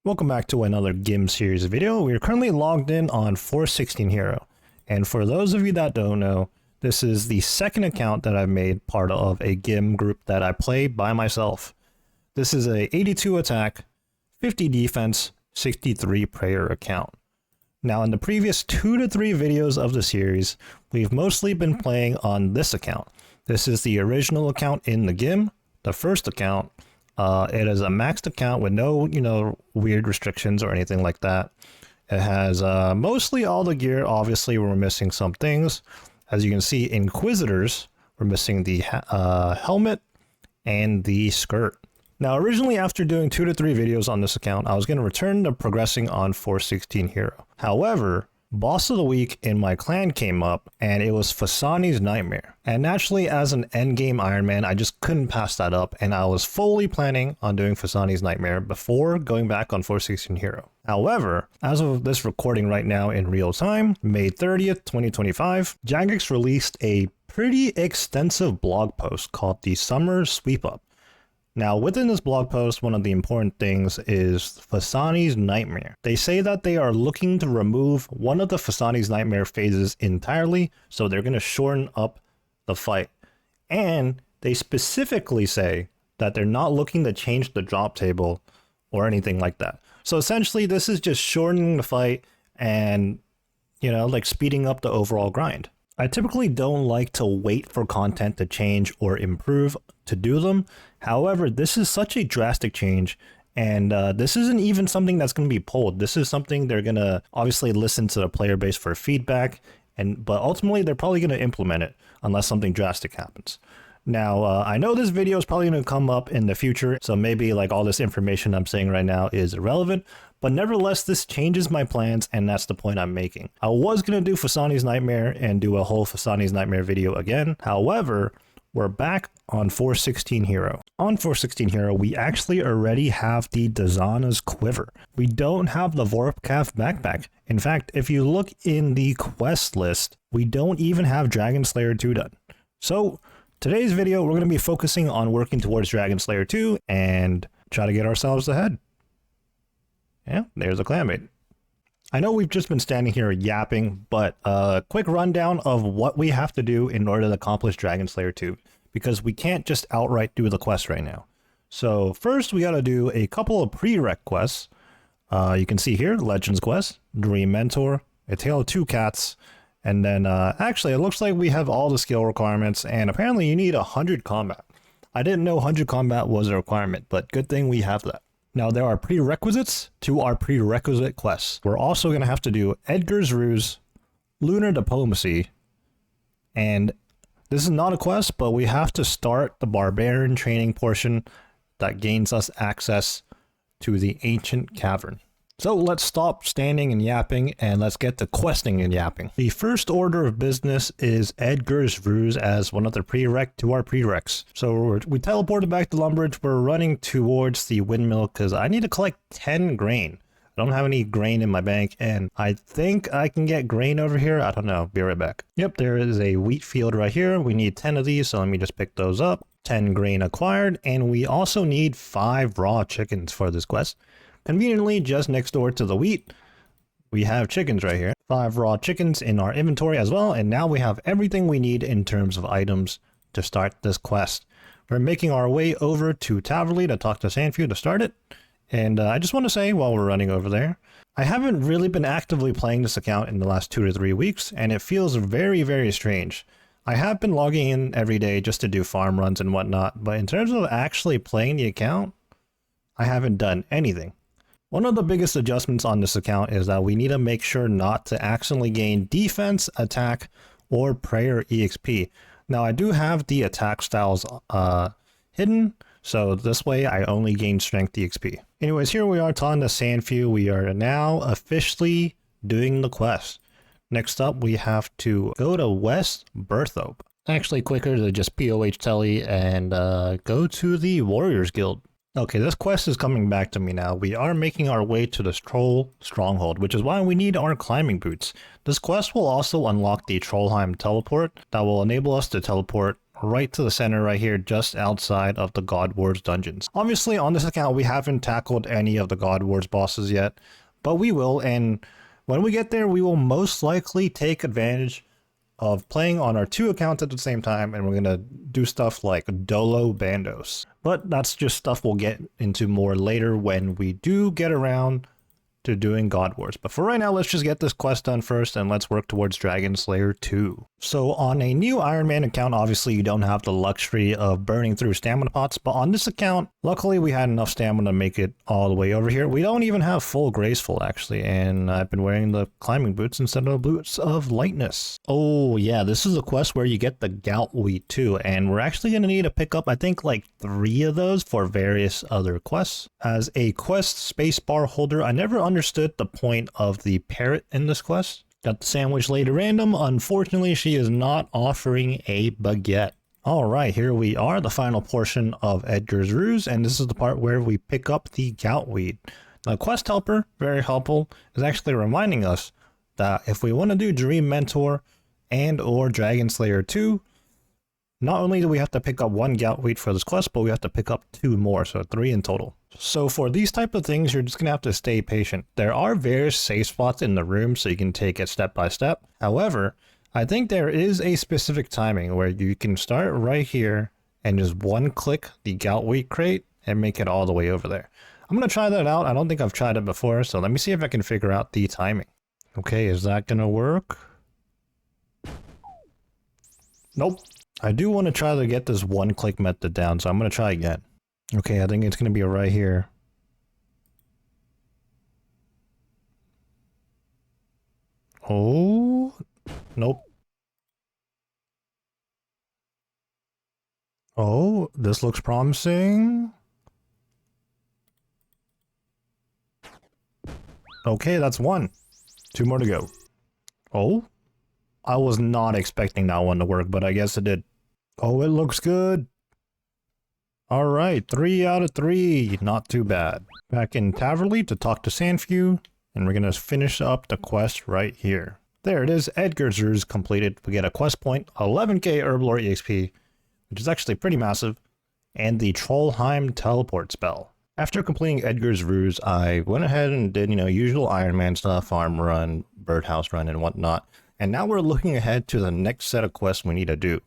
Welcome back to another GIM series video. We are currently logged in on 416 Hero. And for those of you that don't know, this is the second account that I've made part of a GIM group that I play by myself. This is a 82 attack, 50 defense, 63 prayer account. Now in the previous 2 to 3 videos of the series, we've mostly been playing on this account. This is the original account in the GIM, the first account. It is a maxed account with no, weird restrictions or anything like that. It has mostly all the gear. Obviously, we're missing some things. As you can see, Inquisitors, we're missing the helmet and the skirt. Now, originally, after doing 2 to 3 videos on this account, I was going to return to progressing on 416 Hero. However, Boss of the Week in my clan came up, and it was Fasani's Nightmare. And naturally, as an endgame Ironman, I just couldn't pass that up, and I was fully planning on doing Fasani's Nightmare before going back on 416 Hero. However, as of this recording right now in real time, May 30th, 2025, Jagex released a pretty extensive blog post called the Summer Sweep Up. Now, within this blog post, one of the important things is Fasani's Nightmare. They say that they are looking to remove one of the Fasani's Nightmare phases entirely, so they're going to shorten up the fight. And they specifically say that they're not looking to change the drop table or anything like that. So essentially, this is just shortening the fight and, speeding up the overall grind. I typically don't like to wait for content to change or improve to do them. However, this is such a drastic change, and this isn't even something that's going to be pulled. This is something they're going to obviously listen to the player base for feedback, but ultimately they're probably going to implement it unless something drastic happens. Now, I know this video is probably going to come up in the future, so maybe all this information I'm saying right now is irrelevant, but nevertheless, this changes my plans, and that's the point I'm making. I was going to do Fasani's Nightmare and do a whole Fasani's Nightmare video again. However, we're back on 416 Hero. On 416 Hero, we actually already have the Dazana's Quiver. We don't have the Vorpcalf backpack. In fact, if you look in the quest list, we don't even have Dragon Slayer 2 done. So, today's video, we're going to be focusing on working towards Dragon Slayer 2 and try to get ourselves ahead. Yeah, there's a clanmate. I know we've just been standing here yapping, but a quick rundown of what we have to do in order to accomplish Dragon Slayer 2, because we can't just outright do the quest right now. So first, we got to do a couple of prereq quests. You can see here, Legends Quest, Dream Mentor, A Tale of Two Cats, and then actually, it looks like we have all the skill requirements, and apparently you need 100 combat. I didn't know 100 combat was a requirement, but good thing we have that. Now, there are prerequisites to our prerequisite quests. We're also going to have to do Edgar's Ruse, Lunar Diplomacy, and this is not a quest, but we have to start the Barbarian training portion that gains us access to the Ancient Cavern. So let's stop standing and yapping and let's get to questing and yapping. The first order of business is Edgar's Ruse as one of the prereq to our prereqs. So we teleported back to Lumbridge. We're running towards the windmill because I need to collect 10 grain. I don't have any grain in my bank, and I think I can get grain over here. I don't know. Be right back. Yep, there is a wheat field right here. We need 10 of these, so let me just pick those up. 10 grain acquired, and we also need 5 raw chickens for this quest. Conveniently, just next door to the wheat, we have chickens right here. 5 raw chickens in our inventory as well, and now we have everything we need in terms of items to start this quest. We're making our way over to Taverley to talk to Sandfew to start it, and I just want to say while we're running over there, I haven't really been actively playing this account in the last 2 to 3 weeks, and it feels very, very strange. I have been logging in every day just to do farm runs and whatnot, but in terms of actually playing the account, I haven't done anything. One of the biggest adjustments on this account is that we need to make sure not to accidentally gain defense, attack, or prayer EXP. Now, I do have the attack styles hidden, so this way I only gain strength EXP. Anyways, here we are talking to Sandfew. We are now officially doing the quest. Next up, we have to go to West Berthope. Actually, quicker to just POH Telly and go to the Warriors Guild. Okay, this quest is coming back to me now. We are making our way to the Troll Stronghold, which is why we need our climbing boots. This quest will also unlock the Trollheim teleport that will enable us to teleport right to the center right here, just outside of the God Wars dungeons. Obviously, on this account, we haven't tackled any of the God Wars bosses yet, but we will, and when we get there, we will most likely take advantage of playing on our 2 accounts at the same time, and we're going to do stuff like Dolo Bandos. But that's just stuff we'll get into more later when we do get around to doing God Wars. But for right now, let's just get this quest done first, and let's work towards Dragon Slayer 2. So on a new Ironman account, obviously you don't have the luxury of burning through stamina pots, but on this account, luckily we had enough stamina to make it all the way over here. We don't even have full graceful actually, and I've been wearing the climbing boots instead of the boots of lightness. Oh yeah, this is a quest where you get the gout wheat too, and we're actually going to need to pick up, I think, like 3 of those for various other quests. As a quest spacebar holder, I never understood the point of the parrot in this quest. Got the sandwich lady random. Unfortunately, she is not offering a baguette. Alright, here we are, the final portion of Edgar's Ruse, and this is the part where we pick up the gout weed. The quest helper, very helpful, is actually reminding us that if we want to do Dream Mentor and or Dragon Slayer 2, not only do we have to pick up 1 gout wheat for this quest, but we have to pick up 2 more, so 3 in total. So for these type of things, you're just going to have to stay patient. There are various safe spots in the room, so you can take it step by step. However, I think there is a specific timing where you can start right here and just 1-click the gout wheat crate and make it all the way over there. I'm going to try that out. I don't think I've tried it before, so let me see if I can figure out the timing. Okay, is that going to work? Nope. I do want to try to get this 1-click method down, so I'm going to try again. Okay, I think it's going to be right here. Oh, nope. Oh, this looks promising. Okay, that's 1. 2 more to go. Oh, I was not expecting that one to work, but I guess it did. Oh, it looks good. All right, 3 out of 3. Not too bad. Back in Taverley to talk to Sandfew, and we're going to finish up the quest right here. There it is, Edgar's Ruse completed. We get a quest point, 11k Herblore EXP, which is actually pretty massive, and the Trollheim teleport spell. After completing Edgar's Ruse, I went ahead and did, usual Ironman stuff, farm run, birdhouse run, and whatnot. And now we're looking ahead to the next set of quests we need to do.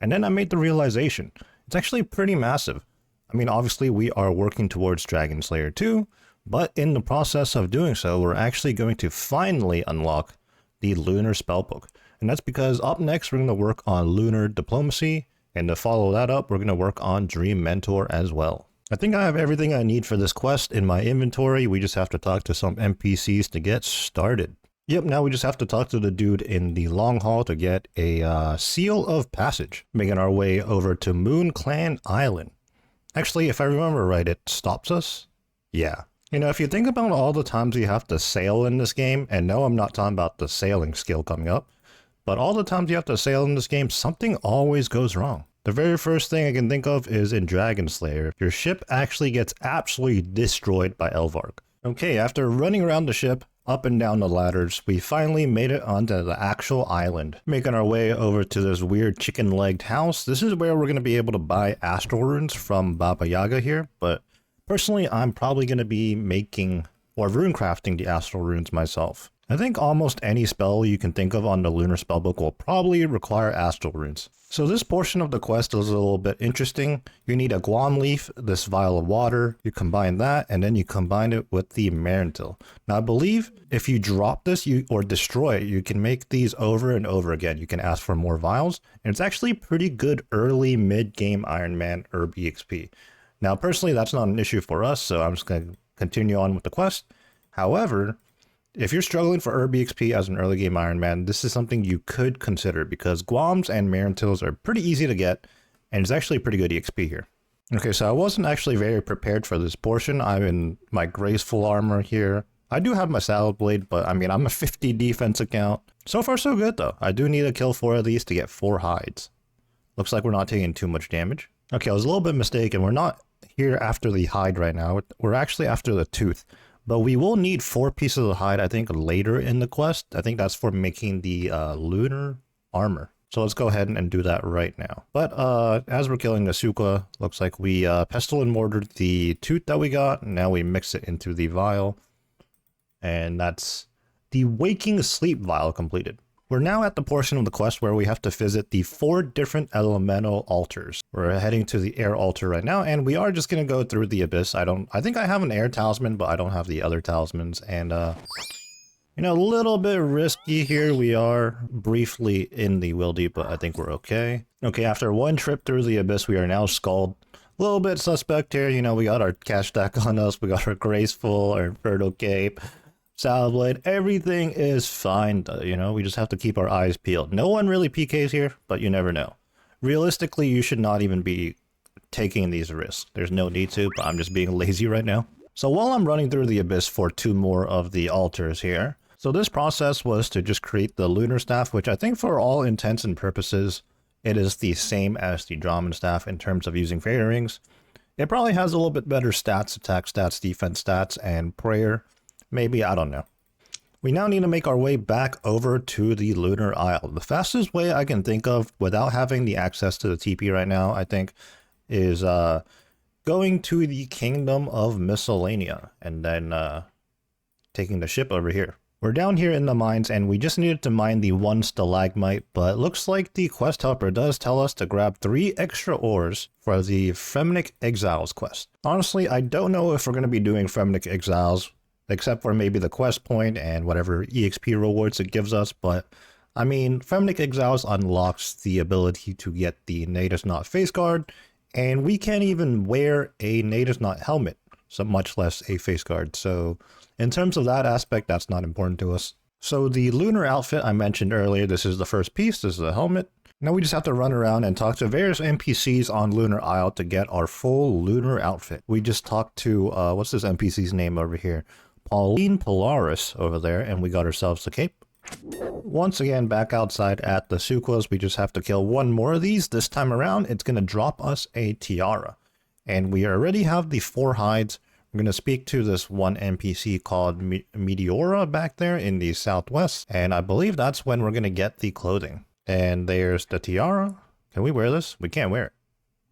And then I made the realization, it's actually pretty massive. I mean, obviously we are working towards Dragon Slayer 2, but in the process of doing so, we're actually going to finally unlock the Lunar Spellbook. And that's because up next, we're going to work on Lunar Diplomacy, and to follow that up, we're going to work on Dream Mentor as well. I think I have everything I need for this quest in my inventory. We just have to talk to some NPCs to get started. Yep, now we just have to talk to the dude in the long hall to get a seal of passage, making our way over to Moon Clan Island. Actually, if I remember right, it stops us? Yeah. If you think about all the times you have to sail in this game, and no, I'm not talking about the sailing skill coming up, but all the times you have to sail in this game, something always goes wrong. The very first thing I can think of is in Dragon Slayer. Your ship actually gets absolutely destroyed by Elvarg. Okay, after running around the ship, up and down the ladders, we finally made it onto the actual island, making our way over to this weird chicken-legged house. This is where we're going to be able to buy astral runes from Baba Yaga here, but personally, I'm probably going to be making or rune crafting the astral runes myself. I think almost any spell you can think of on the Lunar Spellbook will probably require astral runes. So this portion of the quest is a little bit interesting. You need a Guam leaf, this vial of water, you combine that, and then you combine it with the Marentil. Now I believe if you drop this or destroy it, you can make these over and over again. You can ask for more vials, and it's actually pretty good early mid-game Ironman herb EXP. Now personally, that's not an issue for us, so I'm just going to continue on with the quest. However, if you're struggling for herb EXP as an early game Ironman, this is something you could consider because Guams and Marintils are pretty easy to get, and it's actually pretty good EXP here. Okay, so I wasn't actually very prepared for this portion. I'm in my graceful armor here. I do have my salad blade, but I mean, I'm a 50 defense account. So far so good though. I do need to kill 4 of these to get 4 hides. Looks like we're not taking too much damage. Okay, I was a little bit mistaken. We're not here after the hide right now. We're actually after the tooth. But we will need 4 pieces of hide, I think, later in the quest. I think that's for making the lunar armor. So let's go ahead and do that right now. But as we're killing the Sukla, looks like we pestle and mortared the tooth that we got. And now we mix it into the vial. And that's the Waking Sleep vial completed. We're now at the portion of the quest where we have to visit the 4 different elemental altars. We're heading to the air altar right now, and we are just going to go through the abyss. I think I have an air talisman, but I don't have the other talismans. And, you know, a little bit risky here. We are briefly in the Wildy, but I think we're okay. Okay, after one trip through the abyss, we are now skulled. A little bit suspect here. You know, we got our cash stack on us. We got our graceful, our inferno cape. Salad blade, everything is fine, you know, we just have to keep our eyes peeled. No one really PKs here, but you never know. Realistically, you should not even be taking these risks. There's no need to, but I'm just being lazy right now. So while I'm running through the abyss for 2 more of the altars here, so this process was to just create the lunar staff, which I think for all intents and purposes, it is the same as the Drahman staff in terms of using fairy rings. It probably has a little bit better stats, attack stats, defense stats, and prayer. Maybe, I don't know. We now need to make our way back over to the Lunar Isle. The fastest way I can think of without having the access to the TP right now, I think, is going to the Kingdom of Miscellanea and then taking the ship over here. We're down here in the mines and we just needed to mine the 1 stalagmite, but it looks like the quest helper does tell us to grab 3 extra ores for the Fanatic Exiles quest. Honestly, I don't know if we're going to be doing Fanatic Exiles, except for maybe the quest point and whatever EXP rewards it gives us, but I mean, Fanatic Exiles unlocks the ability to get the Natus Knot face guard, and we can't even wear a Natus Knot helmet, so much less a face guard, so in terms of that aspect, that's not important to us. So the lunar outfit I mentioned earlier, this is the first piece, this is the helmet. Now we just have to run around and talk to various NPCs on Lunar Isle to get our full lunar outfit. We just talked to, what's this NPC's name over here? Pauline Polaris over there, and we got ourselves the cape. Once again, back outside at the Suklas, we just have to kill 1 more of these. This time around, it's going to drop us a tiara. And we already have the 4 hides. I'm going to speak to this one NPC called Meteora back there in the southwest, and I believe that's when we're going to get the clothing. And there's the tiara. Can we wear this? We can't wear it.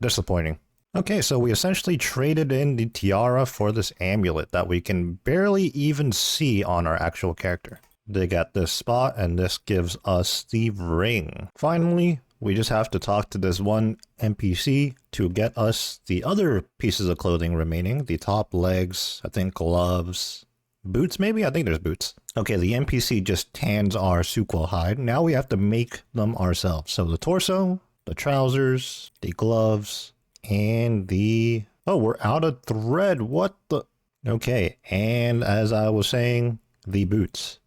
Disappointing. Okay, so we essentially traded in the tiara for this amulet that we can barely even see on our actual character. They got this spot, and this gives us the ring. Finally, we just have to talk to this one NPC to get us the other pieces of clothing remaining. The top, legs, I think gloves, boots maybe? I think there's boots. Okay, the NPC just tans our Sukla hide. Now we have to make them ourselves. So the torso, the trousers, the gloves, and the... Oh, we're out of thread. What the... Okay, and as I was saying, the boots.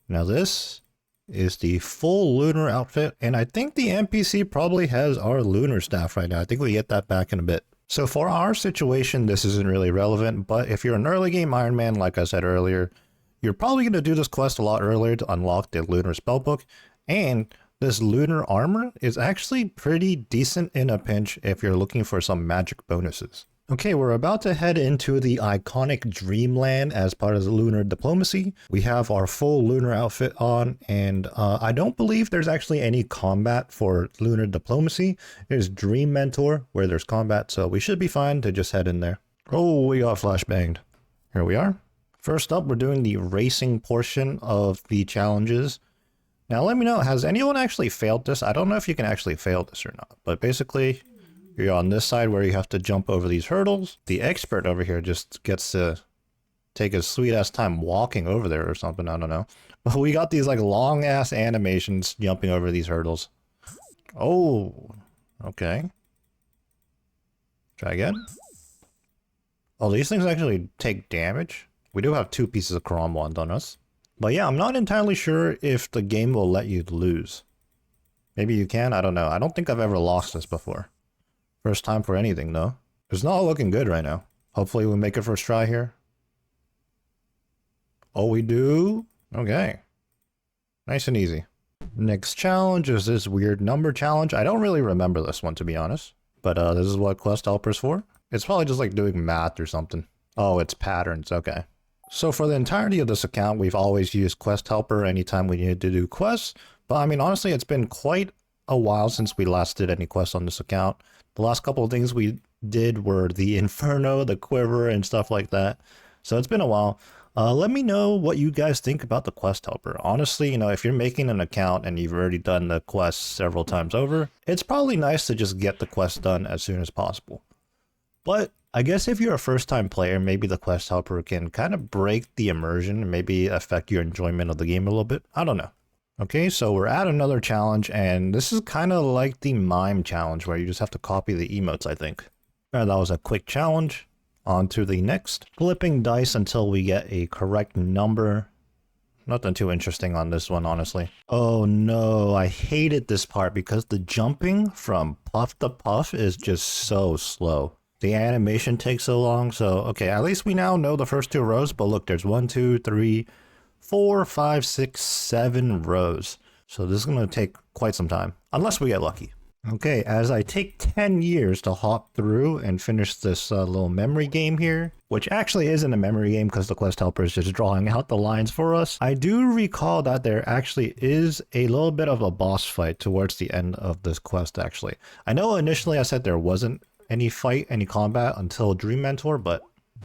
Now this is the full lunar outfit, and I think the NPC probably has our lunar staff right now. I think we get that back in a bit. So for our situation, this isn't really relevant, but if you're an early game Ironman, like I said earlier, you're probably going to do this quest a lot earlier to unlock the lunar spellbook, and this lunar armor is actually pretty decent in a pinch if you're looking for some magic bonuses. Okay, we're about to head into the iconic Dreamland as part of the lunar diplomacy. We have our full lunar outfit on, and I don't believe there's actually any combat for lunar diplomacy. There's Dream Mentor where there's combat, so we should be fine to just head in there. Oh, we got flashbanged. Here we are. First up, we're doing the racing portion of the challenges. Now let me know, has anyone actually failed this? I don't know if you can actually fail this or not, but basically you're on this side where you have to jump over these hurdles. The expert over here just gets to take a sweet ass time walking over there or something, I don't know. But we got these like long ass animations jumping over these hurdles. Oh, okay. Try again. Oh, these things actually take damage. We do have 2 pieces of Chrom Wand on us. But yeah, I'm not entirely sure if the game will let you lose. Maybe you can, I don't know. I don't think I've ever lost this before. First time for anything, though. It's not looking good right now. Hopefully we make it first try here. Oh, we do? Okay. Nice and easy. Next challenge is this weird number challenge. I don't really remember this one, to be honest. But this is what Quest Helper's for. It's probably just like doing math or something. Oh, it's patterns. Okay. So for the entirety of this account, we've always used Quest Helper anytime we needed to do quests. But I mean, honestly, it's been quite a while since we last did any quests on this account. The last couple of things we did were the Inferno, the Quiver, and stuff like that. So it's been a while. Let me know what you guys think about the quest helper. Honestly, you know, if you're making an account and you've already done the quest several times over, it's probably nice to just get the quest done as soon as possible. But I guess if you're a first-time player, maybe the quest helper can kind of break the immersion and maybe affect your enjoyment of the game a little bit. I don't know. Okay, so we're at another challenge, and this is kind of like the mime challenge where you just have to copy the emotes, I think. That was a quick challenge. On to the next. Flipping dice until we get a correct number. Nothing too interesting on this one, honestly. Oh no, I hated this part because the jumping from puff to puff is just so slow. The animation takes so long, so okay, at least we now know the first 2 rows, but look, there's 1, 2, 3, 4, 5, 6, 7 rows. So this is going to take quite some time, unless we get lucky. Okay, as I take 10 years to hop through and finish this little memory game here, which actually isn't a memory game because the quest helper is just drawing out the lines for us, I do recall that there actually is a little bit of a boss fight towards the end of this quest, actually. I know initially I said there wasn't any fight, any combat until Dream Mentor, but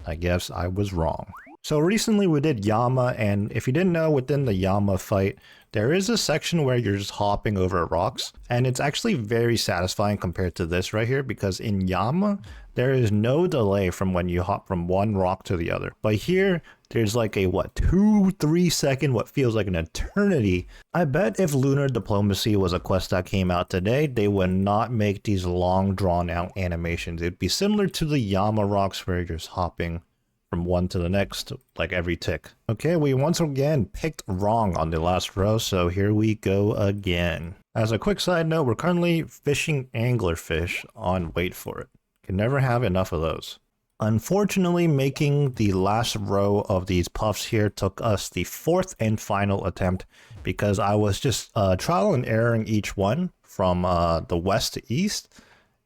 I guess I was wrong. So recently we did Yama, and if you didn't know, within the Yama fight, there is a section where you're just hopping over rocks, and it's actually very satisfying compared to this right here, because in Yama, there is no delay from when you hop from one rock to the other. But here, there's like a, 2-3 second, what feels like an eternity. I bet if Lunar Diplomacy was a quest that came out today, they would not make these long drawn out animations. It'd be similar to the Yama rocks where you're just hopping from one to the next, like every tick. Okay, we once again picked wrong on the last row, so here we go again. As a quick side note, we're currently fishing anglerfish on wait for it. Can never have enough of those. Unfortunately, making the last row of these puffs here took us the 4th and final attempt because I was just trial and erroring each one from the west to east.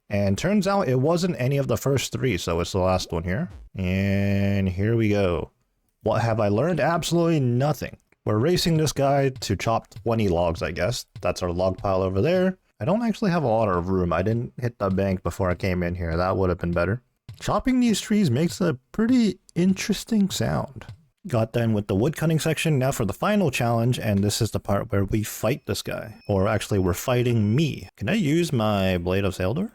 And turns out it wasn't any of the first 3, so it's the last one here. And here we go. What have I learned? Absolutely nothing. We're racing this guy to chop 20 logs, I guess. That's our log pile over there. I don't actually have a lot of room. I didn't hit the bank before I came in here. That would have been better. Chopping these trees makes a pretty interesting sound. Got done with the wood cutting section. Now for the final challenge, and this is the part where we fight this guy. Or actually, we're fighting me. Can I use my Blade of Saildor?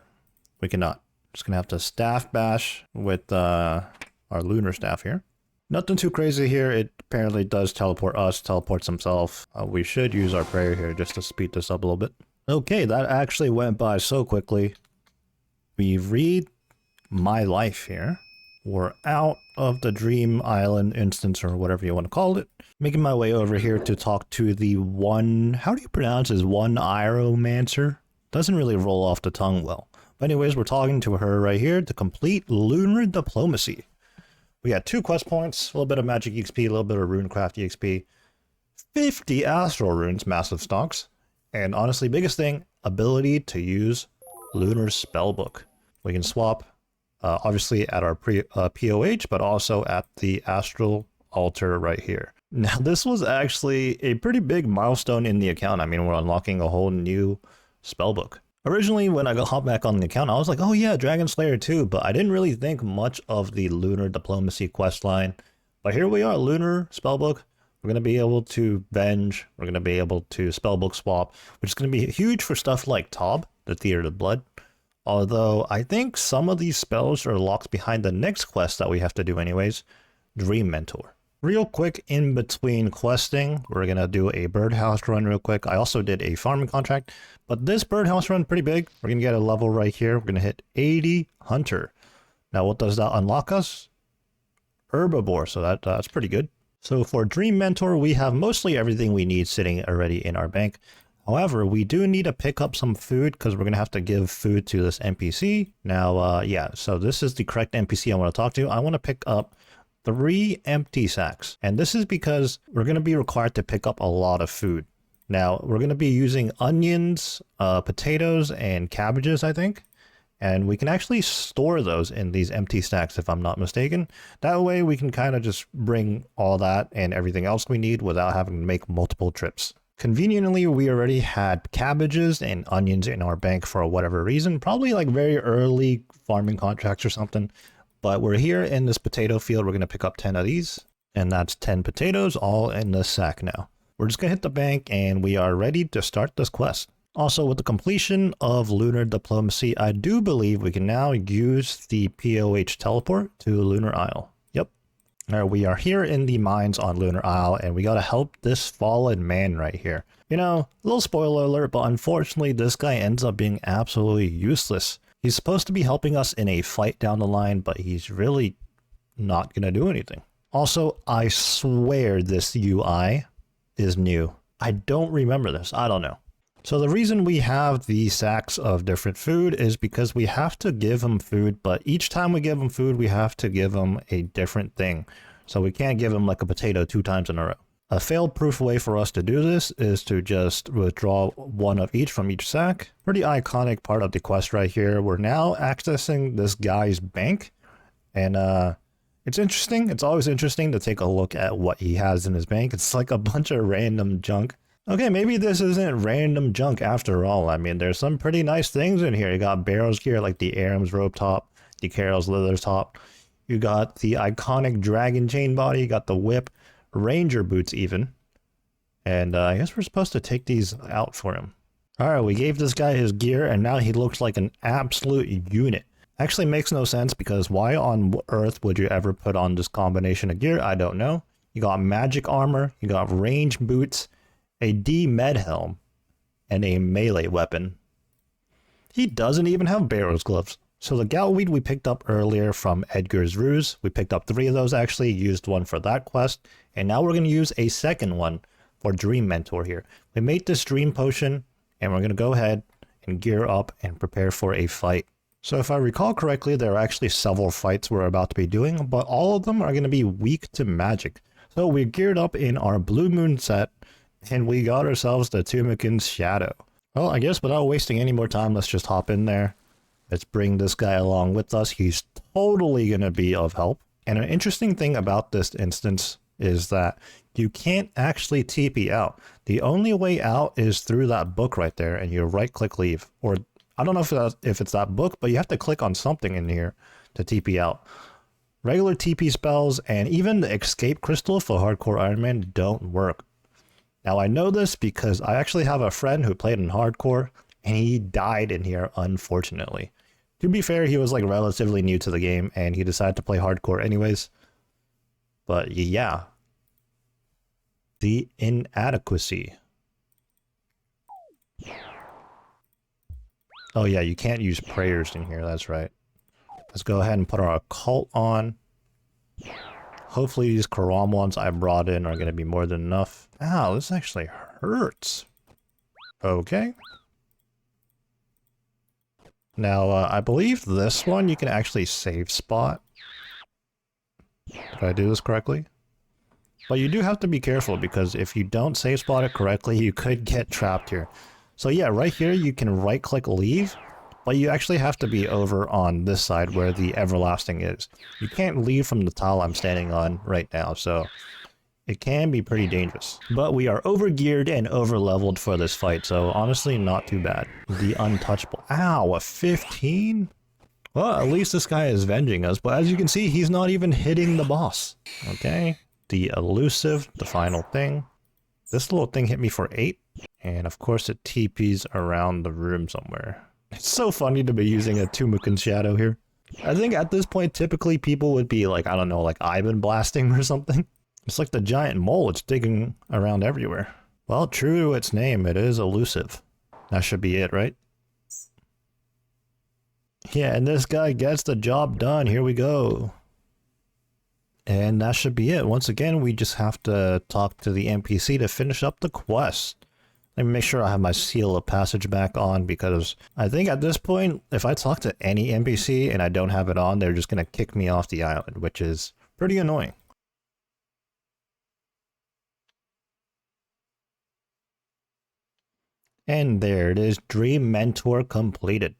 We cannot. Just gonna have to staff bash with our lunar staff here. Nothing too crazy here. It apparently does teleport us, teleports himself. We should use our prayer here just to speed this up a little bit. Okay, that actually went by so quickly. We read my life here. We're out of the Dream Island instance or whatever you want to call it. Making my way over here to talk to the one, how do you pronounce this? One Iromancer? Doesn't really roll off the tongue well. But anyways, we're talking to her right here to complete Lunar Diplomacy. We got 2 quest points, a little bit of magic XP, a little bit of runecraft XP, 50 astral runes, massive stocks, and honestly, biggest thing, ability to use Lunar Spellbook. We can swap, obviously at our POH, but also at the astral altar right here. Now, this was actually a pretty big milestone in the account. I mean, we're unlocking a whole new spellbook. Originally, when I hopped back on the account, I was like, oh yeah, Dragon Slayer 2, but I didn't really think much of the Lunar Diplomacy questline. But here we are, Lunar Spellbook. We're going to be able to Venge. We're going to be able to Spellbook swap, which is going to be huge for stuff like Tob, the Theater of Blood. Although, I think some of these spells are locked behind the next quest that we have to do anyways, Dream Mentor. Real quick, in between questing, we're going to do a birdhouse run real quick. I also did a farming contract, but this birdhouse run pretty big. We're going to get a level right here. We're going to hit 80 Hunter. Now, what does that unlock us? Herbivore, so that's pretty good. So for Dream Mentor, we have mostly everything we need sitting already in our bank. However, we do need to pick up some food because we're going to have to give food to this NPC. Now, yeah, so this is the correct NPC I want to talk to. I want to pick up 3 empty sacks. And this is because we're going to be required to pick up a lot of food. Now, we're going to be using onions, potatoes, and cabbages, I think. And we can actually store those in these empty stacks, if I'm not mistaken. That way, we can kind of just bring all that and everything else we need without having to make multiple trips. Conveniently, we already had cabbages and onions in our bank for whatever reason, probably like very early farming contracts or something. But we're here in this potato field. We're going to pick up 10 of these, and that's 10 potatoes all in this sack now. We're just going to hit the bank and we are ready to start this quest. Also, with the completion of Lunar Diplomacy, I do believe we can now use the POH teleport to Lunar Isle. Yep. We are here in the mines on Lunar Isle, and we got to help this fallen man right here. You know, a little spoiler alert, but unfortunately this guy ends up being absolutely useless. He's supposed to be helping us in a fight down the line, but he's really not going to do anything. Also, I swear this UI is new. I don't remember this. I don't know. So the reason we have these sacks of different food is because we have to give him food, but each time we give him food, we have to give him a different thing. So we can't give him like a potato 2 times in a row. A fail-proof way for us to do this is to just withdraw 1 of each from each sack. Pretty iconic part of the quest right here. We're now accessing this guy's bank, and it's interesting. It's always interesting to take a look at what he has in his bank. It's like a bunch of random junk. Okay, maybe this isn't random junk after all. I mean, there's some pretty nice things in here. You got barrels here like the Aram's rope top, the Carol's leather top. You got the iconic dragon chain body. You got the whip, ranger boots even. And I guess we're supposed to take these out for him. All right, we gave this guy his gear, and now he looks like an absolute unit. Actually makes no sense, because why on earth would you ever put on this combination of gear? I don't know. You got magic armor, you got range boots, a D-med helm, and a melee weapon. He doesn't even have barrels gloves. So the goutweed we picked up earlier from Edgar's Ruse, we picked up 3 of those actually, used 1 for that quest, and now we're going to use a second one for Dream Mentor here. We made this dream potion, and we're going to go ahead and gear up and prepare for a fight. So if I recall correctly, there are actually several fights we're about to be doing, but all of them are going to be weak to magic. So we geared up in our Blue Moon set, and we got ourselves the Tumikin's Shadow. Well, I guess without wasting any more time, let's just hop in there. Let's bring this guy along with us. He's totally going to be of help. And an interesting thing about this instance is that you can't actually TP out. The only way out is through that book right there, and you right-click leave. Or I don't know if it's that book, but you have to click on something in here to TP out. Regular TP spells and even the escape crystal for hardcore Ironman don't work. Now I know this because I actually have a friend who played in hardcore and he died in here, unfortunately. To be fair, he was like relatively new to the game and he decided to play hardcore anyways. But yeah. The inadequacy. Oh yeah, you can't use prayers in here, that's right. Let's go ahead and put our occult on. Hopefully these Karam ones I brought in are going to be more than enough. Ow, this actually hurts. Okay. Now, I believe this one you can actually save spot. Did I do this correctly? But you do have to be careful, because if you don't save spot it correctly, you could get trapped here. So yeah, right here you can right click leave, but you actually have to be over on this side where the everlasting is. You can't leave from the tile I'm standing on right now, so it can be pretty dangerous. But we are overgeared and overleveled for this fight, so honestly not too bad. The untouchable. Ow, a 15? Well, at least this guy is avenging us, but as you can see, he's not even hitting the boss. Okay, the elusive, the final thing. This little thing hit me for 8, and of course it TPs around the room somewhere. It's so funny to be using a Tumikin's Shadow here. I think at this point, typically people would be like, I don't know, like Ivan blasting or something. It's like the giant mole, it's digging around everywhere. Well, true to its name, it is elusive. That should be it, right? Yeah, and this guy gets the job done. Here we go. And that should be it. Once again, we just have to talk to the NPC to finish up the quest. Let me make sure I have my seal of passage back on, because I think at this point, if I talk to any NPC and I don't have it on, they're just going to kick me off the island, which is pretty annoying. And there it is, Dream Mentor completed.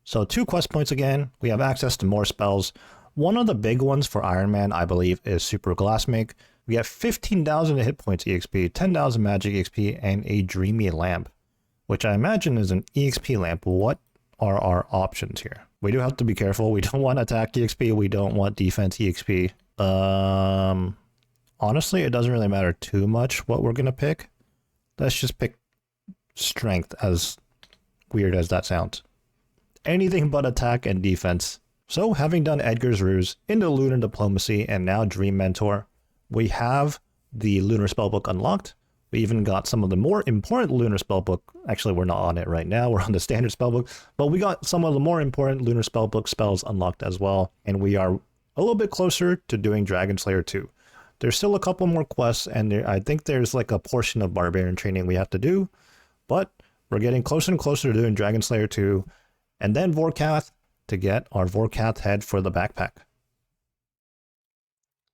So 2 quest points again, we have access to more spells. One of the big ones for Ironman, I believe, is Super Glass Make. We get 15,000 hit points EXP, 10,000 magic EXP, and a dreamy lamp, which I imagine is an EXP lamp. What are our options here? We do have to be careful. We don't want attack EXP. We don't want defense EXP. Honestly, it doesn't really matter too much what we're going to pick. Let's just pick strength, as weird as that sounds. Anything but attack and defense. So, having done Edgar's Ruse, into Lunar Diplomacy, and now Dream Mentor, we have the Lunar Spellbook unlocked. We even got some of the more important Lunar Spellbook. Actually, we're not on it right now. We're on the standard Spellbook. But we got some of the more important Lunar Spellbook spells unlocked as well. And we are a little bit closer to doing Dragon Slayer 2. There's still a couple more quests, and I think there's like a portion of Barbarian training we have to do. But we're getting closer and closer to doing Dragon Slayer 2. And then Vorkath to get our Vorkath head for the backpack.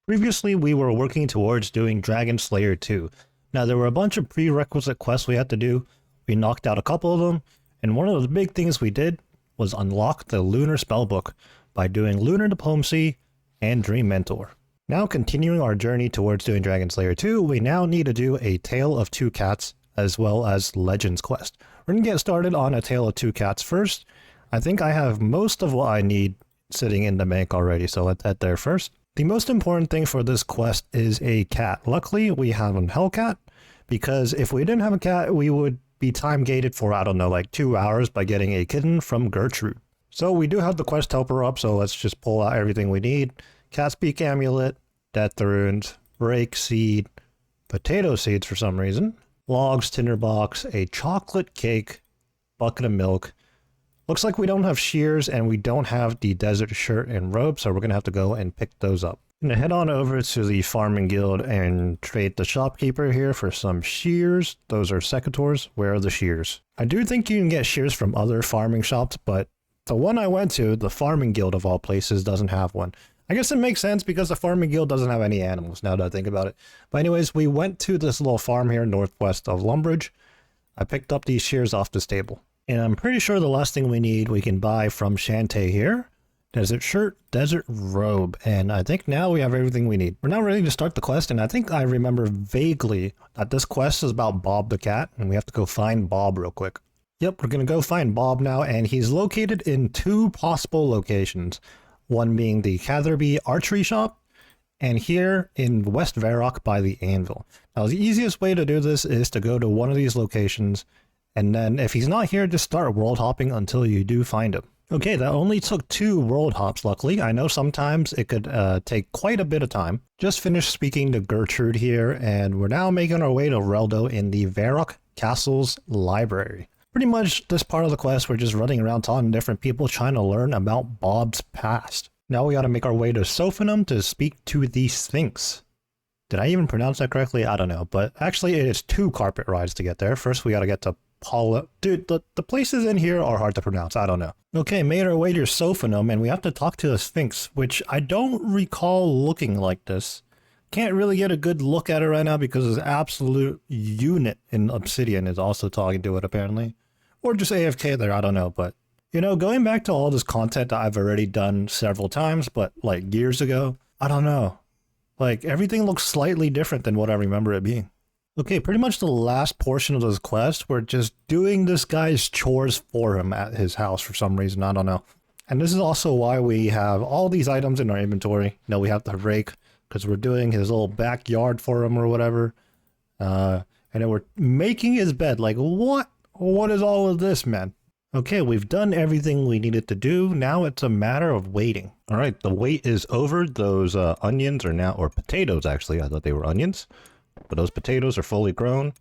Previously, we were working towards doing Dragon Slayer 2. Now, there were a bunch of prerequisite quests we had to do. We knocked out a couple of them, and one of the big things we did was unlock the Lunar Spellbook by doing Lunar Diplomacy and Dream Mentor. Now, continuing our journey towards doing Dragon Slayer 2, we now need to do a Tale of Two Cats as well as Legends quest. We're going to get started on a Tale of Two Cats first. I think I have most of what I need sitting in the bank already, so let's head there first. The most important thing for this quest is a cat. Luckily, we have a Hellcat, because if we didn't have a cat, we would be time gated for, I don't know, like 2 hours by getting a kitten from Gertrude. So we do have the quest helper up, so let's just pull out everything we need. Cat Speak Amulet, Death Runes, Break Seed, Potato Seeds for some reason, Logs, Tinderbox, a chocolate cake, bucket of milk. Looks like we don't have shears and we don't have the desert shirt and robe, so we're going to have to go and pick those up. I'm going to head on over to the farming guild and trade the shopkeeper here for some shears. Those are secateurs. Where are the shears? I do think you can get shears from other farming shops, but the one I went to, the farming guild of all places, doesn't have one. I guess it makes sense because the farming guild doesn't have any animals, now that I think about it. But anyways, we went to this little farm here northwest of Lumbridge. I picked up these shears off the stable. And I'm pretty sure the last thing we need we can buy from Shantae here. Desert shirt, desert robe. And I think now we have everything we need. We're now ready to start the quest, and I think I remember vaguely that this quest is about Bob the cat, and we have to go find Bob real quick. Yep, we're going to go find Bob now, and he's located in 2 possible locations. One being the Catherby Archery Shop, and here in West Varrock by the Anvil. Now, the easiest way to do this is to go to one of these locations, and then if he's not here, just start world hopping until you do find him. Okay, that only took 2 world hops, luckily. I know sometimes it could take quite a bit of time. Just finished speaking to Gertrude here, and we're now making our way to Reldo in the Varrock Castle's library. Pretty much this part of the quest, we're just running around talking to different people trying to learn about Bob's past. Now we gotta make our way to Sophanum to speak to the Sphinx. Did I even pronounce that correctly? I don't know, but actually it is 2 carpet rides to get there. First we gotta get to Paula. Dude, the places in here are hard to pronounce. I don't know. Okay, made our way to Sophanum, and we have to talk to the Sphinx, which I don't recall looking like this. Can't really get a good look at it right now because this absolute unit in Obsidian is also talking to it, apparently. Or just AFK there, I don't know. But, you know, going back to all this content that I've already done several times, but like years ago, I don't know. Like, everything looks slightly different than what I remember it being. Okay, pretty much the last portion of this quest, we're just doing this guy's chores for him at his house for some reason, I don't know. And this is also why we have all these items in our inventory. You know, we have the rake, because we're doing his little backyard for him or whatever. And then we're making his bed. Like, what? What is all of this, man? Okay, we've done everything we needed to do. Now it's a matter of waiting. All right, the wait is over. Those onions are now, or potatoes actually, I thought they were onions. But those potatoes are fully grown.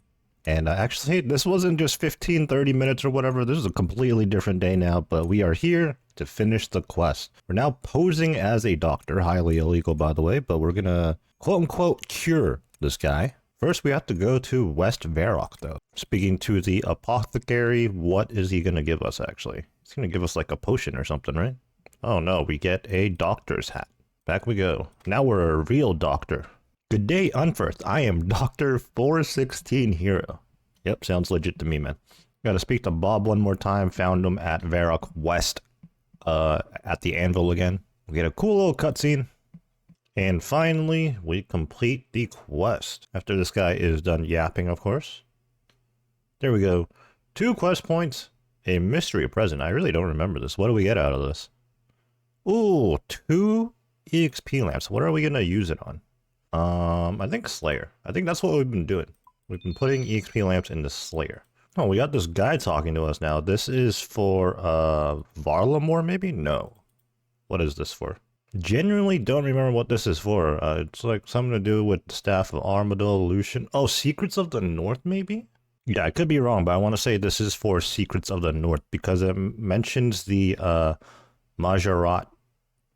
And actually, this wasn't just 15, 30 minutes or whatever. This is a completely different day now. But we are here to finish the quest. We're now posing as a doctor. Highly illegal, by the way. But we're going to, quote-unquote, cure this guy. First, we have to go to West Varrock, though. Speaking to the apothecary, what is he going to give us, actually? He's going to give us, like, a potion or something, right? Oh, no. We get a doctor's hat. Back we go. Now we're a real doctor. Good day, Unfirst. I am Dr. 416 Hero. Yep, sounds legit to me, man. Gotta speak to Bob one more time. Found him at Varrock West, at the Anvil again. We get a cool little cutscene. And finally, we complete the quest. After this guy is done yapping, of course. There we go. 2 quest points, a mystery present. I really don't remember this. What do we get out of this? Ooh, 2 EXP lamps. What are we going to use it on? I think Slayer. I think that's what we've been doing. We've been putting EXP lamps into Slayer. Oh, we got this guy talking to us now. This is for, Varlamore, maybe? No. What is this for? Genuinely don't remember what this is for. It's like something to do with the Staff of Armadillo Lucian. Oh, Secrets of the North, maybe? Yeah, I could be wrong, but I want to say this is for Secrets of the North because it mentions the, Majorat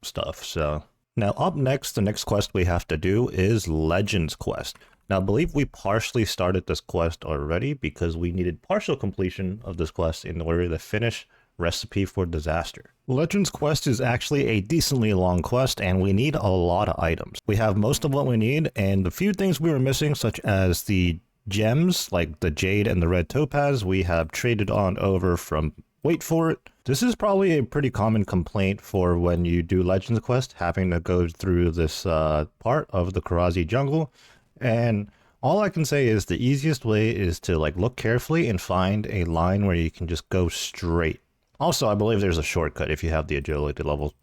stuff, so... Now, up next, the next quest we have to do is Legends Quest. Now, I believe we partially started this quest already because we needed partial completion of this quest in order to finish Recipe for Disaster. Legends Quest is actually a decently long quest, and we need a lot of items. We have most of what we need, and the few things we were missing, such as the gems, like the Jade and the Red Topaz, we have traded on over from... Wait for it. This is probably a pretty common complaint for when you do Legends Quest, having to go through this part of the Karazi jungle. And all I can say is the easiest way is to like look carefully and find a line where you can just go straight. Also, I believe there's a shortcut if you have the agility level.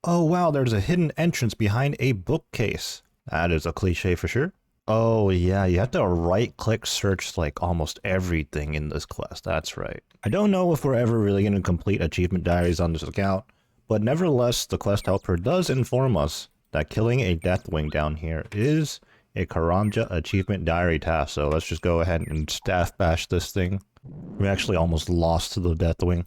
Oh wow, there's a hidden entrance behind a bookcase. That is a cliche for sure. Oh yeah, you have to right-click search like almost everything in this quest, that's right. I don't know if we're ever really going to complete achievement diaries on this account, but nevertheless, the quest helper does inform us that killing a Deathwing down here is a Karamja achievement diary task, so let's just go ahead and staff bash this thing. We actually almost lost to the Deathwing.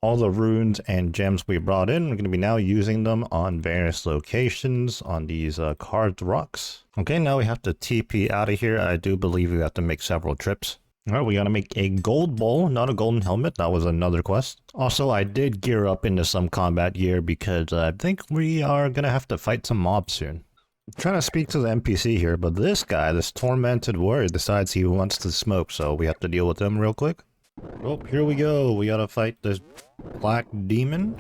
All the runes and gems we brought in, we're going to be now using them on various locations on these carved rocks. Okay, now we have to TP out of here. I do believe we have to make several trips. Alright, we gotta make a gold bowl, not a golden helmet. That was another quest. Also, I did gear up into some combat gear because I think we are gonna have to fight some mobs soon. I'm trying to speak to the NPC here, but this guy, this tormented warrior, decides he wants to smoke, so we have to deal with him real quick. Oh, here we go. We gotta fight this black demon.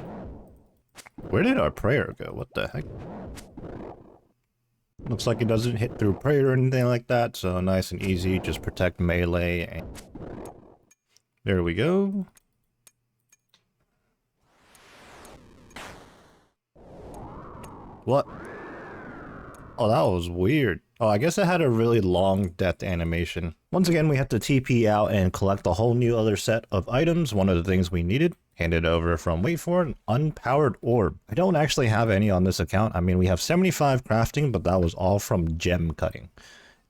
Where did our prayer go? What the heck? Looks like it doesn't hit through prayer or anything like that, so nice and easy. Just protect melee. And there we go. What? Oh, that was weird. Oh, I guess it had a really long death animation. Once again, we have to TP out and collect a whole new other set of items. One of the things we needed. Handed over from, wait for it, an unpowered orb. I don't actually have any on this account. I mean, we have 75 crafting, but that was all from gem cutting.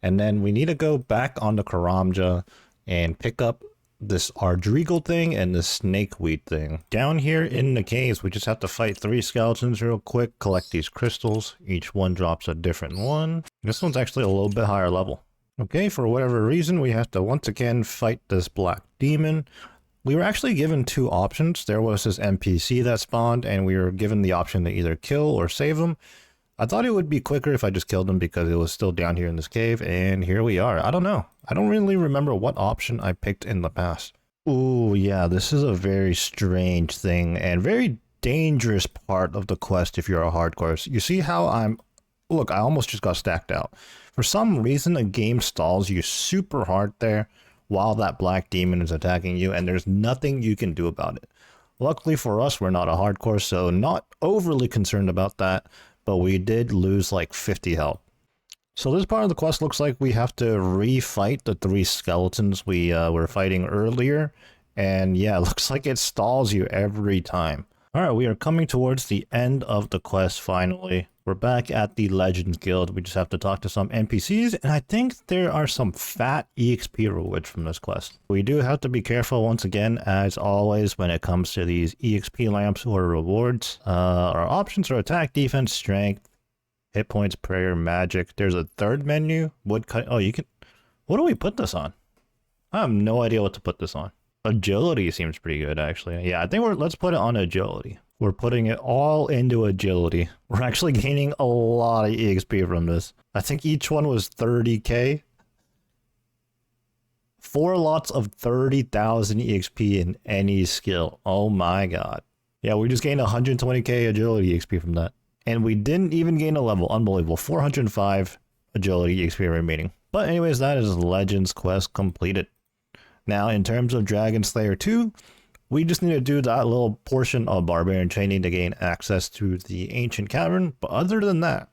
And then we need to go back onto Karamja and pick up this Ardreagle thing and this snakeweed thing. Down here in the caves, we just have to fight 3 skeletons real quick, collect these crystals. Each one drops a different one. This one's actually a little bit higher level. Okay, for whatever reason, we have to once again fight this black demon. We were actually given 2 options. There was this NPC that spawned, and we were given the option to either kill or save him. I thought it would be quicker if I just killed him because it was still down here in this cave, and here we are. I don't know. I don't really remember what option I picked in the past. Ooh, yeah, this is a very strange thing, and very dangerous part of the quest if you're a hardcore. You see how I'm... Look, I almost just got stacked out. For some reason, a game stalls you super hard there, while that black demon is attacking you, and there's nothing you can do about it. Luckily for us, we're not a hardcore, so not overly concerned about that, but we did lose like 50 health. So this part of the quest looks like we have to refight the 3 skeletons we were fighting earlier, and yeah, it looks like it stalls you every time. Alright, we are coming towards the end of the quest finally. We're back at the Legends Guild. We just have to talk to some NPCs, and I think there are some fat EXP rewards from this quest. We do have to be careful once again, as always, when it comes to these EXP lamps or rewards. Our options are attack, defense, strength, hit points, prayer, magic. There's a third menu. Woodcut. Oh, you can... What do we put this on? I have no idea what to put this on. Agility seems pretty good, actually. Yeah, I think let's put it on agility. We're putting it all into agility. We're actually gaining a lot of EXP from this. I think each one was 30k. 4 lots of 30,000 EXP in any skill. Oh my god. Yeah, we just gained 120k agility EXP from that. And we didn't even gain a level. Unbelievable. 405 agility XP remaining. But anyways, that is Legends quest completed. Now, in terms of Dragon Slayer 2, we just need to do that little portion of Barbarian training to gain access to the Ancient Cavern. But other than that,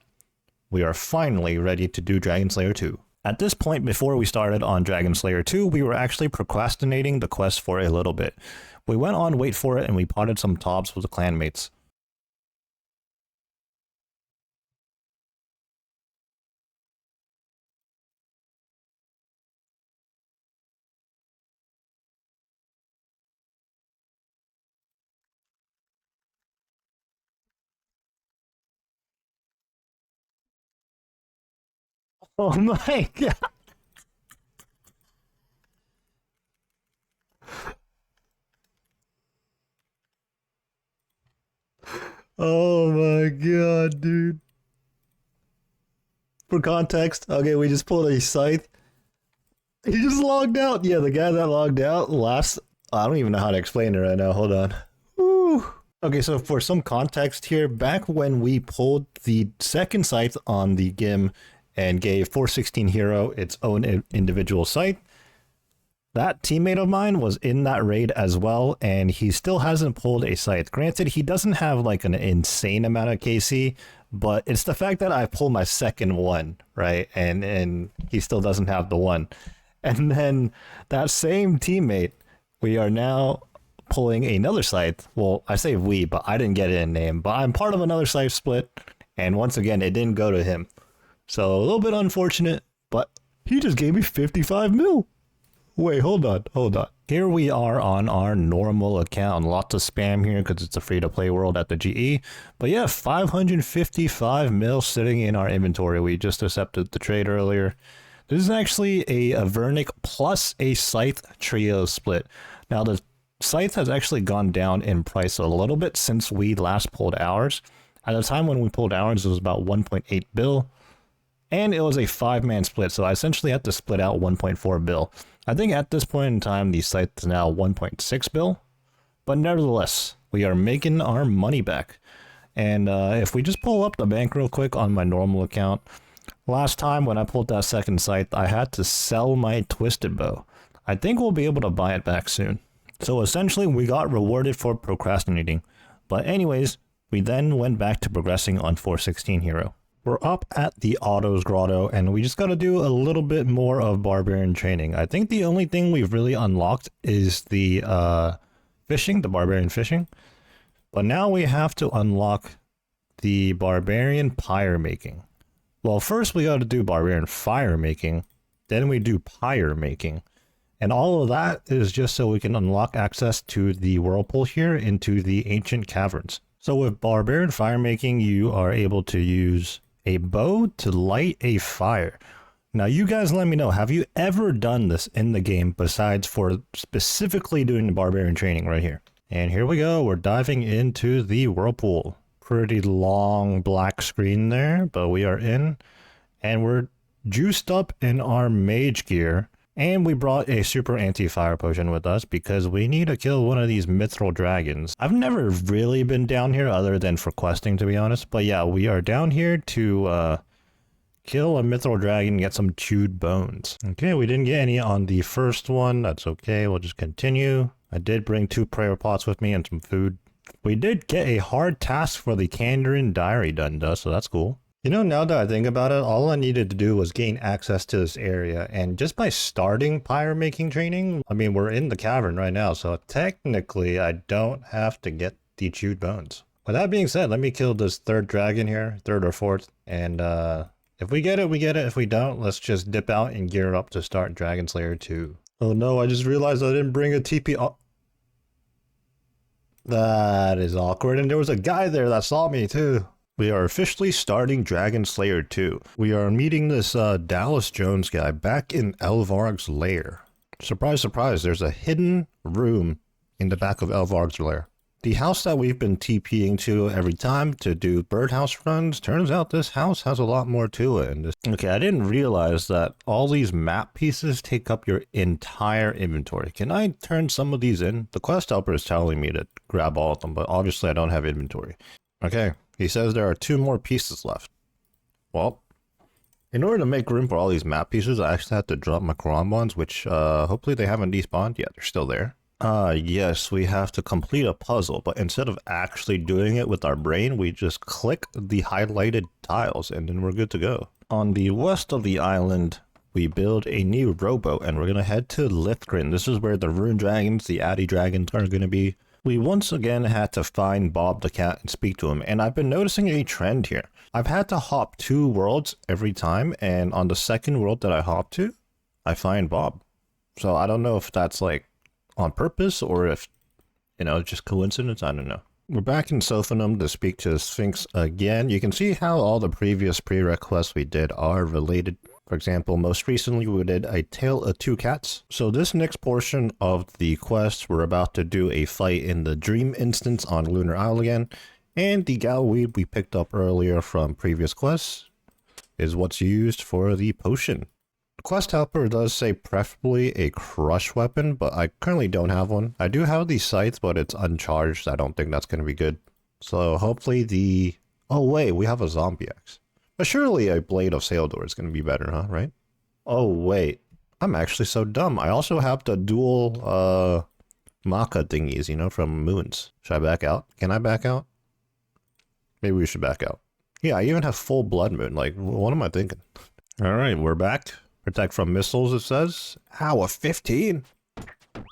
we are finally ready to do Dragon Slayer 2. At this point, before we started on Dragon Slayer 2, we were actually procrastinating the quest for a little bit. We went on Wait For It and we potted some tops with the clanmates. Oh my god. Oh my god, dude. For context, okay, we just pulled a scythe. He just logged out. Yeah, the guy that logged out last... I don't even know how to explain it right now. Hold on. Woo. Okay, so for some context here, back when we pulled the second scythe on the GIM and gave 416 Hero its own individual scythe, that teammate of mine was in that raid as well, and he still hasn't pulled a scythe. Granted, he doesn't have like an insane amount of KC, but it's the fact that I pulled my second one, right? And he still doesn't have the one. And then that same teammate, we are now pulling another scythe. Well, I say we, but I didn't get it in name, but I'm part of another scythe split. And once again, it didn't go to him. So a little bit unfortunate, but he just gave me 55 mil. Wait, hold on. Here we are on our normal account. Lots of spam here because it's a free-to-play world at the GE. But yeah, 555 mil sitting in our inventory. We just accepted the trade earlier. This is actually a Vernic plus a Scythe trio split. Now, the Scythe has actually gone down in price a little bit since we last pulled ours. At the time when we pulled ours, it was about 1.8 bill. And it was a 5-man split, so I essentially had to split out 1.4 bill. I think at this point in time, the site is now 1.6 bill. But nevertheless, we are making our money back. And if we just pull up the bank real quick on my normal account, last time when I pulled that second site, I had to sell my Twisted Bow. I think we'll be able to buy it back soon. So essentially, we got rewarded for procrastinating. But anyways, we then went back to progressing on 416 Hero. We're up at the Autos Grotto, and we just got to do a little bit more of Barbarian training. I think the only thing we've really unlocked is the fishing, the Barbarian fishing. But now we have to unlock the Barbarian pyre making. Well, first we got to do Barbarian fire making, then we do pyre making. And all of that is just so we can unlock access to the whirlpool here into the ancient caverns. So with Barbarian fire making, you are able to use a bow to light a fire. Now you guys let me know, have you ever done this in the game besides for specifically doing the Barbarian training right here? And here we go, we're diving into the whirlpool. Pretty long black screen there, but we are in. And we're juiced up in our mage gear. And we brought a super anti-fire potion with us because we need to kill one of these mithril dragons. I've never really been down here other than for questing, to be honest. But yeah, we are down here to kill a mithril dragon and get some chewed bones. Okay, we didn't get any on the first one. That's okay, we'll just continue. I did bring 2 prayer pots with me and some food. We did get a hard task for the Kandarin diary done, though, so that's cool. You know, now that I think about it, all I needed to do was gain access to this area, and just by starting pyre making training, I mean, we're in the cavern right now, so technically I don't have to get the chewed bones. With that being said, let me kill this 3rd dragon here, 3rd or 4th, and if we get it, we get it. If we don't, let's just dip out and gear up to start Dragon Slayer 2. Oh no, I just realized I didn't bring a TP. Oh. That is awkward, and there was a guy there that saw me too. We are officially starting Dragon Slayer 2. We are meeting this Dallas Jones guy back in Elvarg's lair. Surprise, surprise, there's a hidden room in the back of Elvarg's lair. The house that we've been TPing to every time to do birdhouse runs, turns out this house has a lot more to it. And okay, I didn't realize that all these map pieces take up your entire inventory. Can I turn some of these in? The quest helper is telling me to grab all of them, but obviously I don't have inventory. Okay. He says there are 2 more pieces left. Well, in order to make room for all these map pieces, I actually had to drop my Quran ones, which hopefully they haven't despawned yet. They're still there. Yes, we have to complete a puzzle, but instead of actually doing it with our brain, we just click the highlighted tiles and then we're good to go. On the west of the island, we build a new rowboat and we're going to head to Lithgren. This is where the rune dragons, the Addy dragons are going to be. We once again had to find Bob the cat and speak to him, and I've been noticing a trend here. I've had to hop 2 worlds every time, and on the second world that I hop to, I find Bob. So I don't know if that's like on purpose or if, you know, just coincidence. I don't know. We're back in Sophanum to speak to the Sphinx again. You can see how all the previous prerequests we did are related. For example, most recently we did a Tale of 2 Cats. So this next portion of the quest, we're about to do a fight in the Dream Instance on Lunar Isle again. And the Galweed we picked up earlier from previous quests is what's used for the potion. The quest helper does say preferably a crush weapon, but I currently don't have one. I do have these scythes, but it's uncharged. I don't think that's going to be good. So hopefully the... Oh wait, we have a zombie axe. But surely a Blade of Saildor is going to be better, huh? Right? Oh, wait. I'm actually so dumb. I also have the dual, Maka thingies, you know, from Moons. Should I back out? Can I back out? Maybe we should back out. Yeah, I even have full Blood Moon. Like, what am I thinking? Alright, we're back. Protect from missiles, it says. Ow, a 15?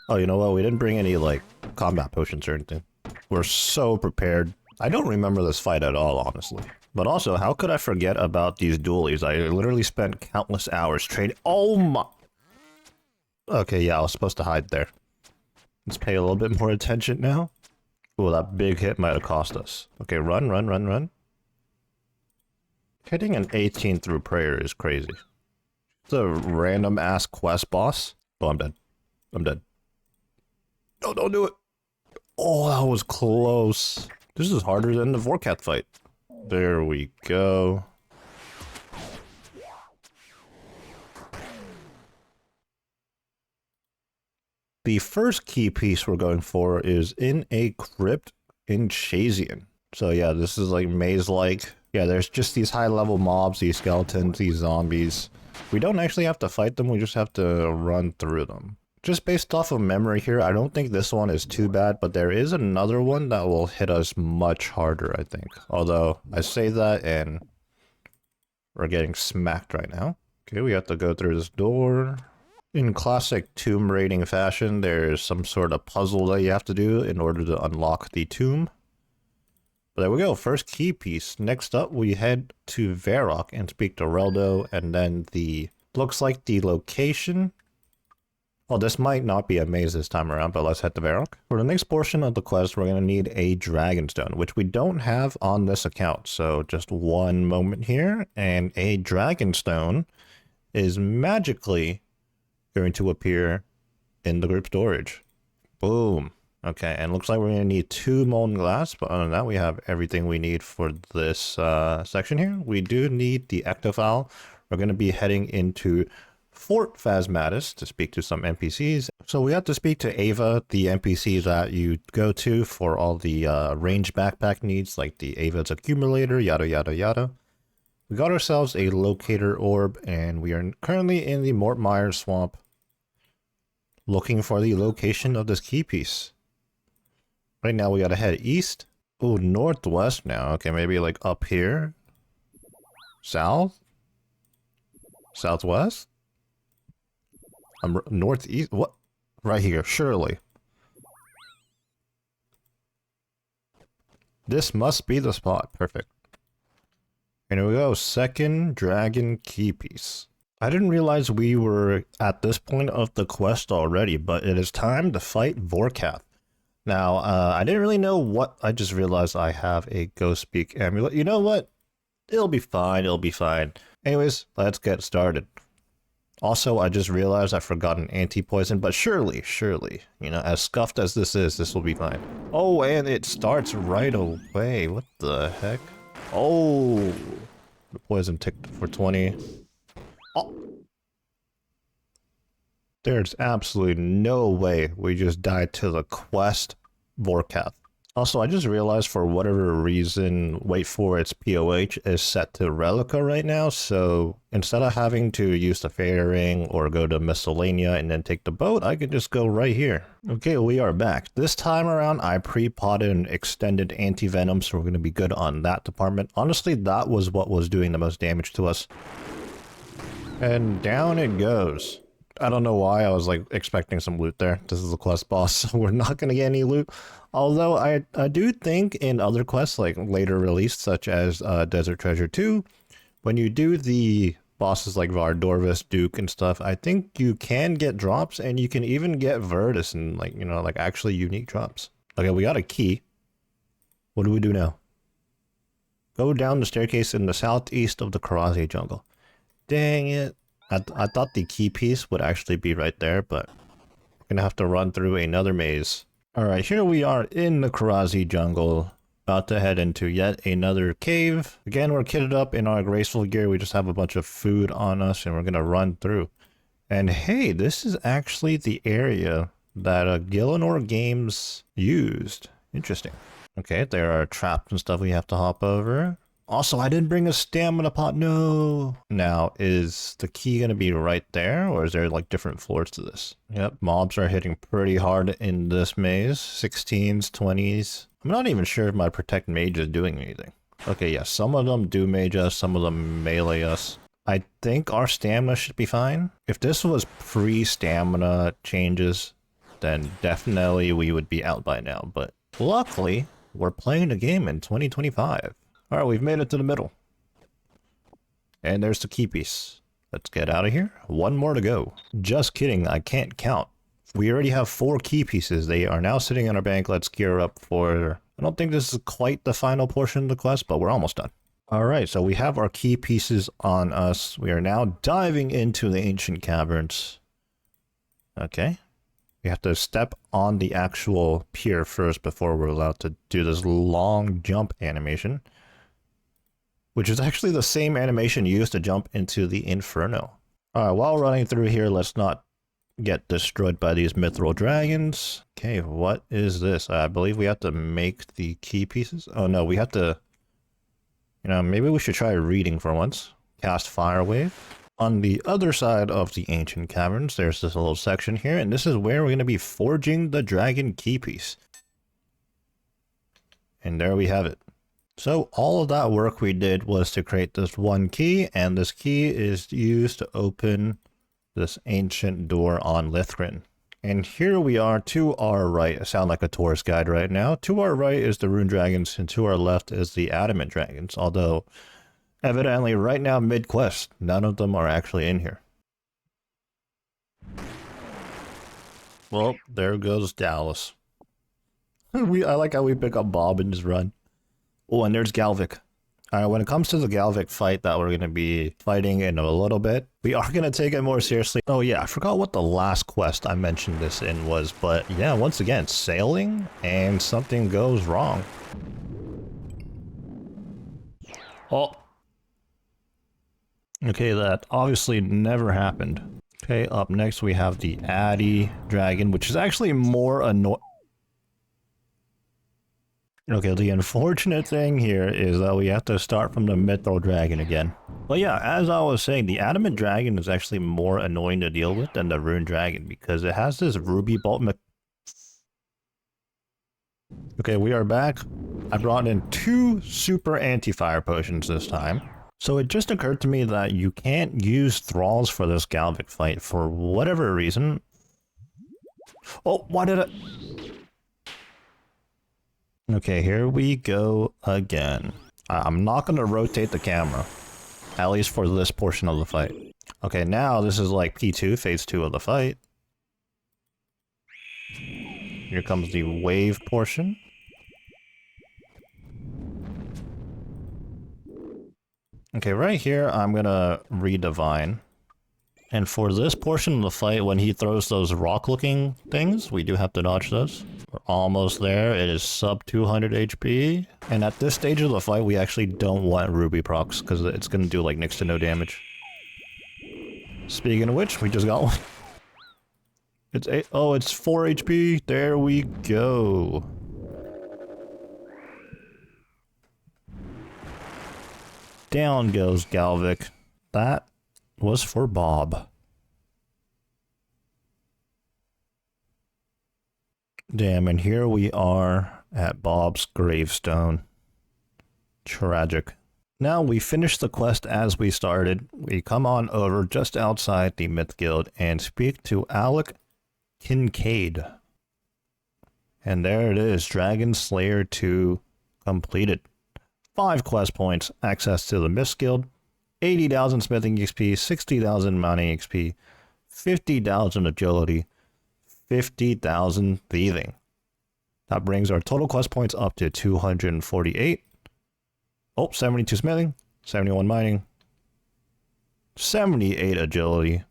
Oh, you know what? We didn't bring any, like, combat potions or anything. We're so prepared. I don't remember this fight at all, honestly. But also, how could I forget about these dualies? I literally spent countless hours trading. Oh my... Okay, yeah, I was supposed to hide there. Let's pay a little bit more attention now. Oh, that big hit might have cost us. Okay, run, run, run, run. Hitting an 18 through prayer is crazy. It's a random-ass quest boss. Oh, I'm dead. I'm dead. No, don't do it. Oh, that was close. This is harder than the Vorkath fight. There we go. The first key piece we're going for is in a crypt in Chazian. So yeah, this is like maze-like. Yeah, there's just these high-level mobs, these skeletons, these zombies. We don't actually have to fight them, we just have to run through them. Just based off of memory here, I don't think this one is too bad, but there is another one that will hit us much harder, I think. Although, I say that and we're getting smacked right now. Okay, we have to go through this door. In classic tomb raiding fashion, there's some sort of puzzle that you have to do in order to unlock the tomb. But there we go, first key piece. Next up, we head to Varrock and speak to Reldo, and then the... looks like the location... Well, this might not be a maze this time around, but let's head to Varrock. For the next portion of the quest, we're going to need a Dragonstone, which we don't have on this account. So just one moment here, and a Dragonstone is magically going to appear in the group storage. Boom. Okay, and looks like we're going to need 2 molten glass, but other than that, we have everything we need for this section here. We do need the Ectophile. We're going to be heading into Fort Phasmatis to speak to some NPCs. So we have to speak to Ava, the NPC that you go to for all the range backpack needs, like the Ava's accumulator, yada yada yada. We got ourselves a locator orb, and we are currently in the Mortmire swamp looking for the location of this key piece. Right now we gotta head east. Oh, northwest now. Okay, maybe like up here. South? Southwest? I'm northeast. What? Right here, surely. This must be the spot. Perfect. And here we go. Second dragon key piece. I didn't realize we were at this point of the quest already, but it is time to fight Vorkath. Now, I didn't really know what. I just realized I have a Ghost Speak amulet. You know what? It'll be fine. It'll be fine. Anyways, let's get started. Also, I just realized I forgot an anti-poison, but surely, you know, as scuffed as this is, this will be fine. Oh, and it starts right away. What the heck? Oh, the poison ticked for 20. Oh. There's absolutely no way we just died to the quest Vorkath. Also, I just realized for whatever reason, wait for its POH is set to Relica right now, so instead of having to use the fairing or go to Miscellanea and then take the boat, I could just go right here. Okay, we are back. This time around, I pre-potted an extended anti-venom, so we're going to be good on that department. Honestly, that was what was doing the most damage to us. And down it goes. I don't know why I was like expecting some loot there. This is a quest boss, so we're not going to get any loot. Although I do think in other quests like later released, such as Desert Treasure 2, when you do the bosses like Vardorvis, Duke, and stuff, I think you can get drops and you can even get Virtus and like, you know, like actually unique drops. Okay, we got a key. What do we do now? Go down the staircase in the southeast of the Karazi jungle. Dang it. I thought the key piece would actually be right there, but we're gonna have to run through another maze. Alright, here we are in the Karazi jungle, about to head into yet another cave. Again, we're kitted up in our graceful gear, we just have a bunch of food on us and we're gonna run through. And hey, this is actually the area that Gillinor Games used. Interesting. Okay, there are traps and stuff we have to hop over. Also, I didn't bring a stamina pot, no! Now, is the key gonna be right there, or is there like different floors to this? Yep, mobs are hitting pretty hard in this maze. 16s, 20s. I'm not even sure if my Protect Mage is doing anything. Okay, yeah, some of them do mage us, some of them melee us. I think our stamina should be fine. If this was pre-stamina changes, then definitely we would be out by now, but luckily, we're playing a game in 2025. Alright, we've made it to the middle. And there's the key piece. Let's get out of here. One more to go. Just kidding, I can't count. We already have 4 key pieces. They are now sitting in our bank. Let's gear up for... I don't think this is quite the final portion of the quest, but we're almost done. Alright, so we have our key pieces on us. We are now diving into the ancient caverns. Okay. We have to step on the actual pier first before we're allowed to do this long jump animation. Which is actually the same animation used to jump into the Inferno. Alright, while running through here, let's not get destroyed by these mithril dragons. Okay, what is this? I believe we have to make the key pieces. Oh no, we have to... You know, maybe we should try reading for once. Cast Fire Wave. On the other side of the ancient caverns, there's this little section here, and this is where we're going to be forging the dragon key piece. And there we have it. So all of that work we did was to create this one key, and this key is used to open this ancient door on Lithgren. And here we are to our right. I sound like a tourist guide right now. To our right is the Rune Dragons, and to our left is the Adamant Dragons, although evidently right now mid-quest, none of them are actually in here. Well, there goes Dallas. I like how we pick up Bob and just run. Oh, and there's Galvik. Alright, when it comes to the Galvik fight that we're going to be fighting in a little bit, we are going to take it more seriously. Oh yeah, I forgot what the last quest I mentioned this in was, but yeah, once again, sailing and something goes wrong. Oh. Okay, that obviously never happened. Okay, up next we have the Addy Dragon, which is actually more annoying. Okay, the unfortunate thing here is that we have to start from the Mithril Dragon again. But yeah, as I was saying, the Adamant Dragon is actually more annoying to deal with than the Rune Dragon because it has this Ruby Bolt Okay, we are back. I brought in 2 super anti-fire potions this time. So it just occurred to me that you can't use thralls for this Galvik fight for whatever reason. Oh, why did I... Okay, here we go again. I'm not going to rotate the camera, at least for this portion of the fight. Okay, now this is like P2, phase 2 of the fight. Here comes the wave portion. Okay, right here, I'm going to redivine. And for this portion of the fight, when he throws those rock-looking things, we do have to dodge those. We're almost there. It is sub 200 HP. And at this stage of the fight, we actually don't want Ruby procs, because it's going to do like next to no damage. Speaking of which, we just got one. It's 4 HP. There we go. Down goes Galvic. That was for Bob. Damn, and here we are at Bob's gravestone. Tragic. Now we finish the quest as we started. We come on over just outside the Myth Guild and speak to Alec Kincaid. And there it is, Dragon Slayer 2 completed. 5 quest points, access to the Myth Guild, 80,000 smithing XP, 60,000 mining XP, 50,000 agility, 50,000 thieving. That brings our total quest points up to 248. Oh, 72 smithing, 71 mining, 78 agility.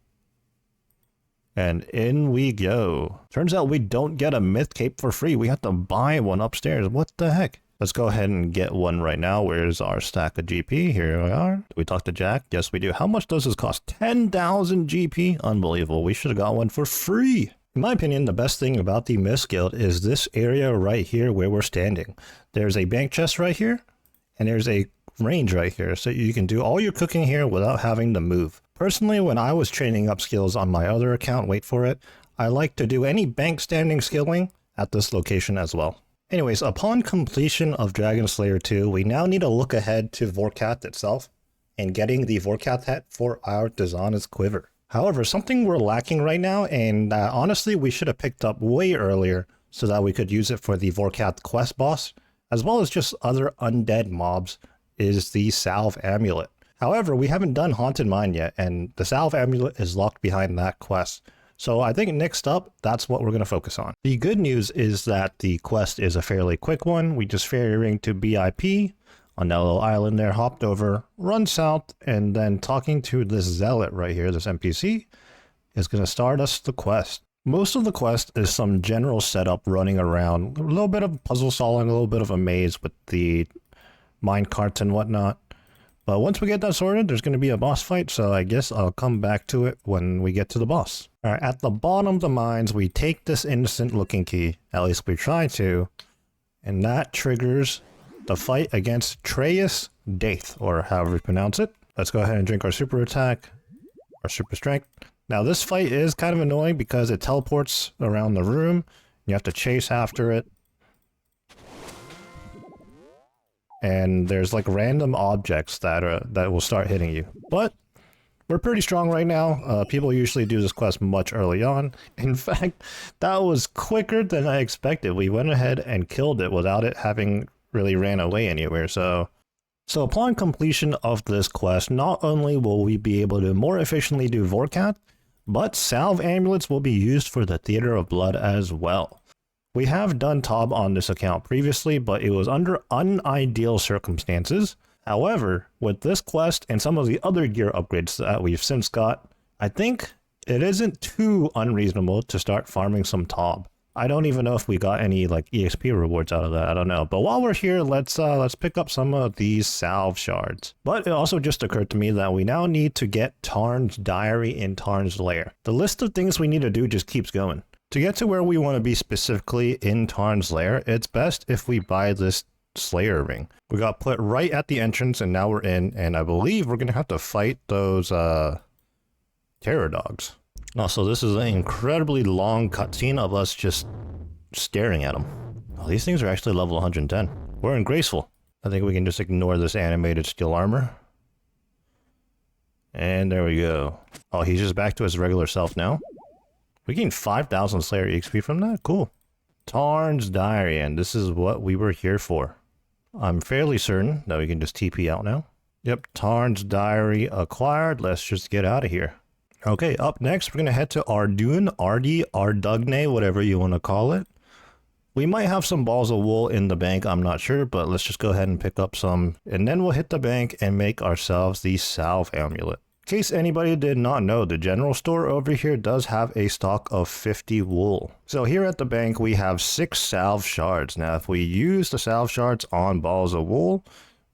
And in we go. Turns out we don't get a myth cape for free. We have to buy one upstairs. What the heck? Let's go ahead and get one right now. Where's our stack of GP? Here we are. Do we talk to Jack? Yes, we do. How much does this cost? 10,000 GP? Unbelievable. We should have got one for free. In my opinion, the best thing about the Myth Guild is this area right here where we're standing. There's a bank chest right here, and there's a range right here. So you can do all your cooking here without having to move. Personally, when I was training up skills on my other account, wait for it, I like to do any bank standing skilling at this location as well. Anyways, upon completion of Dragon Slayer 2, we now need to look ahead to Vorkath itself and getting the Vorkath hat for our Dishonest Quiver. However, something we're lacking right now, and honestly we should have picked up way earlier so that we could use it for the Vorkath quest boss, as well as just other undead mobs, is the Salve Amulet. However, we haven't done Haunted Mine yet, and the Salve Amulet is locked behind that quest. So I think next up, that's what we're going to focus on. The good news is that the quest is a fairly quick one. We just ferry ring to BIP on that little island there, hopped over, run south, and then talking to this zealot right here, this NPC, is going to start us the quest. Most of the quest is some general setup running around, a little bit of puzzle solving, a little bit of a maze with the mine carts and whatnot. But once we get that sorted, there's going to be a boss fight, so I guess I'll come back to it when we get to the boss. Alright, at the bottom of the mines, we take this innocent looking key, at least we try to, and that triggers the fight against Treyas Daith, or however you pronounce it. Let's go ahead and drink our super attack, our super strength. Now this fight is kind of annoying because it teleports around the room, you have to chase after it. And there's like random objects that will start hitting you. But we're pretty strong right now. People usually do this quest much early on. In fact, that was quicker than I expected. We went ahead and killed it without it having really ran away anywhere. So upon completion of this quest, not only will we be able to more efficiently do Vorkath, but Salve Amulets will be used for the Theater of Blood as well. We have done Tob on this account previously, but it was under unideal circumstances. However, with this quest and some of the other gear upgrades that we've since got, I think it isn't too unreasonable to start farming some Tob. I don't even know if we got any like EXP rewards out of that, I don't know. But while we're here, let's pick up some of these salve shards. But it also just occurred to me that we now need to get Tarn's Diary in Tarn's Lair. The list of things we need to do just keeps going. To get to where we want to be specifically in Tarn's Lair, it's best if we buy this Slayer ring. We got put right at the entrance and now we're in, and I believe we're going to have to fight those terror dogs. Also, this is an incredibly long cutscene of us just staring at them. Oh, these things are actually level 110. We're in Graceful. I think we can just ignore this animated steel armor. And there we go. Oh, he's just back to his regular self now. We gained 5,000 Slayer XP from that? Cool. Tarn's Diary, and this is what we were here for. I'm fairly certain that we can just TP out now. Yep, Tarn's Diary acquired. Let's just get out of here. Okay, up next, we're going to head to Ardun, Ardi, Ardugne, whatever you want to call it. We might have some balls of wool in the bank, I'm not sure, but let's just go ahead and pick up some. And then we'll hit the bank and make ourselves the Salve Amulet. In case anybody did not know, the general store over here does have a stock of 50 wool. So here at the bank, we have 6 salve shards. Now, if we use the salve shards on balls of wool,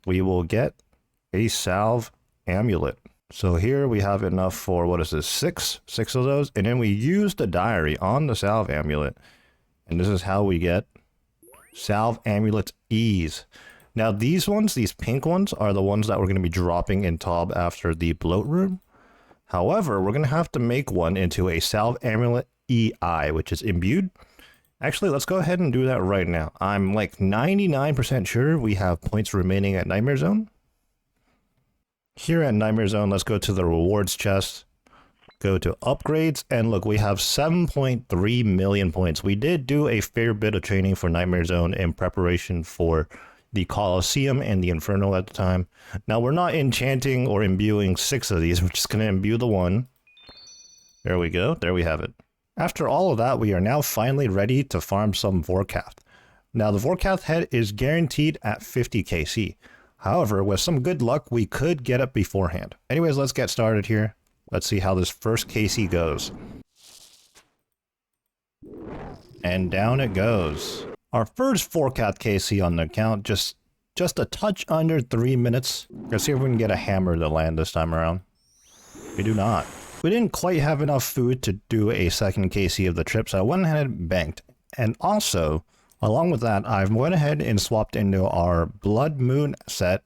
we will get a salve amulet. So here we have enough for, what is this, 6 of those. And then we use the diary on the salve amulet. And this is how we get salve amulet ease. Now these ones, these pink ones, are the ones that we're going to be dropping in Tob after the bloat room. However, we're going to have to make one into a Salve Amulet EI, which is imbued. Actually, let's go ahead and do that right now. I'm like 99% sure we have points remaining at Nightmare Zone. Here at Nightmare Zone, let's go to the rewards chest. Go to upgrades, and look, we have 7.3 million points. We did do a fair bit of training for Nightmare Zone in preparation for the Colosseum and the Inferno at the time. Now, we're not enchanting or imbuing 6 of these. We're just going to imbue the 1. There we go. There we have it. After all of that, we are now finally ready to farm some Vorkath. Now, the Vorkath head is guaranteed at 50 KC. However, with some good luck, we could get it beforehand. Anyways, let's get started here. Let's see how this first KC goes. And down it goes. Our first Vorkath KC on the account, just a touch under 3 minutes. Let's see if we can get a hammer to land this time around. We do not. We didn't quite have enough food to do a second KC of the trip, so I went ahead and banked. And also, along with that, I went ahead and swapped into our Blood Moon set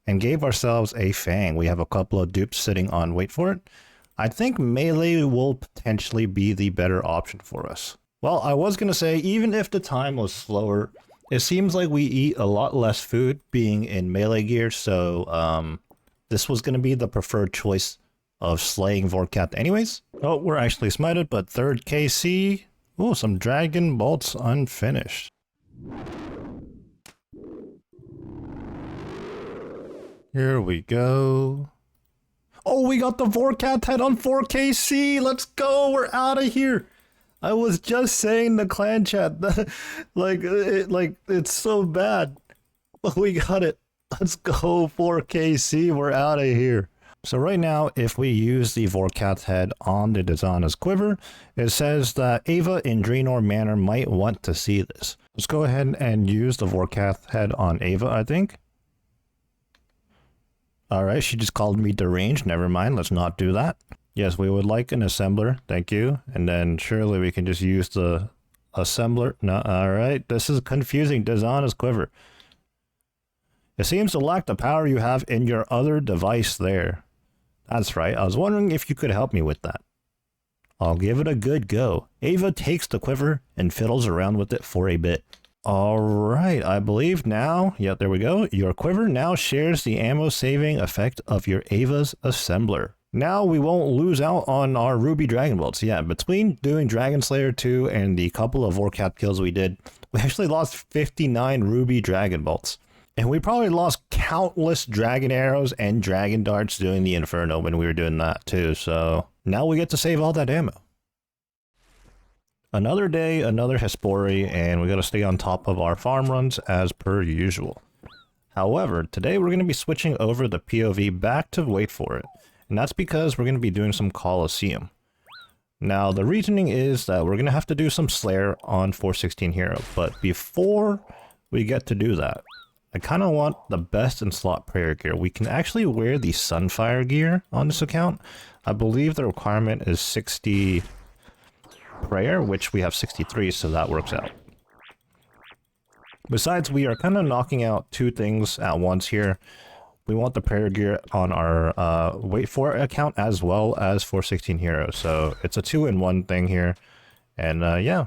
and gave ourselves a Fang. We have a couple of dupes sitting on wait for it. I think melee will potentially be the better option for us. Well, I was going to say, even if the time was slower, it seems like we eat a lot less food being in melee gear, so this was going to be the preferred choice of slaying Vorkath anyways. Oh, we're actually smited, but third KC. Oh, some Dragon Bolts unfinished. Here we go. Oh, we got the Vorkath head on 4KC. Let's go. We're out of here. I was just saying the clan chat. It's so bad. But we got it. Let's go 4KC. We're out of here. So right now, if we use the Vorkath head on the Dazana's quiver, it says that Ava in Draenor Manor might want to see this. Let's go ahead and use the Vorkath head on Ava, I think. Alright, she just called me deranged. Never mind, let's not do that. Yes, we would like an assembler. Thank you. And then surely we can just use the assembler. No, alright, this is confusing. Dazana's quiver. It seems to lack the power you have in your other device there. That's right. I was wondering if you could help me with that. I'll give it a good go. Ava takes the quiver and fiddles around with it for a bit. Alright, I believe now, yep, there we go. Your quiver now shares the ammo saving effect of your Ava's assembler. Now we won't lose out on our Ruby Dragon Bolts. Yeah, between doing Dragon Slayer 2 and the couple of Vorkath kills we did, we actually lost 59 Ruby Dragon Bolts. And we probably lost countless Dragon Arrows and Dragon Darts doing the Inferno when we were doing that too, so now we get to save all that ammo. Another day, another Hespori, and we gotta stay on top of our farm runs as per usual. However, today we're gonna be switching over the POV back to wait for it, and that's because we're gonna be doing some Colosseum. Now, the reasoning is that we're gonna have to do some Slayer on 416 Hero, but before we get to do that, I kind of want the best in slot prayer gear. We can actually wear the Sunfire gear on this account. I believe the requirement is 60 prayer, which we have 63, so that works out. Besides, we are kind of knocking out two things at once here. We want the prayer gear on our wait for it account as well as 416 Hero, so it's a 2-in-1 thing here. And yeah,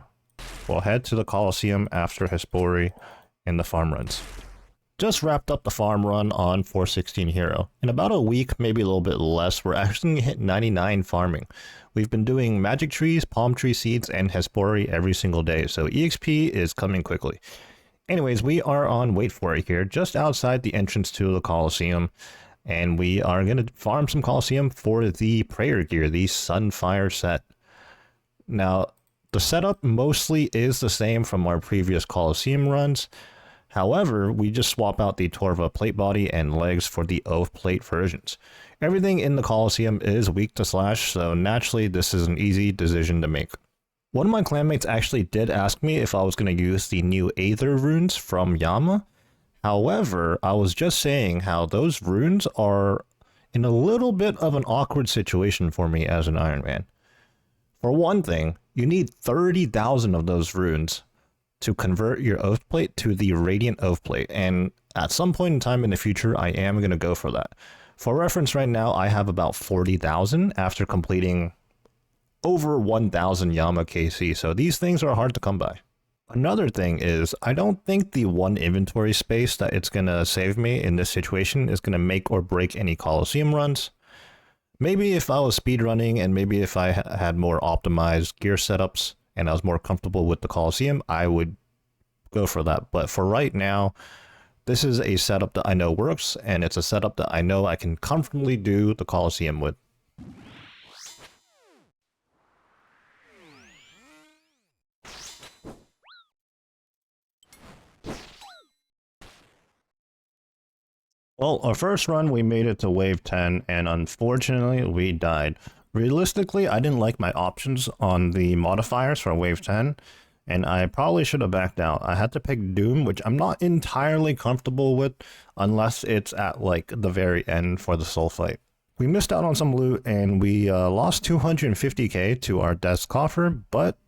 we'll head to the Colosseum after Hespori and the farm runs. Just wrapped up the farm run on 416 Hero. In about a week, maybe a little bit less, we're actually going to hit 99 farming. We've been doing magic trees, palm tree seeds, and Hespori every single day, so EXP is coming quickly. Anyways, we are on wait for it here, just outside the entrance to the Colosseum, and we are going to farm some Colosseum for the prayer gear, the Sunfire set. Now, the setup mostly is the same from our previous Colosseum runs. However, we just swap out the Torva plate body and legs for the Oath plate versions. Everything in the Colosseum is weak to slash, so naturally this is an easy decision to make. One of my clanmates actually did ask me if I was going to use the new Aether runes from Yama. However, I was just saying how those runes are in a little bit of an awkward situation for me as an Ironman. For one thing, you need 30,000 of those runes to convert your Oath plate to the Radiant Oath plate, and at some point in time in the future, I am going to go for that. For reference, right now, I have about 40,000 after completing over 1,000 Yama KC, so these things are hard to come by. Another thing is, I don't think the one inventory space that it's going to save me in this situation is going to make or break any Colosseum runs. Maybe if I was speedrunning and maybe if I had more optimized gear setups and I was more comfortable with the Colosseum, I would go for that. But for right now, this is a setup that I know works, and it's a setup that I know I can comfortably do the Colosseum with. Well, our first run, we made it to wave 10, and unfortunately, we died. Realistically, I didn't like my options on the modifiers for wave 10, and I probably should have backed out. I had to pick Doom, which I'm not entirely comfortable with, unless it's at, like, the very end for the soul fight. We missed out on some loot, and we lost 250k to our desk coffer, but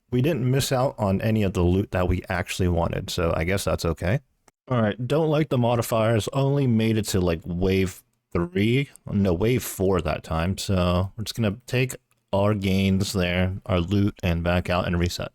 we didn't miss out on any of the loot that we actually wanted, so I guess that's okay. Alright, don't like the modifiers, only made it to like wave 3, no, wave 4 that time, so we're just gonna take our gains there, our loot, and back out and reset.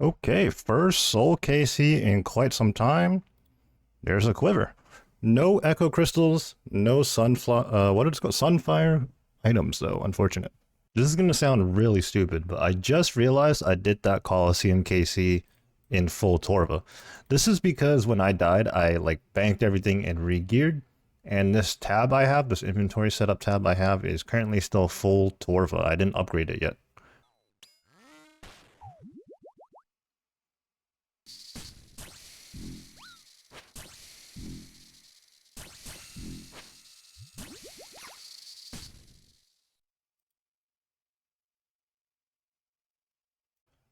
Okay, first soul KC in quite some time. There's a quiver. No echo crystals, no what is it called? Sunfire items though, unfortunate. This is gonna sound really stupid, but I just realized I did that Colosseum KC in full Torva. This is because when I died, I like banked everything and re-geared, and this tab I have, this inventory setup tab I have, is currently still full Torva. I didn't upgrade it yet.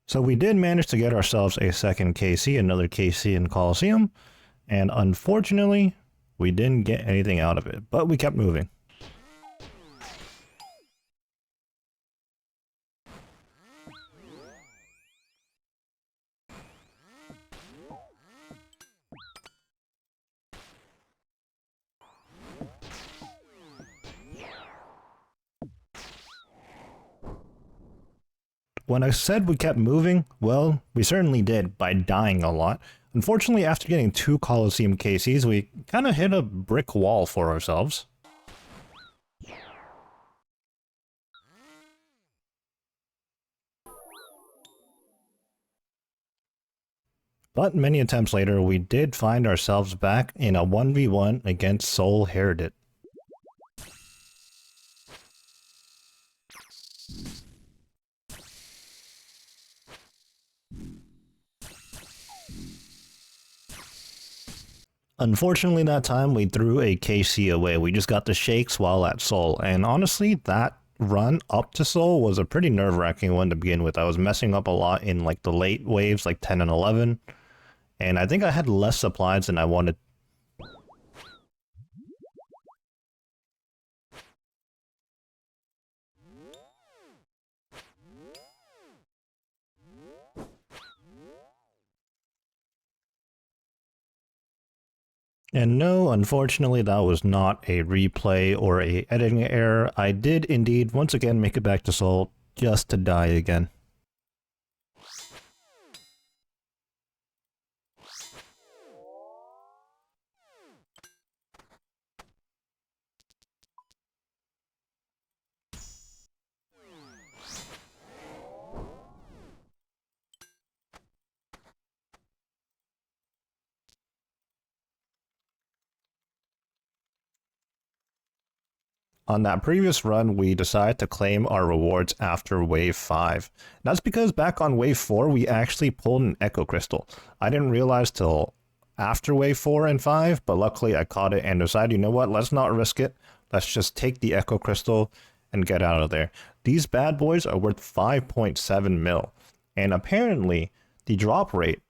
So we did manage to get ourselves a second KC, another KC in Colosseum, and unfortunately, we didn't get anything out of it, but we kept moving. When I said we kept moving, well, we certainly did by dying a lot. Unfortunately, after getting 2 Colosseum KCs, we kind of hit a brick wall for ourselves. But many attempts later, we did find ourselves back in a 1v1 against Soul Heritage. Unfortunately, that time we threw a KC away. We just got the shakes while at Soul, and honestly, that run up to Soul was a pretty nerve-wracking one to begin with. I was messing up a lot in like the late waves, like 10 and 11, and I think I had less supplies than I wanted. And no, unfortunately, that was not a replay or a editing error. I did indeed once again make it back to Soul just to die again. On that previous run, we decided to claim our rewards after Wave 5. That's because back on Wave 4, we actually pulled an Echo Crystal. I didn't realize till after Wave 4 and 5, but luckily I caught it and decided, you know what, let's not risk it. Let's just take the Echo Crystal and get out of there. These bad boys are worth 5.7 mil. And apparently, the drop rate,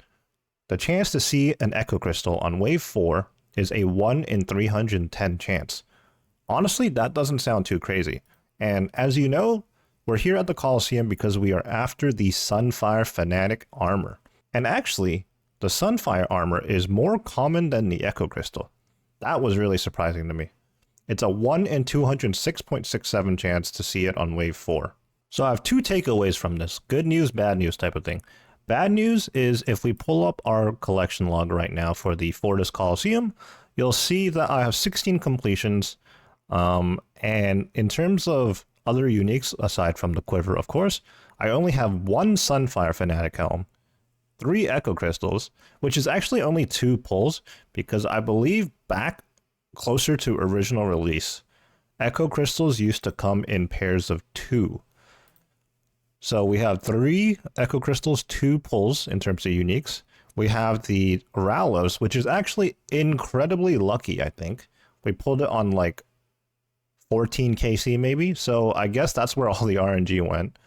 the chance to see an Echo Crystal on Wave 4 is a 1 in 310 chance. Honestly, that doesn't sound too crazy. And as you know, we're here at the Colosseum because we are after the Sunfire fanatic armor. And actually, the Sunfire armor is more common than the Echo Crystal. That was really surprising to me. It's a 1 in 206.67 chance to see it on Wave 4. So I have 2 takeaways from this. Good news, bad news type of thing. Bad news is if we pull up our collection log right now for the Fortis Colosseum, you'll see that I have 16 completions. And in terms of other uniques, aside from the quiver, of course, I only have 1 Sunfire fanatic helm, 3 Echo Crystals, which is actually only 2 pulls, because I believe back closer to original release, Echo Crystals used to come in pairs of 2. So we have 3 Echo Crystals, 2 pulls in terms of uniques. We have the Ralos, which is actually incredibly lucky, I think. We pulled it on like 14 KC maybe, so I guess that's where all the RNG went.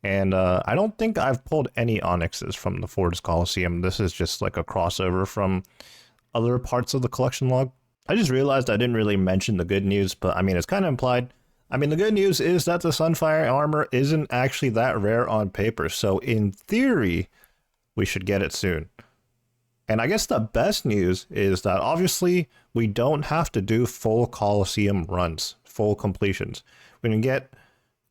And I don't think I've pulled any Onyxes from the Fortis Colosseum. This is just like a crossover from other parts of the collection log. I just realized I didn't really mention the good news, but I mean, it's kind of implied. I mean, the good news is that the Sunfire armor isn't actually that rare on paper, so in theory, we should get it soon. And I guess the best news is that obviously we don't have to do full Colosseum runs, full completions. We can get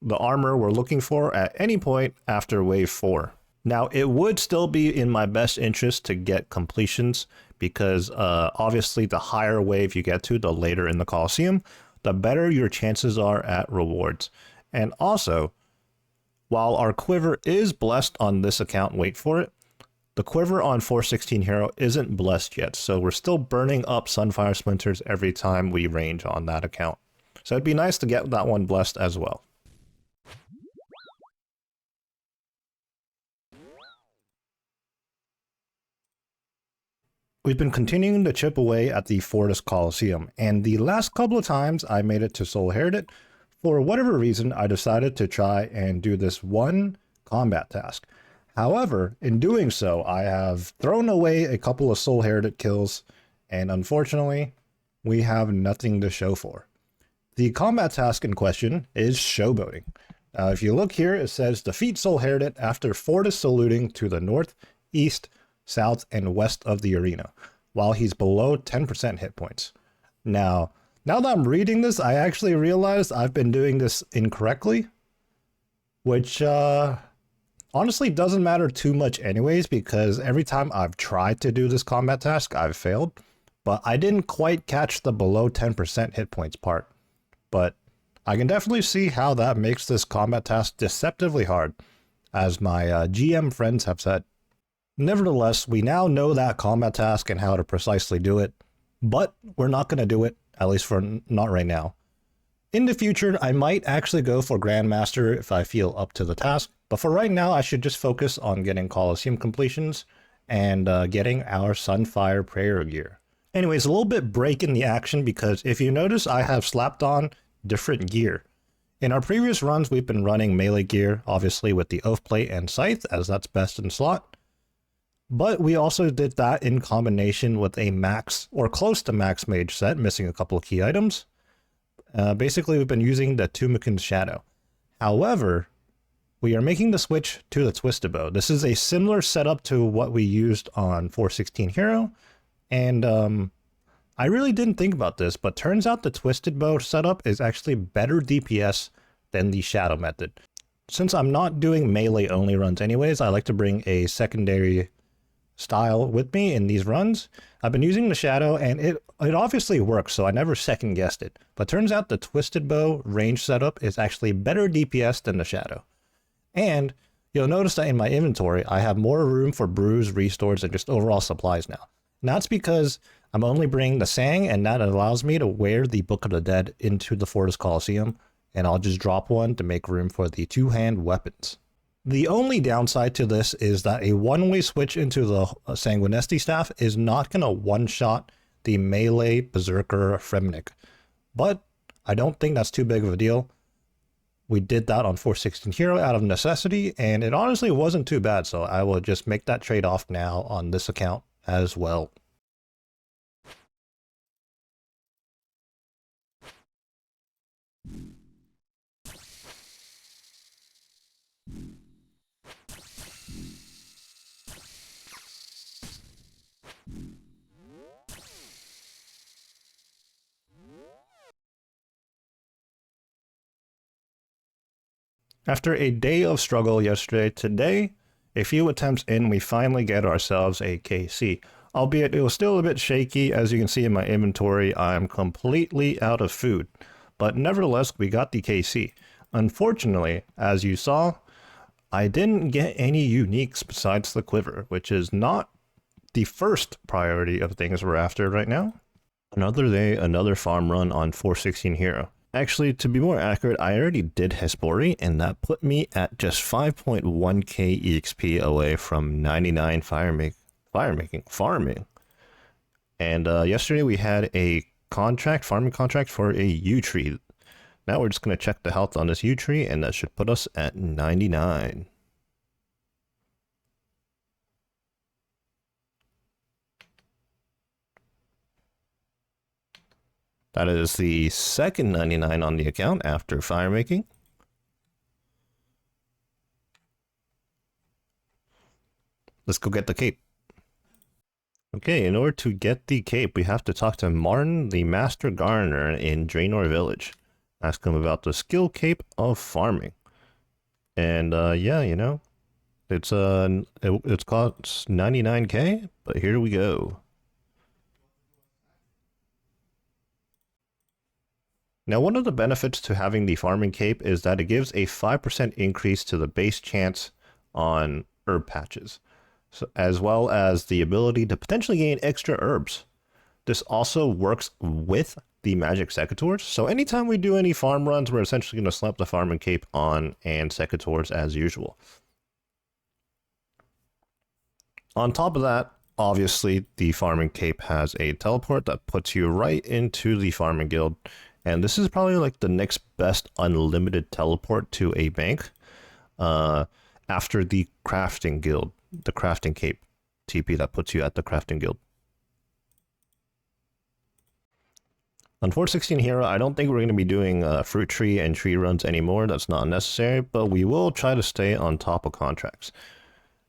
the armor we're looking for at any point after Wave 4. Now, it would still be in my best interest to get completions because obviously the higher wave you get to, the later in the Colosseum, the better your chances are at rewards. And also, while our quiver is blessed on this account, wait for it, the quiver on 416 Hero isn't blessed yet, so we're still burning up Sunfire Splinters every time we range on that account. So it'd be nice to get that one blessed as well. We've been continuing to chip away at the Fortis Colosseum, and the last couple of times I made it to Soul Heritage, for whatever reason I decided to try and do this one combat task. However, in doing so, I have thrown away a couple of Soul Heritage kills, and unfortunately, we have nothing to show for. The combat task in question is showboating. If you look here, it says defeat Soul Heritage after Fortis saluting to the north, east, south, and west of the arena, while he's below 10% hit points. Now that I'm reading this, I actually realized I've been doing this incorrectly, which Honestly, doesn't matter too much anyways, because every time I've tried to do this combat task, I've failed. But I didn't quite catch the below 10% hit points part. But I can definitely see how that makes this combat task deceptively hard, as my GM friends have said. Nevertheless, we now know that combat task and how to precisely do it, but we're not going to do it, at least for not right now. In the future, I might actually go for Grandmaster if I feel up to the task, but for right now, I should just focus on getting Colosseum completions and getting our Sunfire prayer gear. Anyways, a little bit break in the action, because if you notice, I have slapped on different gear. In our previous runs, we've been running melee gear, obviously with the oath plate and scythe, as that's best in slot. But we also did that in combination with a max or close to max mage set, missing a couple of key items. Basically, we've been using the Tumikin's Shadow. However, we are making the switch to the Twisted Bow. This is a similar setup to what we used on 416 Hero, and I really didn't think about this, but turns out the Twisted Bow setup is actually better DPS than the Shadow method. Since I'm not doing melee only runs anyways, I like to bring a secondary style with me in these runs. I've been using the Shadow, and it obviously works, so I never second guessed it. But turns out the Twisted Bow range setup is actually better DPS than the Shadow. And you'll notice that in my inventory, I have more room for brews, restores, and just overall supplies now. And that's because I'm only bringing the Sang, and that allows me to wear the Book of the Dead into the Fortis Colosseum, and I'll just drop one to make room for the two-hand weapons. The only downside to this is that a one-way switch into the Sanguinesti staff is not going to one-shot the melee Berserker Fremnik. But I don't think that's too big of a deal. We did that on 416 Hero out of necessity, and it honestly wasn't too bad, so I will just make that trade-off now on this account as well. After a day of struggle yesterday, today, a few attempts in, we finally get ourselves a KC. Albeit it was still a bit shaky. As you can see in my inventory, I'm completely out of food. But nevertheless, we got the KC. Unfortunately, as you saw, I didn't get any uniques besides the quiver, which is not the first priority of things we're after right now. Another day, another farm run on 416 Hero. Actually, to be more accurate, I already did Hespori, and that put me at just 5.1k EXP away from 99 farming. And yesterday we had a farming contract for a yew tree. Now we're just going to check the health on this yew tree, and that should put us at 99. That is the second 99 on the account after fire making. Let's go get the cape. Okay, in order to get the cape, we have to talk to Martin, the Master Gardener in Draenor Village. Ask him about the skill cape of farming. And yeah, you know, it's cost 99k, but here we go. Now, one of the benefits to having the farming cape is that it gives a 5% increase to the base chance on herb patches, so, as well as the ability to potentially gain extra herbs. This also works with the magic secateurs, so anytime we do any farm runs, we're essentially going to slap the farming cape on and secateurs as usual. On top of that, obviously, the farming cape has a teleport that puts you right into the farming guild. And this is probably like the next best unlimited teleport to a bank after the crafting guild, the crafting cape TP that puts you at the crafting guild. On 416 Hero, I don't think we're going to be doing fruit tree and tree runs anymore. That's not necessary, but we will try to stay on top of contracts.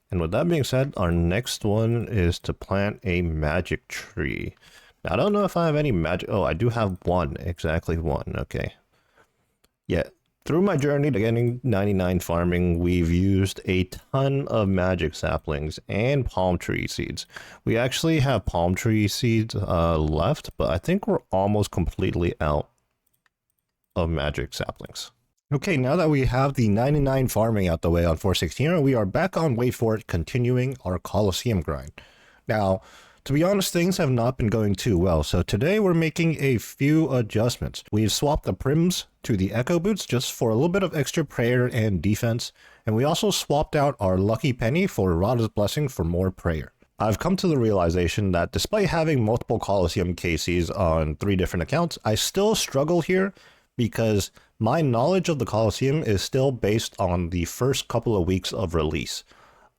And with that being said, our next one is to plant a magic tree. Now, I don't know if I have any magic. Oh, I do have one. Exactly one. Okay. Yeah. Through my journey to getting 99 farming, we've used a ton of magic saplings and palm tree seeds. We actually have palm tree seeds left, but I think we're almost completely out of magic saplings. Okay, now that we have the 99 farming out the way on 416, we are back on Wait For It, continuing our Colosseum grind. Now, to be honest, things have not been going too well, so today we're making a few adjustments. We've swapped the Prims to the Echo Boots just for a little bit of extra prayer and defense, and we also swapped out our Lucky Penny for Rada's Blessing for more prayer. I've come to the realization that despite having multiple Colosseum KCs on 3 different accounts, I still struggle here because my knowledge of the Colosseum is still based on the first couple of weeks of release.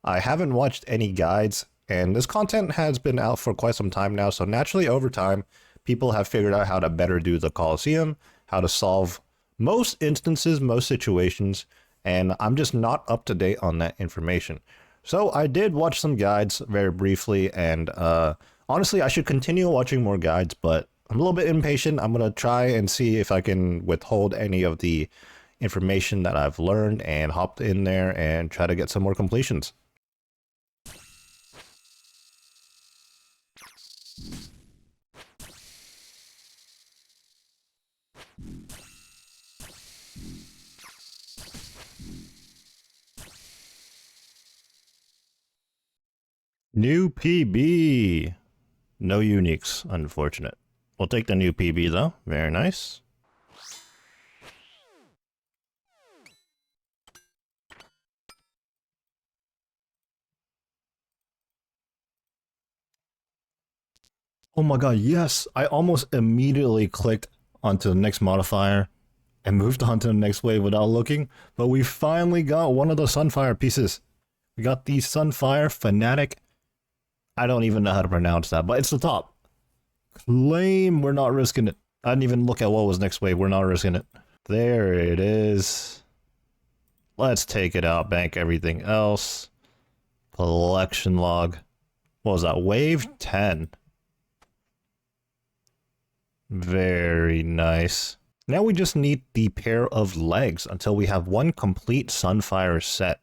I haven't watched any guides, and this content has been out for quite some time now, so naturally over time, people have figured out how to better do the Colosseum, how to solve most instances, most situations, and I'm just not up to date on that information. So I did watch some guides very briefly, and honestly, I should continue watching more guides, but I'm a little bit impatient. I'm going to try and see if I can withhold any of the information that I've learned and hopped in there and try to get some more completions. New PB. No uniques, unfortunate. We'll take the new PB though. Very nice. Oh my god, yes! I almost immediately clicked onto the next modifier and moved on to the next wave without looking, but we finally got one of the Sunfire pieces. We got the Sunfire Fanatic. I don't even know how to pronounce that, but it's the top. Claim, we're not risking it. I didn't even look at what was next wave, we're not risking it. There it is. Let's take it out, bank everything else. Collection log. What was that? Wave 10. Very nice. Now we just need the pair of legs until we have one complete Sunfire set.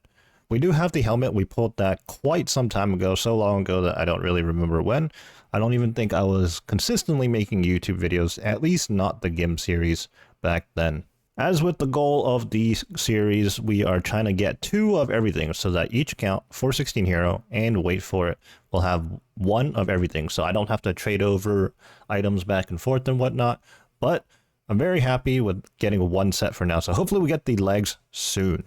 We do have the helmet. We pulled that quite some time ago, so long ago that I don't really remember when. I don't even think I was consistently making YouTube videos, at least not the GIM series back then. As with the goal of the series, we are trying to get 2 of everything so that each account, 416 Hero and Wait For It, will have 1 of everything. So I don't have to trade over items back and forth and whatnot. But I'm very happy with getting 1 set for now. So hopefully we get the legs soon.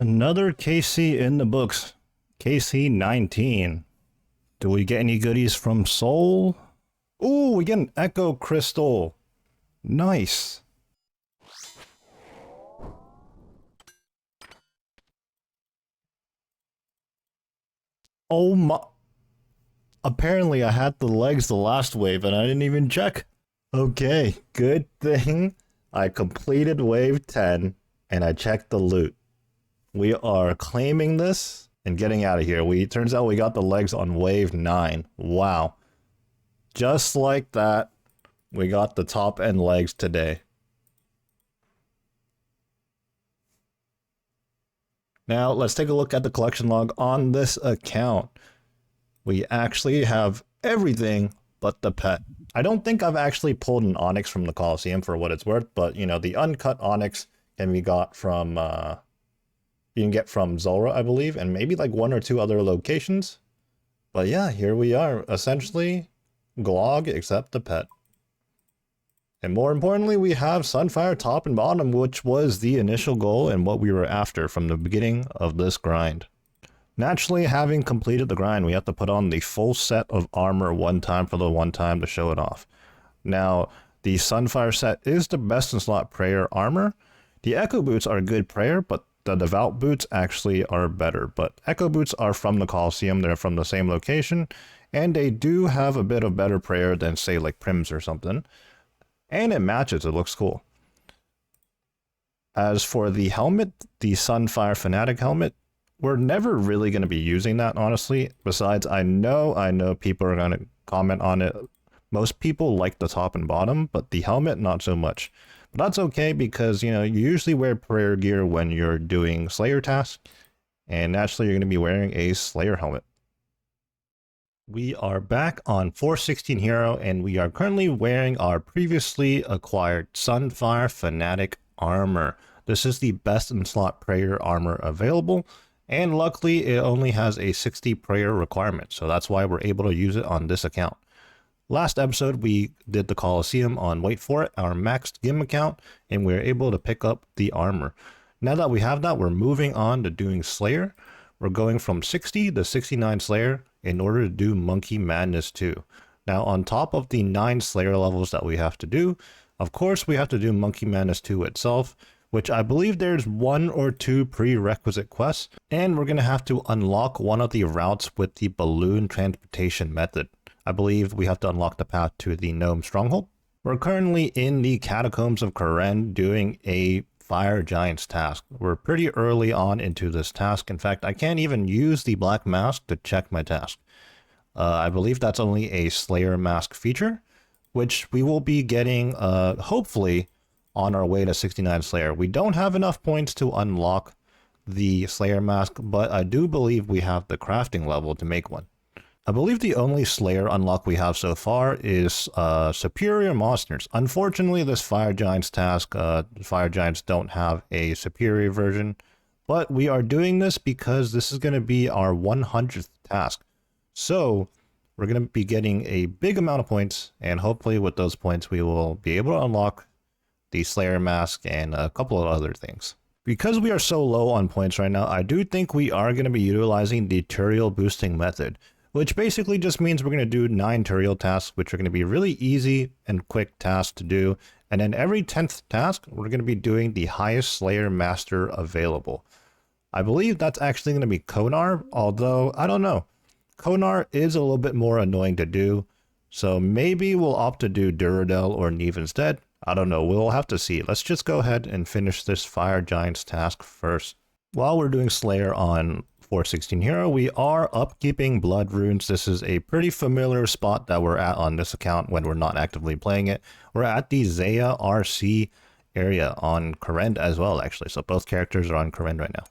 Another KC in the books. KC 19. Do we get any goodies from Soul? Ooh, we get an Echo Crystal. Nice. Oh my. Apparently I had the legs the last wave and I didn't even check. Okay, good thing I completed wave 10 and I checked the loot. We are claiming this and getting out of here. Turns out we got the legs on wave 9. Wow. Just like that, we got the top end legs today. Now, let's take a look at the collection log on this account. We actually have everything but the pet. I don't think I've actually pulled an Onyx from the Colosseum for what it's worth, but, you know, the uncut Onyx can be got from... you can get from Zulrah, I believe, and maybe like 1 or 2 other locations. But yeah, here we are, essentially Glog except the pet. And more importantly, we have Sunfire top and bottom, which was the initial goal and what we were after from the beginning of this grind. Naturally, having completed the grind, we have to put on the full set of armor one time for the one time to show it off. Now, the Sunfire set is the best in slot prayer armor. The Echo Boots are good prayer, but the Devout Boots actually are better. But Echo Boots are from the Colosseum, they're from the same location, and they do have a bit of better prayer than, say, like Prims or something. And it matches, it looks cool. As for the helmet, the Sunfire fanatic helmet, we're never really going to be using that, honestly. Besides, I know people are going to comment on it. Most people like the top and bottom, but the helmet, not so much. But that's okay because, you usually wear prayer gear when you're doing Slayer tasks, and naturally you're going to be wearing a Slayer helmet. We are back on 416 Hero, and we are currently wearing our previously acquired Sunfire fanatic armor. This is the best in slot prayer armor available, and luckily it only has a 60 prayer requirement, so that's why we're able to use it on this account. Last episode we did the Colosseum on, wait for it, our maxed GIM account, and we were able to pick up the armor. Now that we have that, we're moving on to doing Slayer. We're going from 60 to 69 Slayer in order to do Monkey Madness 2. Now on top of the 9 Slayer levels that we have to do, of course we have to do Monkey Madness 2 itself, which I believe there's 1 or 2 prerequisite quests, and we're going to have to unlock one of the routes with the balloon transportation method. I believe we have to unlock the path to the Gnome Stronghold. We're currently in the Catacombs of Karen doing a Fire Giants task. We're pretty early on into this task. In fact, I can't even use the black mask to check my task. I believe that's only a Slayer mask feature, which we will be getting, hopefully, on our way to 69 Slayer. We don't have enough points to unlock the Slayer mask, but I do believe we have the crafting level to make one. I believe the only Slayer unlock we have so far is superior monsters. Unfortunately, this Fire Giants task, Fire Giants don't have a superior version, but we are doing this because this is going to be our 100th task. So we're going to be getting a big amount of points, and hopefully with those points we will be able to unlock the Slayer mask and a couple of other things. Because we are so low on points right now, I do think we are going to be utilizing the Turiel boosting method, which basically just means we're going to do 9 Turiel tasks, which are going to be really easy and quick tasks to do. And then every 10th task, we're going to be doing the highest Slayer master available. I believe that's actually going to be Konar, although I don't know. Konar is a little bit more annoying to do, so maybe we'll opt to do Duradel or Neve instead. I don't know, we'll have to see. Let's just go ahead and finish this Fire Giants task first. While we're doing Slayer on 416 Hero, we are upkeeping blood runes. This is a pretty familiar spot that we're at on this account when we're not actively playing it. We're at the Zaya RC area on Karen as well, actually. So both characters are on Karen right now.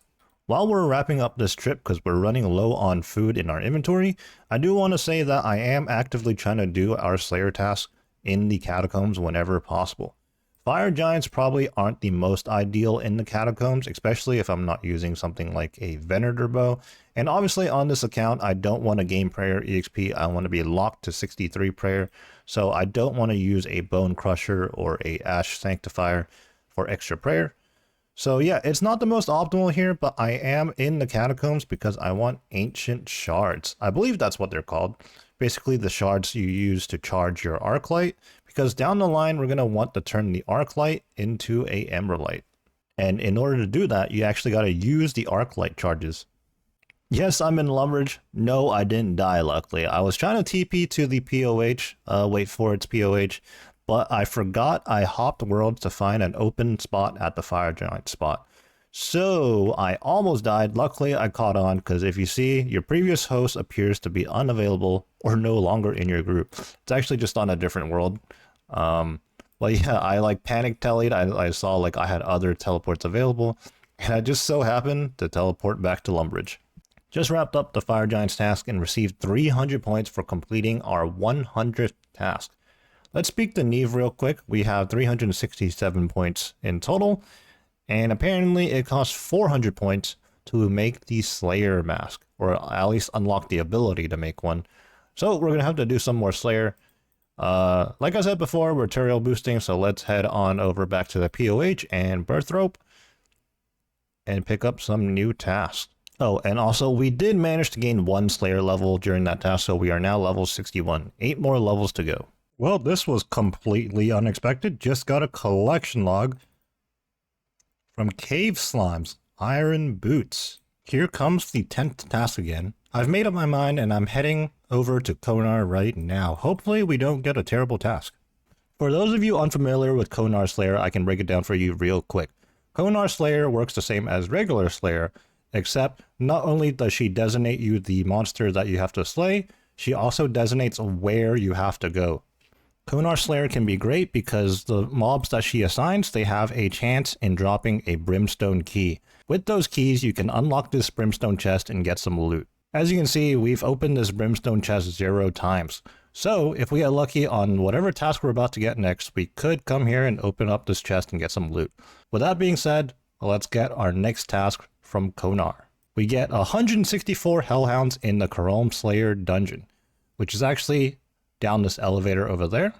While we're wrapping up this trip, because we're running low on food in our inventory, I do want to say that I am actively trying to do our Slayer task in the Catacombs whenever possible. Fire Giants probably aren't the most ideal in the Catacombs, especially if I'm not using something like a Venator bow. And obviously on this account, I don't want to gain prayer EXP. I want to be locked to 63 prayer. So I don't want to use a Bone Crusher or a Ash Sanctifier for extra prayer. So yeah, it's not the most optimal here, but I am in the Catacombs because I want Ancient Shards. I believe that's what they're called. Basically the shards you use to charge your arc light, because down the line we're going to want to turn the arc light into a Emerald Light. And in order to do that, you actually got to use the arc light charges. Yes, I'm in Lumbridge. No, I didn't die, luckily. I was trying to TP to the POH, wait for its POH, but I forgot I hopped worlds to find an open spot at the Fire Giant spot. So I almost died. Luckily, I caught on, because if you see, your previous host appears to be unavailable or no longer in your group. It's actually just on a different world. Well, yeah, I like panic tellied. I saw like I had other teleports available, and I just so happened to teleport back to Lumbridge. Just wrapped up the Fire Giants task and received 300 points for completing our 100th task. Let's speak to Neve real quick. We have 367 points in total, and apparently it costs 400 points to make the Slayer mask, or at least unlock the ability to make one. So we're going to have to do some more Slayer. Like I said before, we're Turiel boosting, so let's head on over back to the POH and Birth Rope and pick up some new tasks. Oh, and also we did manage to gain 1 Slayer level during that task, so we are now level 61. 8 more levels to go. Well, this was completely unexpected. Just got a collection log from Cave Slimes, Iron Boots. Here comes the 10th task again. I've made up my mind and I'm heading over to Konar right now. Hopefully we don't get a terrible task. For those of you unfamiliar with Konar Slayer, I can break it down for you real quick. Konar Slayer works the same as regular Slayer, except not only does she designate you the monster that you have to slay, she also designates where you have to go. Konar Slayer can be great because the mobs that she assigns, they have a chance in dropping a Brimstone key. With those keys, you can unlock this Brimstone chest and get some loot. As you can see, we've opened this Brimstone chest 0 times. So if we get lucky on whatever task we're about to get next, we could come here and open up this chest and get some loot. With that being said, let's get our next task from Konar. We get 164 Hellhounds in the Karom Slayer dungeon, which is actually down this elevator over there.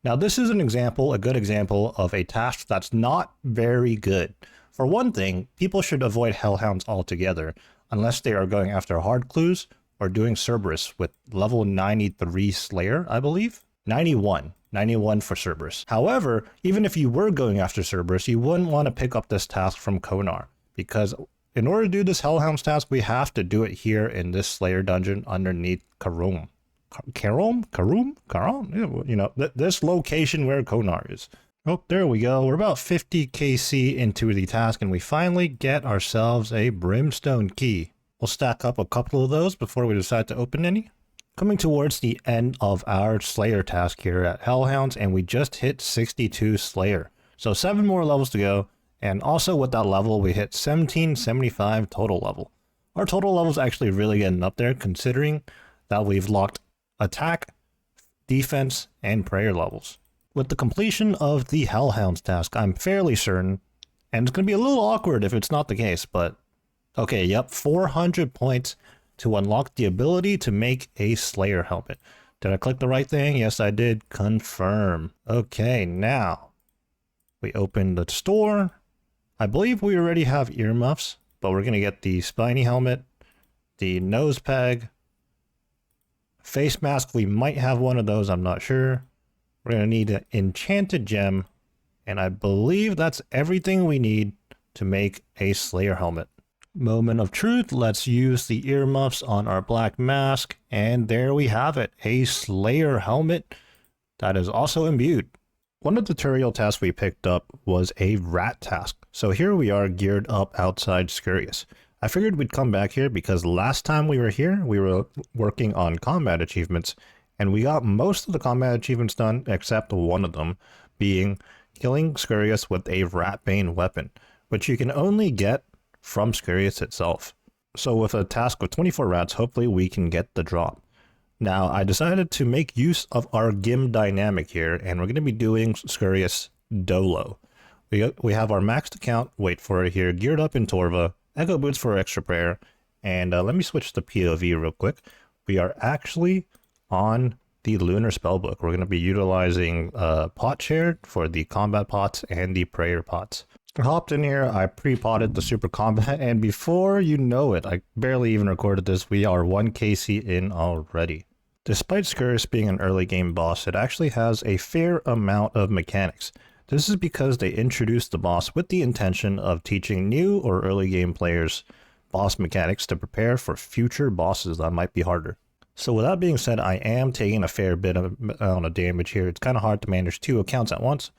Now this is an example, a good example of a task that's not very good. For one thing, people should avoid Hellhounds altogether, unless they are going after hard clues or doing Cerberus with level 93 Slayer, I believe? 91 for Cerberus. However, even if you were going after Cerberus, you wouldn't want to pick up this task from Konar, because in order to do this Hellhounds task, we have to do it here in this Slayer dungeon underneath Karom. Karom? You know, this location where Konar is. Oh, there we go. We're about 50 KC into the task, and we finally get ourselves a Brimstone key. We'll stack up a couple of those before we decide to open any. Coming towards the end of our Slayer task here at Hellhounds, and we just hit 62 Slayer. So 7 more levels to go, and also with that level, we hit 1775 total level. Our total level is actually really getting up there, considering that we've locked attack, defense, and prayer levels. With the completion of the Hellhounds task, I'm fairly certain, and it's going to be a little awkward if it's not the case, but okay, yep, 400 points to unlock the ability to make a Slayer helmet. Did I click the right thing? Yes, I did. Confirm. Okay, now we open the store. I believe we already have earmuffs, but we're going to get the spiny helmet, the nose peg, face mask. We might have one of those, I'm not sure. We're going to need an enchanted gem, and I believe that's everything we need to make a Slayer helmet. Moment of truth, let's use the earmuffs on our black mask, and there we have it, a Slayer helmet that is also imbued. One of the tutorial tasks we picked up was a rat task, so here we are geared up outside Scurious. I figured we'd come back here because last time we were here, we were working on combat achievements, and we got most of the combat achievements done except one of them, being killing Scurious with a Ratbane weapon, which you can only get from Scurious itself. So with a task of 24 rats, hopefully we can get the drop. Now I decided to make use of our GIM dynamic here, and we're going to be doing Scurious DOLO. We have our maxed account, wait for it here, geared up in Torva, Echo Boots for extra prayer, and let me switch to POV real quick. We are actually on the Lunar Spellbook. We're going to be utilizing pot share for the combat pots and the prayer pots. I hopped in here, I pre-potted the super combat, and before you know it, I barely even recorded this, we are 1 KC in already. Despite Scurious being an early game boss, it actually has a fair amount of mechanics. This is because they introduced the boss with the intention of teaching new or early game players boss mechanics to prepare for future bosses that might be harder. So with that being said, I am taking a fair bit of amount of damage here. It's kind of hard to manage 2 accounts at once.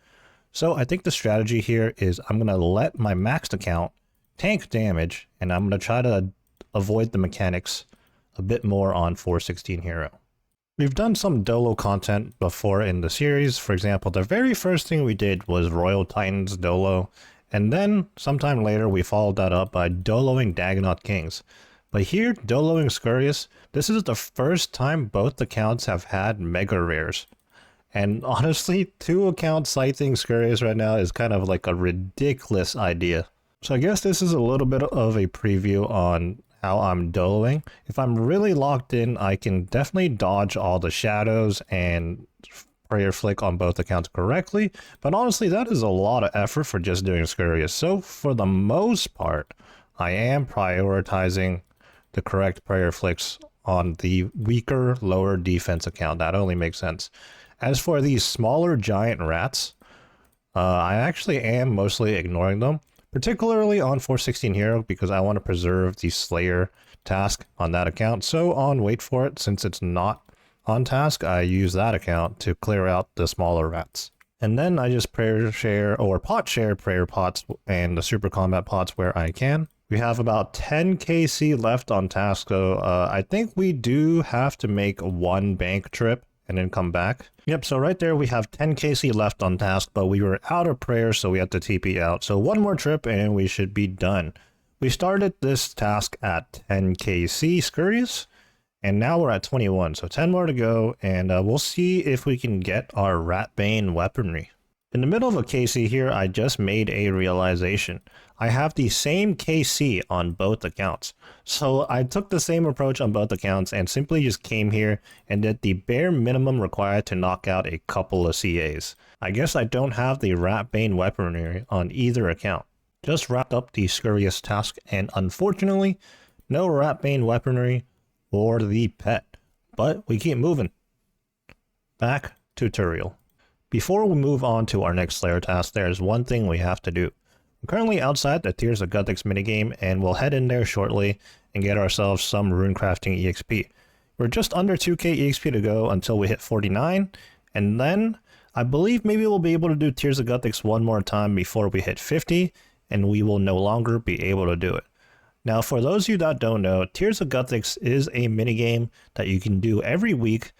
So I think the strategy here is I'm going to let my maxed account tank damage, and I'm going to try to avoid the mechanics a bit more on 416 Hero. We've done some Dolo content before in the series. For example, the very first thing we did was Royal Titans Dolo, and then sometime later we followed that up by Doloing Dagonoth Kings. But here, Doloing Scurious, this is the first time both accounts have had mega rares. And honestly, 2 accounts scything Scurious right now is kind of like a ridiculous idea. So I guess this is a little bit of a preview on how I'm doloing. If I'm really locked in, I can definitely dodge all the shadows and prayer flick on both accounts correctly. But honestly, that is a lot of effort for just doing Scurious. So for the most part, I am prioritizing the correct prayer flicks on the weaker, lower defense account. That only makes sense. As for these smaller giant rats, I actually am mostly ignoring them, particularly on 416 Hero, because I want to preserve the Slayer task on that account. So on Wait For It, since it's not on task, I use that account to clear out the smaller rats. And then I just prayer share or pot share prayer pots and the super combat pots where I can. We have about 10 KC left on task, so I think we do have to make one bank trip and then come back. Yep, so right there we have 10 KC left on task, but we were out of prayer, so we had to TP out. So one more trip and we should be done. We started this task at 10 KC Scurious, and now we're at 21, so 10 more to go, and we'll see if we can get our Ratbane weaponry. In the middle of a KC here, I just made a realization. I have the same KC on both accounts. So I took the same approach on both accounts and simply just came here and did the bare minimum required to knock out a couple of CAs. I guess I don't have the Ratbane weaponry on either account. Just wrapped up the Scurious task, and unfortunately, no Ratbane weaponry or the pet. But we keep moving. Back to tutorial. Before we move on to our next Slayer task, there's one thing we have to do. I'm currently outside the Tears of Guthix minigame, and we'll head in there shortly and get ourselves some runecrafting EXP. We're just under 2k EXP to go until we hit 49, and then I believe maybe we'll be able to do Tears of Guthix one more time before we hit 50, and we will no longer be able to do it. Now, for those of you that don't know, Tears of Guthix is a minigame that you can do every week,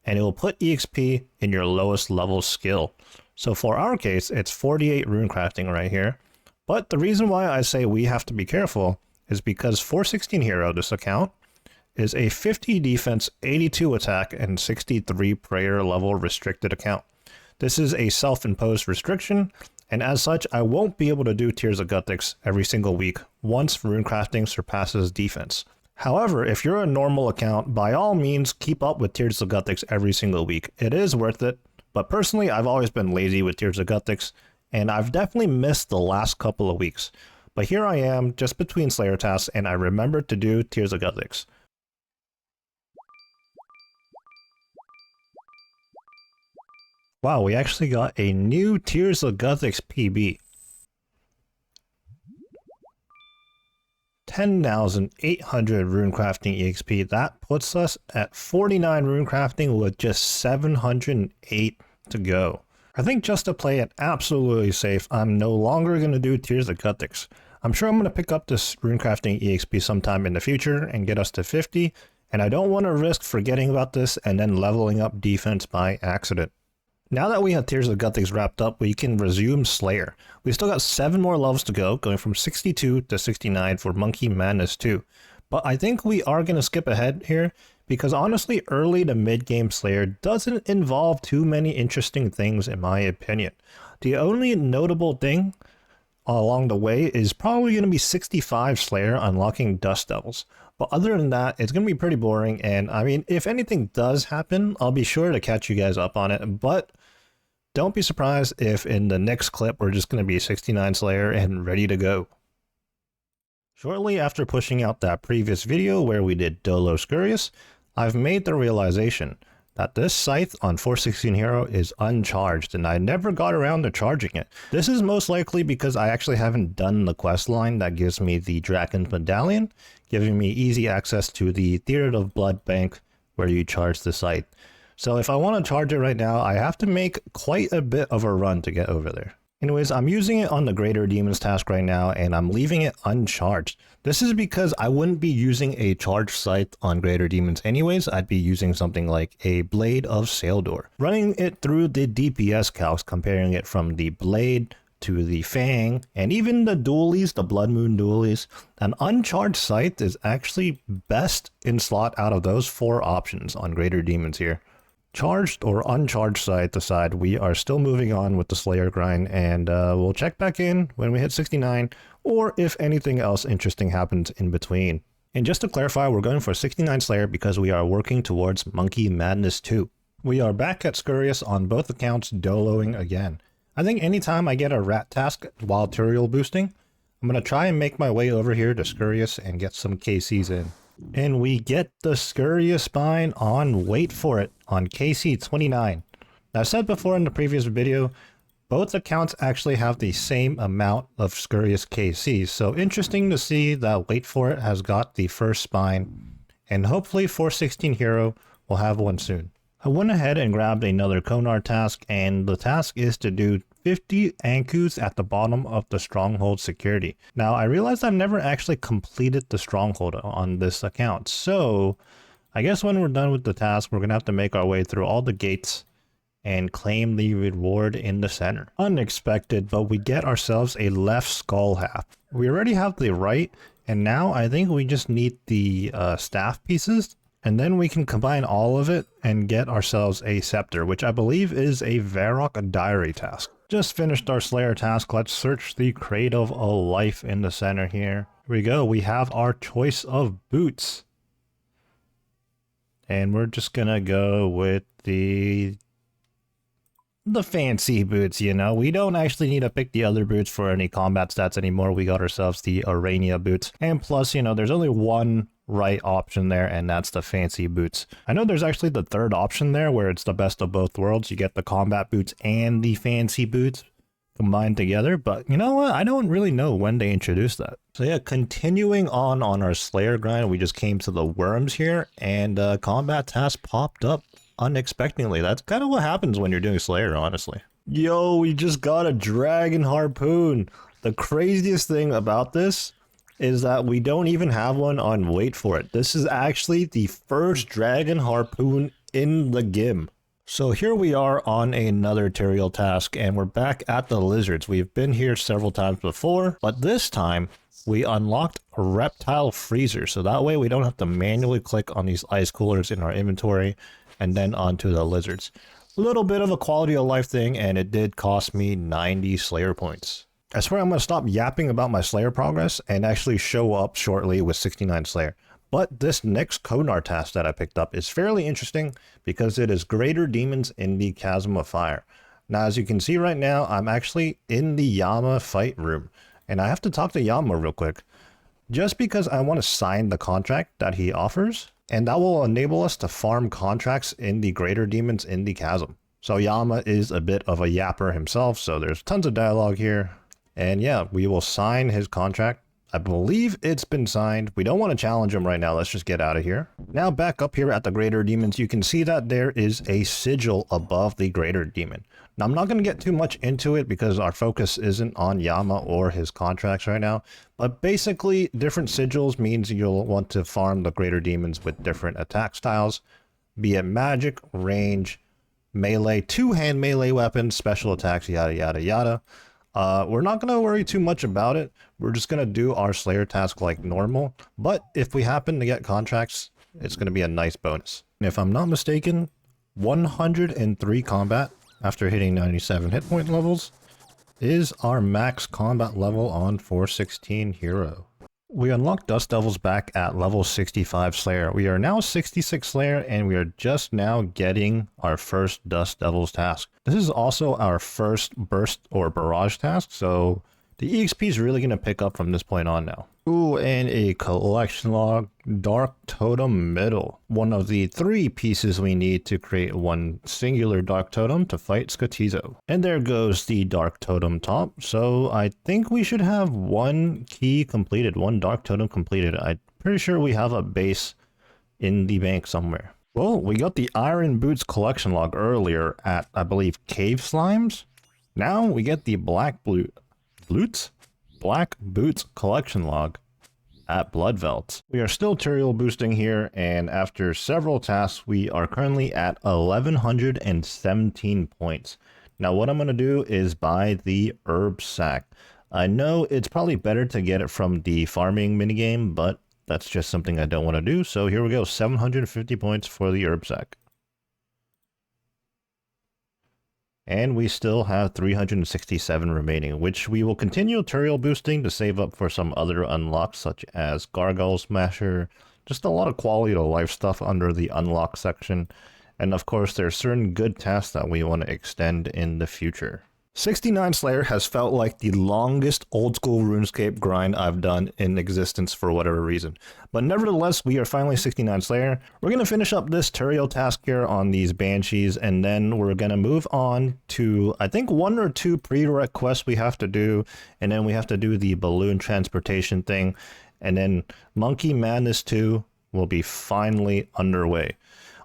and it will put EXP in your lowest level skill. So for our case, it's 48 runecrafting right here. But the reason why I say we have to be careful is because 416 Hero, this account, is a 50 defense, 82 attack, and 63 prayer level restricted account. This is a self-imposed restriction, and as such, I won't be able to do Tears of Guthix every single week once runecrafting surpasses defense. However, if you're a normal account, by all means, keep up with Tears of Guthix every single week. It is worth it, but personally, I've always been lazy with Tears of Guthix, and I've definitely missed the last couple of weeks. But here I am, just between Slayer tasks, and I remembered to do Tears of Guthix. Wow, we actually got a new Tears of Guthix PB. 10,800 runecrafting EXP. That puts us at 49 runecrafting with just 708 to go. I think just to play it absolutely safe, I'm no longer going to do Tears of Guthix. I'm sure I'm going to pick up this runecrafting EXP sometime in the future and get us to 50, and I don't want to risk forgetting about this and then leveling up defense by accident. Now that we have Tears of Guthix wrapped up, we can resume Slayer. We still got 7 more levels to go, going from 62 to 69 for Monkey Madness 2. But I think we are going to skip ahead here, because honestly, early to mid-game Slayer doesn't involve too many interesting things in my opinion. The only notable thing along the way is probably going to be 65 Slayer unlocking Dust Devils. But other than that, it's going to be pretty boring, and I mean, if anything does happen, I'll be sure to catch you guys up on it, but don't be surprised if in the next clip we're just going to be 69 Slayer and ready to go. Shortly after pushing out that previous video where we did DOLO Scurious, I've made the realization that this scythe on 416 Hero is uncharged, and I never got around to charging it. This is most likely because I actually haven't done the quest line that gives me the Draken's Medallion, giving me easy access to the Theater of Blood Bank where you charge the scythe. So if I want to charge it right now, I have to make quite a bit of a run to get over there. Anyways, I'm using it on the Greater Demons task right now, and I'm leaving it uncharged. This is because I wouldn't be using a charged scythe on Greater Demons anyways. I'd be using something like a Blade of Saildor. Running it through the DPS calcs, comparing it from the Blade to the Fang, and even the dualies, the Blood Moon dualies, an uncharged scythe is actually best in slot out of those 4 options on Greater Demons here. Charged or uncharged scythe aside, we are still moving on with the Slayer grind, and we'll check back in when we hit 69, or if anything else interesting happens in between. And just to clarify, we're going for 69 Slayer because we are working towards Monkey Madness 2. We are back at Scurious on both accounts, doloing again. I think anytime I get a rat task while tutorial boosting, I'm going to try and make my way over here to Scurious and get some KCs in. And we get the Scurious Spine on, wait for it, on KC 29. Now, I said before in the previous video, both accounts actually have the same amount of Scurious KCs, so interesting to see that Wait For It has got the first spine, and hopefully 416 Hero will have one soon. I went ahead and grabbed another Konar task, and the task is to do 50 Ankus at the bottom of the stronghold security. Now, I realized I've never actually completed the stronghold on this account, so I guess when we're done with the task, we're going to have to make our way through all the gates and claim the reward in the center. Unexpected, but we get ourselves a left skull half. We already have the right, and now I think we just need the staff pieces, and then we can combine all of it and get ourselves a scepter, which I believe is a Varrock diary task. Just finished our Slayer task. Let's search the Crate of a Life in the center here. Here we go. We have our choice of boots. And we're just gonna go with the fancy boots, you know. We don't actually need to pick the other boots for any combat stats anymore. We got ourselves the Arania boots. And plus, you know, there's only one right option there, and that's the fancy boots. I know there's actually the third option there where it's the best of both worlds. You get the combat boots and the fancy boots combined together, but you know what? I don't really know when they introduced that. So yeah, continuing on our Slayer grind, we just came to the worms here, and combat task popped up unexpectedly. That's kind of what happens when you're doing Slayer, honestly. Yo, we just got a dragon harpoon. The craziest thing about this is that we don't even have one on wait for it. This is actually the first dragon harpoon in the GIM. So here we are on another tutorial task, and we're back at the lizards. We've been here several times before, but this time we unlocked a reptile freezer. So that way we don't have to manually click on these ice coolers in our inventory and then onto the lizards. A little bit of a quality of life thing, and it did cost me 90 Slayer points. I swear I'm going to stop yapping about my Slayer progress and actually show up shortly with 69 Slayer. But this next Konar task that I picked up is fairly interesting because it is Greater Demons in the Chasm of Fire. Now, as you can see right now, I'm actually in the Yama fight room, and I have to talk to Yama real quick, just because I want to sign the contract that he offers, and that will enable us to farm contracts in the Greater Demons in the Chasm. So Yama is a bit of a yapper himself, so there's tons of dialogue here. And yeah, we will sign his contract. I believe it's been signed. We don't want to challenge him right now. Let's just get out of here. Now back up here at the Greater Demons, you can see that there is a sigil above the Greater Demon. Now I'm not going to get too much into it because our focus isn't on Yama or his contracts right now. But basically, different sigils means you'll want to farm the Greater Demons with different attack styles, be it magic, range, melee, two-hand melee weapons, special attacks, yada yada yada. We're not going to worry too much about it. We're just going to do our Slayer task like normal. But if we happen to get contracts, it's going to be a nice bonus. And if I'm not mistaken, 103 combat after hitting 97 hit point levels is our max combat level on 416 hero. We unlocked Dust Devils back at level 65 Slayer. We are now 66 Slayer, and we are just now getting our first Dust Devils task. This is also our first burst or barrage task, so the EXP is really going to pick up from this point on now. Ooh, and a collection log, Dark Totem Middle. One of the 3 pieces we need to create one singular Dark Totem to fight Skotizo. And there goes the Dark Totem top. So I think we should have one key completed, one Dark Totem completed. I'm pretty sure we have a base in the bank somewhere. Well, we got the Iron Boots collection log earlier at, I believe, Cave Slimes. Now we get the Black Boots collection log at Bloodveldt. We are still Turiel boosting here, and after several tasks, we are currently at 1117 points. Now what I'm going to do is buy the herb sack. I know it's probably better to get it from the farming minigame, but that's just something I don't want to do. So here we go, 750 points for the herb sack. And we still have 367 remaining, which we will continue Turiel boosting to save up for some other unlocks such as Gargoyle Smasher, just a lot of quality of life stuff under the unlock section. And of course, there's certain good tasks that we want to extend in the future. 69 Slayer has felt like the longest old school RuneScape grind I've done in existence for whatever reason. But nevertheless, we are finally 69 Slayer. We're going to finish up this Turiel task here on these Banshees, and then we're going to move on to, I think, 1 or 2 prereq quests we have to do, and then we have to do the balloon transportation thing, and then Monkey Madness 2 will be finally underway.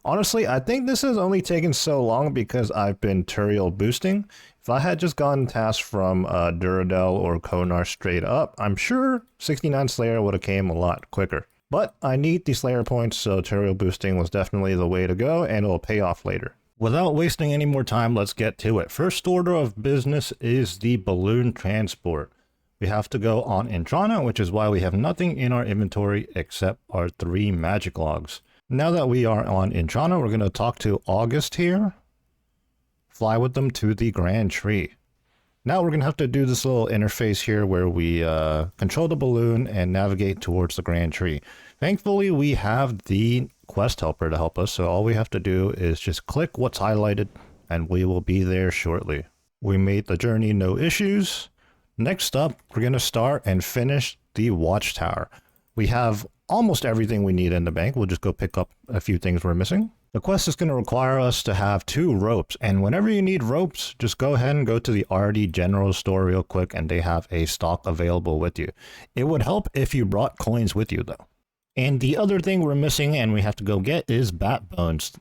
Honestly, I think this has only taken so long because I've been Turiel boosting. If I had just gotten tasks from Duradel or Konar straight up, I'm sure 69 Slayer would have came a lot quicker. But I need the Slayer points, so Turiel boosting was definitely the way to go, and it'll pay off later. Without wasting any more time, let's get to it. First order of business is the balloon transport. We have to go on Intrana, which is why we have nothing in our inventory except our 3 magic logs. Now that we are on Intrana, we're going to talk to August here. Fly with them to the Grand Tree. Now we're going to have to do this little interface here where we control the balloon and navigate towards the Grand Tree. Thankfully, we have the quest helper to help us, so all we have to do is just click what's highlighted and we will be there shortly. We made the journey no issues. Next up, we're going to start and finish the watchtower. We have almost everything we need in the bank. We'll just go pick up a few things we're missing. The quest is going to require us to have 2 ropes, and whenever you need ropes, just go ahead and go to the RD General Store real quick and they have a stock available with you. It would help if you brought coins with you though. And the other thing we're missing and we have to go get is bat bones.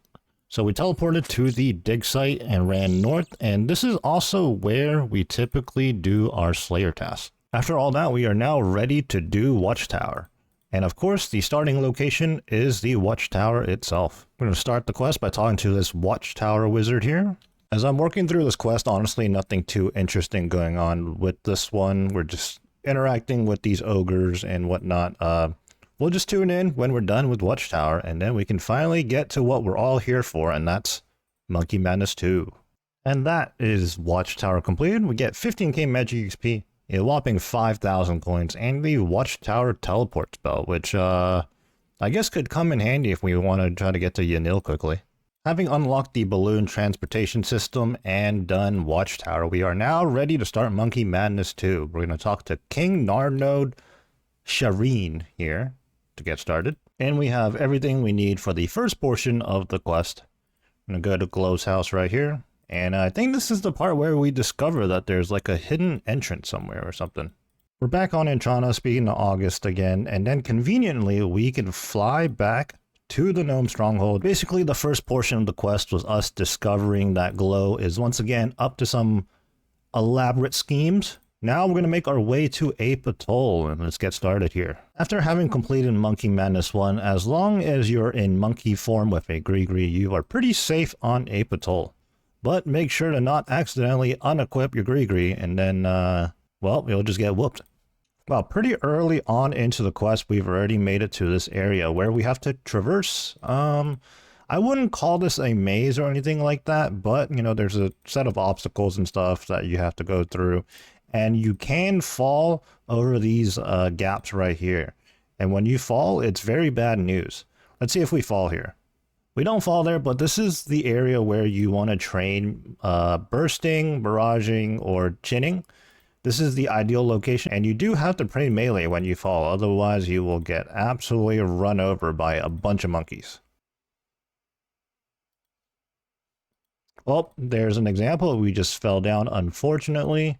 So we teleported to the dig site and ran north, and this is also where we typically do our Slayer tasks. After all that, we are now ready to do Watchtower. And of course, the starting location is the Watchtower itself. We're going to start the quest by talking to this Watchtower wizard here. As I'm working through this quest, honestly, nothing too interesting going on with this one. We're just interacting with these ogres and whatnot. We'll just tune in when we're done with Watchtower, and then we can finally get to what we're all here for, and that's Monkey Madness 2. And that is Watchtower completed. We get 15k magic XP, a whopping 5,000 coins, and the Watchtower teleport spell, which I guess could come in handy if we want to try to get to Yanil quickly. Having unlocked the balloon transportation system and done Watchtower, we are now ready to start Monkey Madness 2. We're going to talk to King Narnode Shireen here to get started. And we have everything we need for the first portion of the quest. I'm going to go to Glow's house right here. And I think this is the part where we discover that there's like a hidden entrance somewhere or something. We're back on Intrana speaking to August again, and then conveniently we can fly back to the Gnome Stronghold. Basically, the first portion of the quest was us discovering that Glow is once again up to some elaborate schemes. Now we're going to make our way to Ape Atoll, and let's get started here. After having completed Monkey Madness 1, as long as you're in monkey form with a Gree, you are pretty safe on Ape Atoll. But make sure to not accidentally unequip your Gree, and then, well, you'll just get whooped. Well, pretty early on into the quest, we've already made it to this area where we have to traverse. I wouldn't call this a maze or anything like that, but, you know, there's a set of obstacles and stuff that you have to go through. And you can fall over these gaps right here. And when you fall, it's very bad news. Let's see if we fall here. We don't fall there, but this is the area where you want to train bursting, barraging, or chinning. This is the ideal location, and you do have to play melee when you fall, otherwise you will get absolutely run over by a bunch of monkeys. Well, there's an example. We just fell down, unfortunately.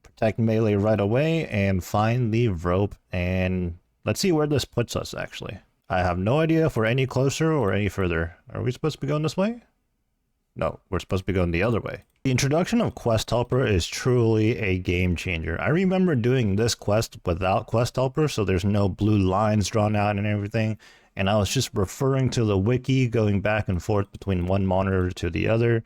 Protect melee right away and find the rope, and let's see where this puts us, actually. I have no idea if we're any closer or any further. Are we supposed to be going this way? No, we're supposed to be going the other way. The introduction of Quest Helper is truly a game changer. I remember doing this quest without Quest Helper, so there's no blue lines drawn out and everything, and I was just referring to the wiki, going back and forth between one monitor to the other,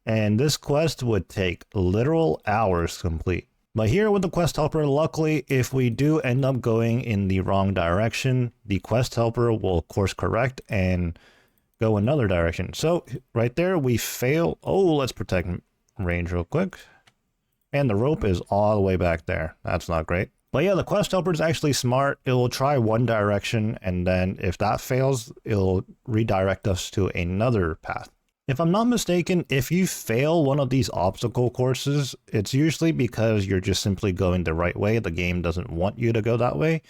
and this quest would take literal hours to complete. But here with the Quest Helper, luckily, if we do end up going in the wrong direction, the Quest Helper will course correct and go another direction. So right there we fail. Oh, let's protect range real quick. And the rope is all the way back there. That's not great. But yeah, the Quest Helper is actually smart. It will try one direction, and then if that fails, it'll redirect us to another path. If I'm not mistaken, if you fail one of these obstacle courses, it's usually because you're just simply going the right way. The game doesn't want you to go that way.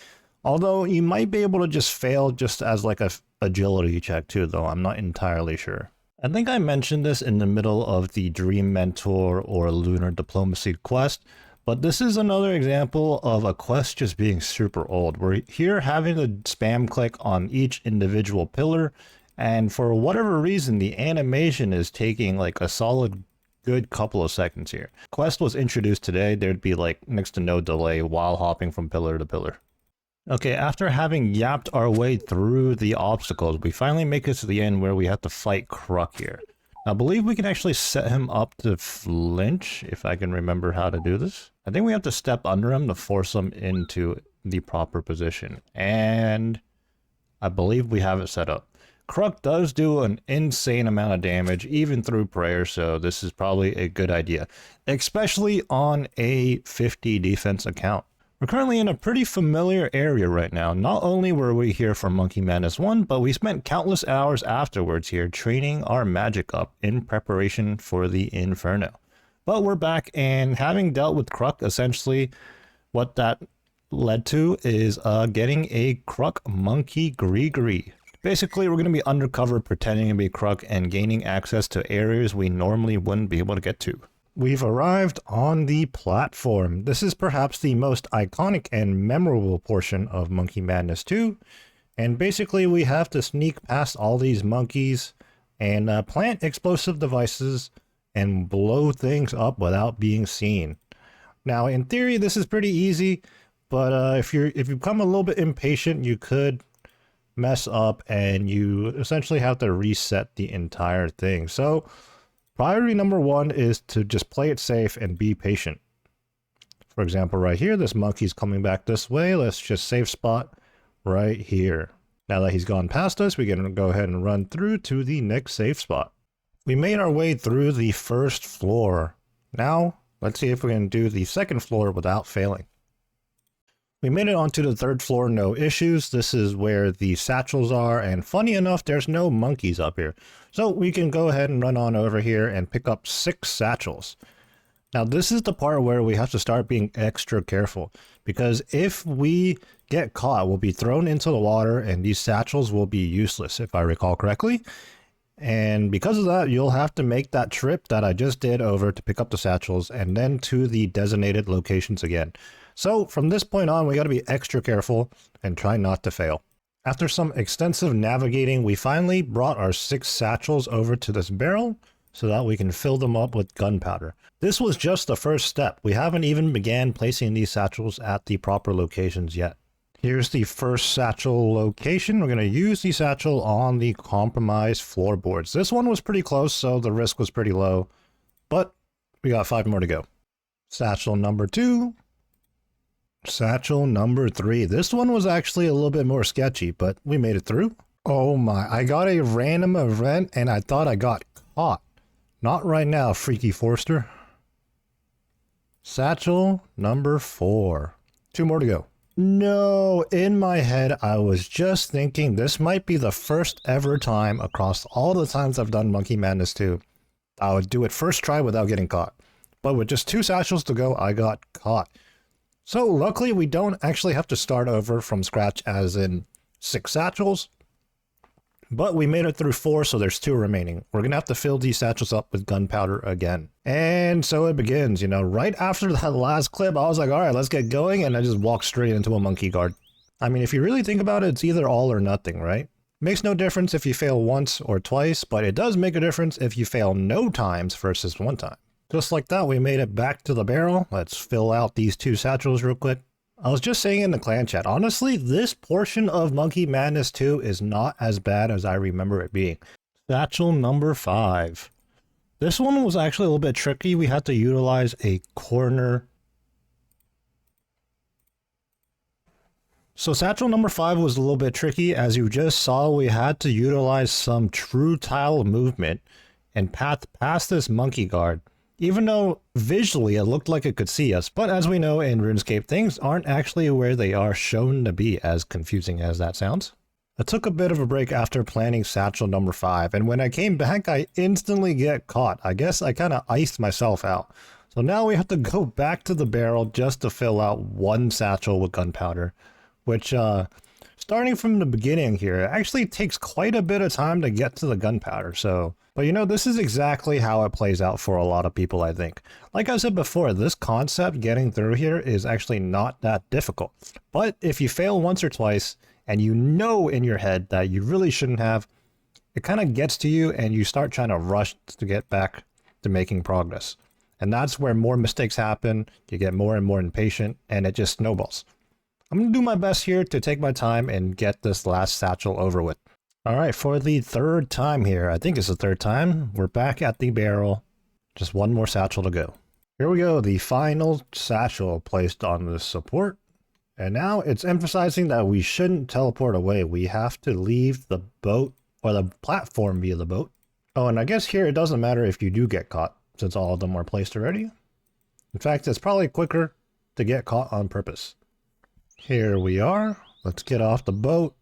Although you might be able to just fail just as like a agility check too, though I'm not entirely sure. I think I mentioned this in the middle of the Dream Mentor or Lunar Diplomacy quest, but this is another example of a quest just being super old. We're here having to spam click on each individual pillar, And for whatever reason, the animation is taking like a solid good couple of seconds here. Quest was introduced today. There'd be like next to no delay while hopping from pillar to pillar. Okay, after having yapped our way through the obstacles, we finally make it to the end where we have to fight Kruk here. I believe we can actually set him up to flinch, if I can remember how to do this. I think we have to step under him to force him into the proper position. And I believe we have it set up. Kruk does do an insane amount of damage, even through prayer, so this is probably a good idea. Especially on a 50 defense account. We're currently in a pretty familiar area right now. Not only were we here for Monkey Madness 1, but we spent countless hours afterwards here training our magic up in preparation for the Inferno. But we're back, and having dealt with Kruk, essentially what that led to is getting a Kruk Monkey Gree. Basically, we're going to be undercover pretending to be Kruk and gaining access to areas we normally wouldn't be able to get to. We've arrived on the platform. This is perhaps the most iconic and memorable portion of Monkey Madness 2. And basically we have to sneak past all these monkeys and plant explosive devices and blow things up without being seen. Now in theory this is pretty easy, but if you become a little bit impatient, you could mess up and you essentially have to reset the entire thing. So priority number one is to just play it safe and be patient. For example, right here, this monkey's coming back this way. Let's just safe spot right here. Now that he's gone past us, we can go ahead and run through to the next safe spot. We made our way through the first floor. Now, let's see if we can do the second floor without failing. We made it onto the third floor, no issues. This is where the satchels are, and funny enough, there's no monkeys up here. So we can go ahead and run on over here and pick up 6 satchels. Now this is the part where we have to start being extra careful, because if we get caught, we'll be thrown into the water and these satchels will be useless, if I recall correctly. And because of that, you'll have to make that trip that I just did over to pick up the satchels and then to the designated locations again. So from this point on, we got to be extra careful and try not to fail. After some extensive navigating, we finally brought our 6 satchels over to this barrel so that we can fill them up with gunpowder. This was just the first step. We haven't even began placing these satchels at the proper locations yet. Here's the first satchel location. We're going to use the satchel on the compromised floorboards. This one was pretty close, so the risk was pretty low, but we got 5 more to go. Satchel number 2. Satchel number 3. This one was actually a little bit more sketchy, but we made it through. Oh my, I got a random event and I thought I got caught. Not right now, Freaky Forster. Satchel number 4. 2 more to go. No, in my head, I was just thinking this might be the first ever time across all the times I've done Monkey Madness 2. I would do it first try without getting caught. But with just 2 satchels to go, I got caught. So luckily we don't actually have to start over from scratch as in 6 satchels. But we made it through 4, so there's 2 remaining. We're going to have to fill these satchels up with gunpowder again. And so it begins, you know, right after that last clip, I was like, all right, let's get going. And I just walked straight into a monkey guard. I mean, if you really think about it, it's either all or nothing, right? Makes no difference if you fail once or twice, but it does make a difference if you fail no times versus 1 time. Just like that, we made it back to the barrel. Let's fill out these 2 satchels real quick. I was just saying in the clan chat, honestly, this portion of Monkey Madness 2 is not as bad as I remember it being. Satchel number 5. This one was actually a little bit tricky. We had to utilize a corner. So satchel number 5 was a little bit tricky. As you just saw, we had to utilize some true tile movement and path past this monkey guard. Even though visually it looked like it could see us, but as we know in RuneScape, things aren't actually where they are shown to be, as confusing as that sounds. I took a bit of a break after planning satchel number 5, and when I came back, I instantly get caught. I guess I kind of iced myself out. So now we have to go back to the barrel just to fill out 1 satchel with gunpowder, which, starting from the beginning here, it actually takes quite a bit of time to get to the gunpowder, so... But you know, this is exactly how it plays out for a lot of people, I think. Like I said before, this concept getting through here is actually not that difficult. But if you fail once or twice, and you know in your head that you really shouldn't have, it kind of gets to you and you start trying to rush to get back to making progress. And that's where more mistakes happen, you get more and more impatient, and it just snowballs. I'm going to do my best here to take my time and get this last satchel over with. Alright, for the third time here, I think it's the third time, we're back at the barrel. Just one more satchel to go. Here we go, the final satchel placed on the support. And now it's emphasizing that we shouldn't teleport away. We have to leave the boat, or the platform via the boat. Oh, and I guess here it doesn't matter if you do get caught, since all of them are placed already. In fact, it's probably quicker to get caught on purpose. Here we are. Let's get off the boat.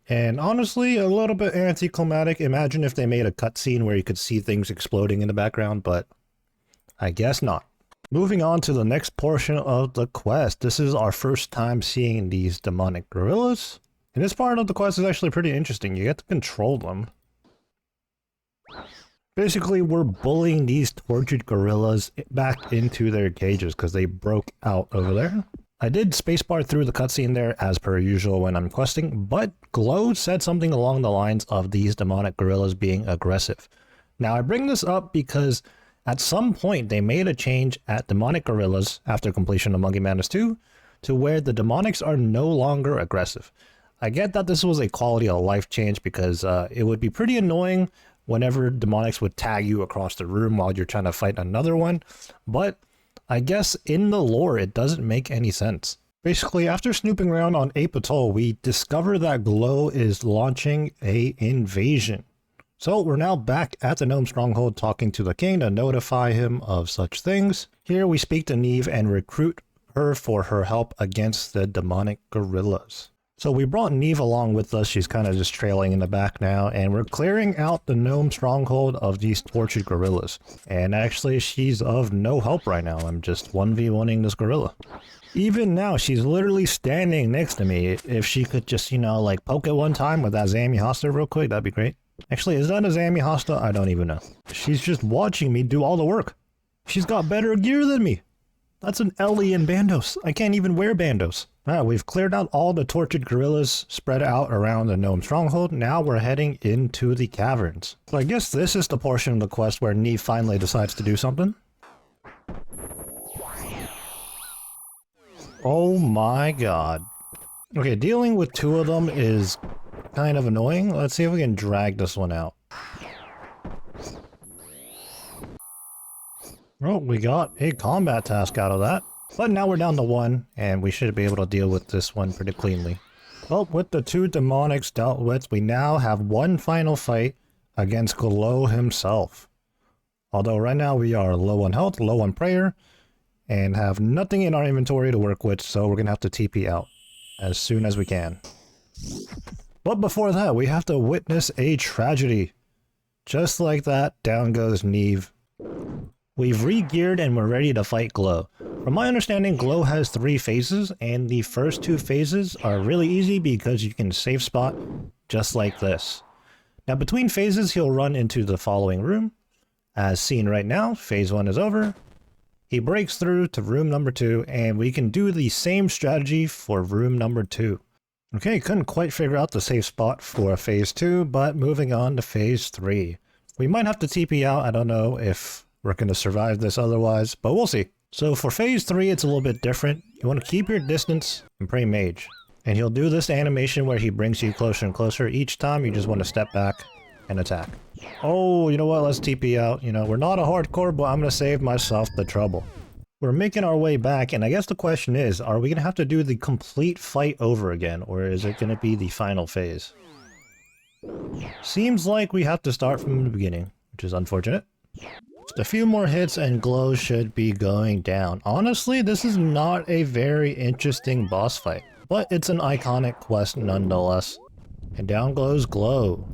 And honestly, a little bit anticlimactic. Imagine if they made a cutscene where you could see things exploding in the background, but I guess not. Moving on to the next portion of the quest. This is our first time seeing these demonic gorillas. And this part of the quest is actually pretty interesting. You get to control them. Basically, we're bullying these tortured gorillas back into their cages because they broke out over there. I did spacebar through the cutscene there as per usual when I'm questing, but Glow said something along the lines of these demonic gorillas being aggressive. Now I bring this up because at some point they made a change at demonic gorillas after completion of Monkey Madness 2 to where the demonics are no longer aggressive. I get that this was a quality of life change because it would be pretty annoying whenever demonics would tag you across the room while you're trying to fight another one, but I guess in the lore it doesn't make any sense. Basically, after snooping around on Ape Atoll, we discover that Glow is launching a invasion. So we're now back at the Gnome Stronghold talking to the king to notify him of such things. Here we speak to Neve and recruit her for her help against the demonic gorillas. So we brought Neve along with us. She's kind of just trailing in the back now, and we're clearing out the Gnome Stronghold of these tortured gorillas. And actually, she's of no help right now. I'm just 1v1ing this gorilla. Even now, she's literally standing next to me. If she could just, you know, like poke it one time with that Zami Hosta real quick, that'd be great. Actually, is that a Zami Hosta? I don't even know. She's just watching me do all the work. She's got better gear than me. That's an Ellie in Bandos. I can't even wear Bandos. We've cleared out all the tortured gorillas spread out around the Gnome Stronghold. Now we're heading into the caverns. So I guess this is the portion of the quest where Neve finally decides to do something. Oh my god. Okay, dealing with two of them is kind of annoying. Let's see if we can drag this one out. Oh, we got a combat task out of that. But now we're down to one, and we should be able to deal with this one pretty cleanly. Well, with the two demonics dealt with, we now have one final fight against Glow himself. Although right now we are low on health, low on prayer, and have nothing in our inventory to work with, so we're going to have to TP out as soon as we can. But before that, we have to witness a tragedy. Just like that, down goes Neve. We've re-geared and we're ready to fight Glow. From my understanding, Glow has 3 phases, and the first 2 phases are really easy because you can save spot just like this. Now between phases, he'll run into the following room. As seen right now, phase 1 is over. He breaks through to room number 2, and we can do the same strategy for room number 2. Okay, couldn't quite figure out the safe spot for phase 2, but moving on to phase 3. We might have to TP out. I don't know if we're going to survive this otherwise, but we'll see. So for phase 3, it's a little bit different. You want to keep your distance and pray mage. And he'll do this animation where he brings you closer and closer. Each time you just want to step back and attack. Oh, you know what? Let's TP out. You know, we're not a hardcore, but I'm going to save myself the trouble. We're making our way back, and I guess the question is, are we going to have to do the complete fight over again, or is it going to be the final phase? Seems like we have to start from the beginning, which is unfortunate. Just a few more hits and Glow should be going down. Honestly, this is not a very interesting boss fight, but it's an iconic quest nonetheless. And down goes Glow.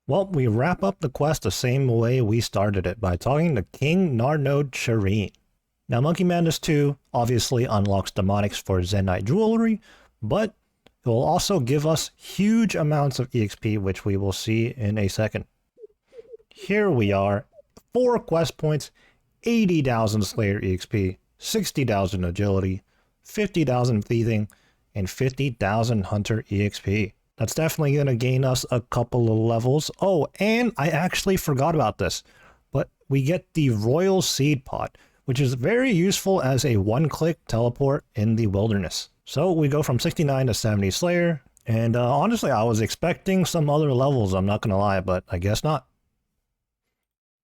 Well, we wrap up the quest the same way we started it, by talking to King Narnode Shireen. Now, Monkey Madness 2 obviously unlocks demonics for Zenyte Jewelry, but it will also give us huge amounts of EXP, which we will see in a second. Here we are, 4 quest points, 80,000 Slayer EXP, 60,000 Agility, 50,000 Thieving, and 50,000 Hunter EXP. That's definitely going to gain us a couple of levels. Oh, and I actually forgot about this, but we get the Royal Seed Pod, which is very useful as a one-click teleport in the wilderness. So we go from 69 to 70 Slayer, and honestly, I was expecting some other levels, I'm not going to lie, but I guess not.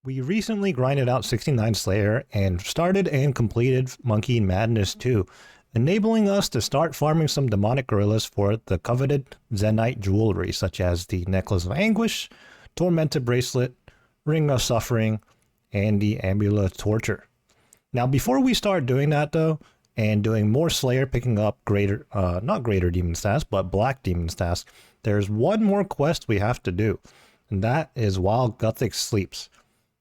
We recently grinded out 69 Slayer and started and completed Monkey Madness 2, enabling us to start farming some demonic gorillas for the coveted Zenite jewelry, such as the Necklace of Anguish, Tormented Bracelet, Ring of Suffering, and the Amulet of Torture. Now, before we start doing that, though, and doing more Slayer, picking up not greater demon stats, but black demon stats, there's one more quest we have to do, and that is while Guthix sleeps.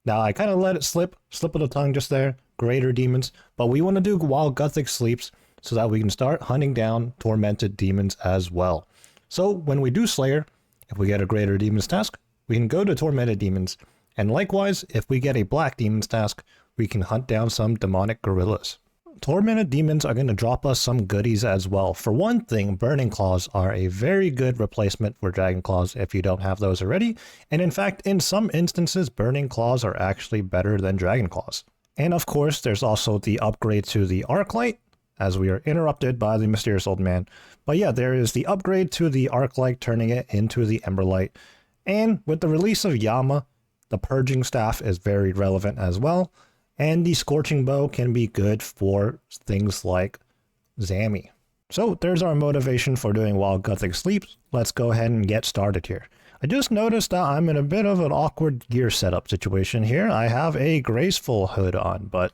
Now, I kind of let it slip of the tongue just there, greater demons, but we want to do while Guthix sleeps so that we can start hunting down tormented demons as well. So when we do Slayer, if we get a greater demons task, we can go to tormented demons, and likewise, if we get a black demons task, we can hunt down some demonic gorillas. Tormented demons are going to drop us some goodies as well. For one thing, burning claws are a very good replacement for dragon claws if you don't have those already, and in fact, in some instances, burning claws are actually better than dragon claws. And of course, there's also the upgrade to the arc light, as we are interrupted by the mysterious old man. But yeah, there is the upgrade to the arc light, turning it into the ember light. And with the release of Yama, the purging staff is very relevant as well. And the scorching bow can be good for things like Zami. So there's our motivation for doing while Guthix sleeps. Let's go ahead and get started here. I just noticed that I'm in a bit of an awkward gear setup situation here. I have a graceful hood on, but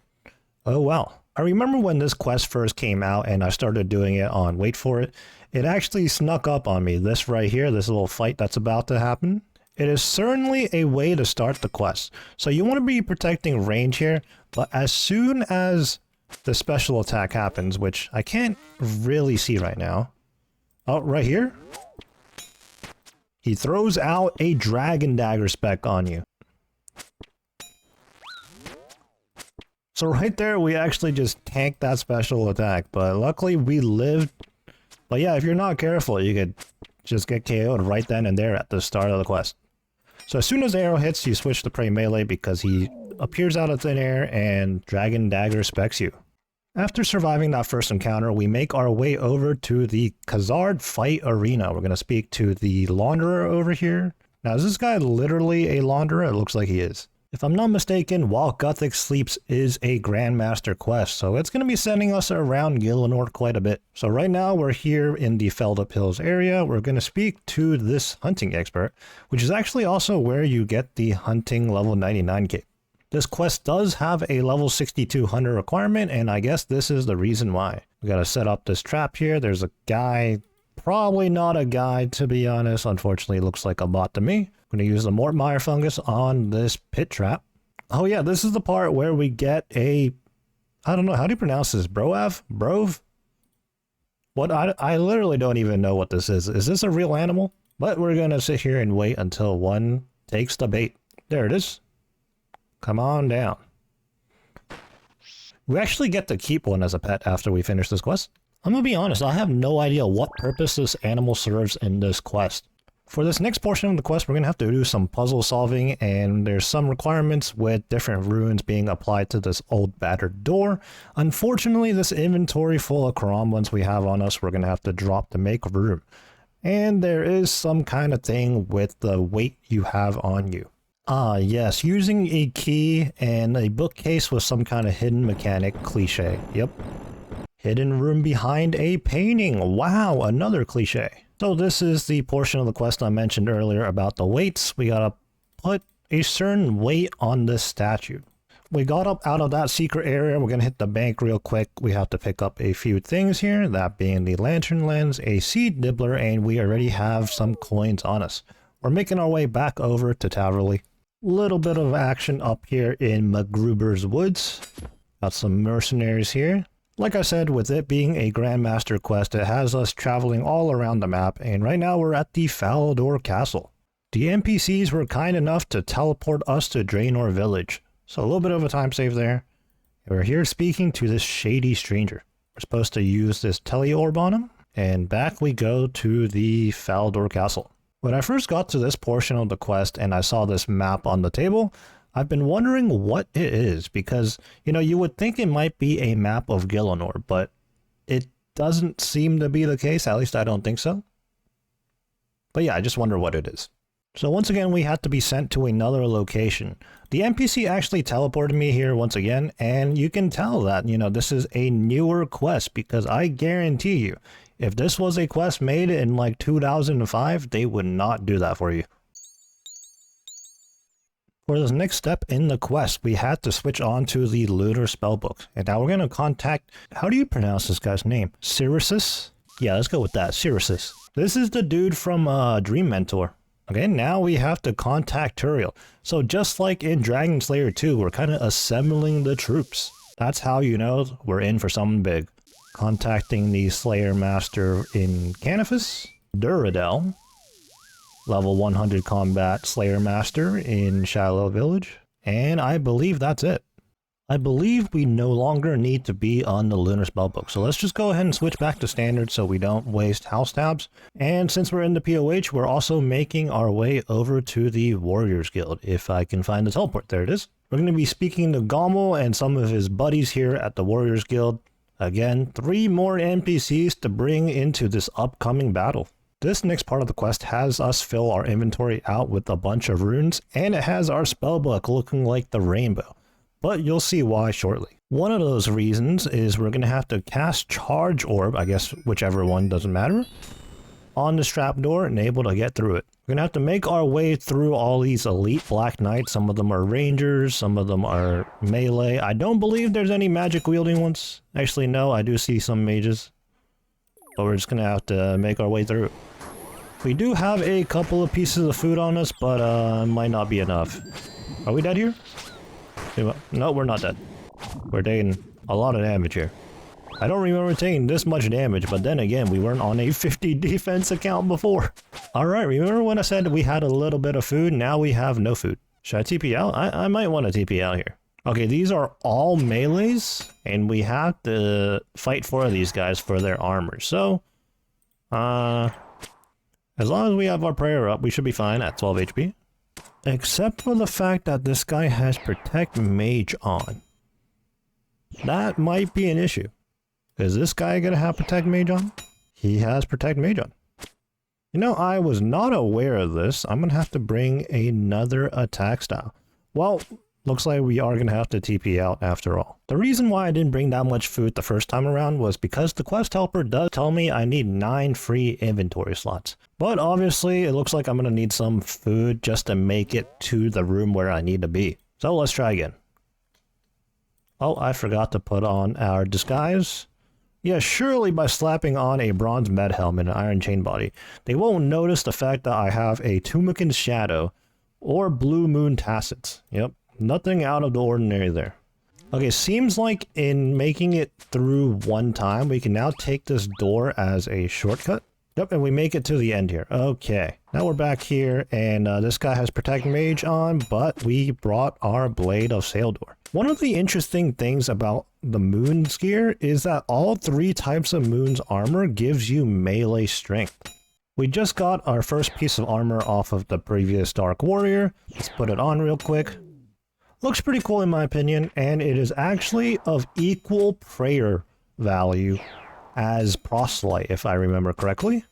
oh well. I remember when this quest first came out and I started doing it on wait for it, it actually snuck up on me. This right here, this little fight that's about to happen. It is certainly a way to start the quest. So you want to be protecting range here, but as soon as the special attack happens, which I can't really see right now. Oh, right here. He throws out a dragon dagger spec on you. So right there, we actually just tanked that special attack, but luckily we lived. But yeah, if you're not careful, you could just get KO'd right then and there at the start of the quest. So as soon as the arrow hits, you switch to prey melee because he appears out of thin air and dragon dagger specs you. After surviving that first encounter, we make our way over to the Khazard fight arena. We're going to speak to the launderer over here. Now, is this guy literally a launderer? It looks like he is. If I'm not mistaken, while Guthix sleeps is a Grandmaster quest, so it's going to be sending us around Gillinor quite a bit. So right now we're here in the Feldup Hills area. We're going to speak to this hunting expert, which is actually also where you get the hunting level 99 kit. This quest does have a level 62 hunter requirement, and I guess this is the reason why. We got to set up this trap here. There's a guy, probably not a guy to be honest. Unfortunately, it looks like a bot to me. I'm going to use the Mortmire fungus on this pit trap. Oh yeah, this is the part where we get a, I don't know, how do you pronounce this? Brove? What? I literally don't even know what this is. Is this a real animal? But we're going to sit here and wait until one takes the bait. There it is. Come on down. We actually get to keep one as a pet after we finish this quest. I'm going to be honest, I have no idea what purpose this animal serves in this quest. For this next portion of the quest, we're going to have to do some puzzle solving, and there's some requirements with different runes being applied to this old battered door. Unfortunately, this inventory full of Karam ones we have on us, we're going to have to drop to make room. And there is some kind of thing with the weight you have on you. Ah, yes, using a key and a bookcase with some kind of hidden mechanic cliche. Yep. Hidden room behind a painting. Wow, another cliche. So this is the portion of the quest I mentioned earlier about the weights. We gotta put a certain weight on this statue. We got up out of that secret area. We're gonna hit the bank real quick. We have to pick up a few things here, that being the lantern lens, a seed nibbler, and we already have some coins on us. We're making our way back over to Taverley. Little bit of action up here in McGruber's Woods. Got some mercenaries here. Like I said, with it being a Grandmaster quest, it has us traveling all around the map, and right now we're at the Falador Castle. The NPCs were kind enough to teleport us to Draenor Village, so a little bit of a time save there. We're here speaking to this shady stranger. We're supposed to use this teleorb on him, and back we go to the Falador Castle. When I first got to this portion of the quest and I saw this map on the table, I've been wondering what it is, because, you know, you would think it might be a map of Gielinor, but it doesn't seem to be the case, at least I don't think so. But yeah, I just wonder what it is. So once again, we had to be sent to another location. The NPC actually teleported me here once again, and you can tell that, you know, this is a newer quest, because I guarantee you, if this was a quest made in like 2005, they would not do that for you. For this next step in the quest, we had to switch on to the Lunar Spellbook. And now we're going to contact, how do you pronounce this guy's name? Sirius? Yeah, let's go with that, Sirius. This is the dude from Dream Mentor. Okay, now we have to contact Turiel. So just like in Dragon Slayer 2, we're kind of assembling the troops. That's how you know we're in for something big. Contacting the Slayer Master in Canifis, Duradel, level 100 combat Slayer Master in Shallow Village, and I believe that's it. I believe we no longer need to be on the Lunar Spellbook, so let's just go ahead and switch back to standard so we don't waste house tabs. And since we're in the POH, we're also making our way over to the Warriors Guild, if I can find the teleport. There it is. We're going to be speaking to Gommel and some of his buddies here at the Warriors Guild. Again, 3 more NPCs to bring into this upcoming battle. This next part of the quest has us fill our inventory out with a bunch of runes, and it has our spellbook looking like the rainbow. But you'll see why shortly. One of those reasons is we're going to have to cast Charge Orb, I guess whichever one, doesn't matter, on the strap door and able to get through it. We're going to have to make our way through all these elite Black Knights. Some of them are rangers, some of them are melee. I don't believe there's any magic wielding ones. Actually, no, I do see some mages. But we're just going to have to make our way through. We do have a couple of pieces of food on us, but it might not be enough. Are we dead here? No, we're not dead. We're taking a lot of damage here. I don't remember taking this much damage, but then again, we weren't on a 50 defense account before. Alright, remember when I said we had a little bit of food? Now we have no food. Should I TP out? I might want to TP out here. Okay, these are all melees, and we have to fight 4 of these guys for their armor. So, as long as we have our prayer up, we should be fine at 12 HP. Except for the fact that this guy has Protect Mage on. That might be an issue. Is this guy gonna have Protect Mage on? He has Protect Mage on. You know, I was not aware of this. I'm gonna have to bring another attack style. Well, looks like we are gonna have to TP out after all. The reason why I didn't bring that much food the first time around was because the quest helper does tell me I need 9 free inventory slots. But obviously, it looks like I'm gonna need some food just to make it to the room where I need to be. So let's try again. Oh, I forgot to put on our disguise. Yeah, surely by slapping on a bronze med helmet and an iron chain body, they won't notice the fact that I have a Tumican Shadow or Blue Moon Tassets. Yep, nothing out of the ordinary there. Okay, seems like in making it through one time, we can now take this door as a shortcut. Yep, and we make it to the end here. Okay, now we're back here, and this guy has Protect Mage on, but we brought our Blade of Saildor. One of the interesting things about the Moon's gear is that all 3 types of Moon's armor gives you melee strength. We just got our first piece of armor off of the previous Dark Warrior. Let's put it on real quick. Looks pretty cool in my opinion, and it is actually of equal prayer value as Proselyte, if I remember correctly.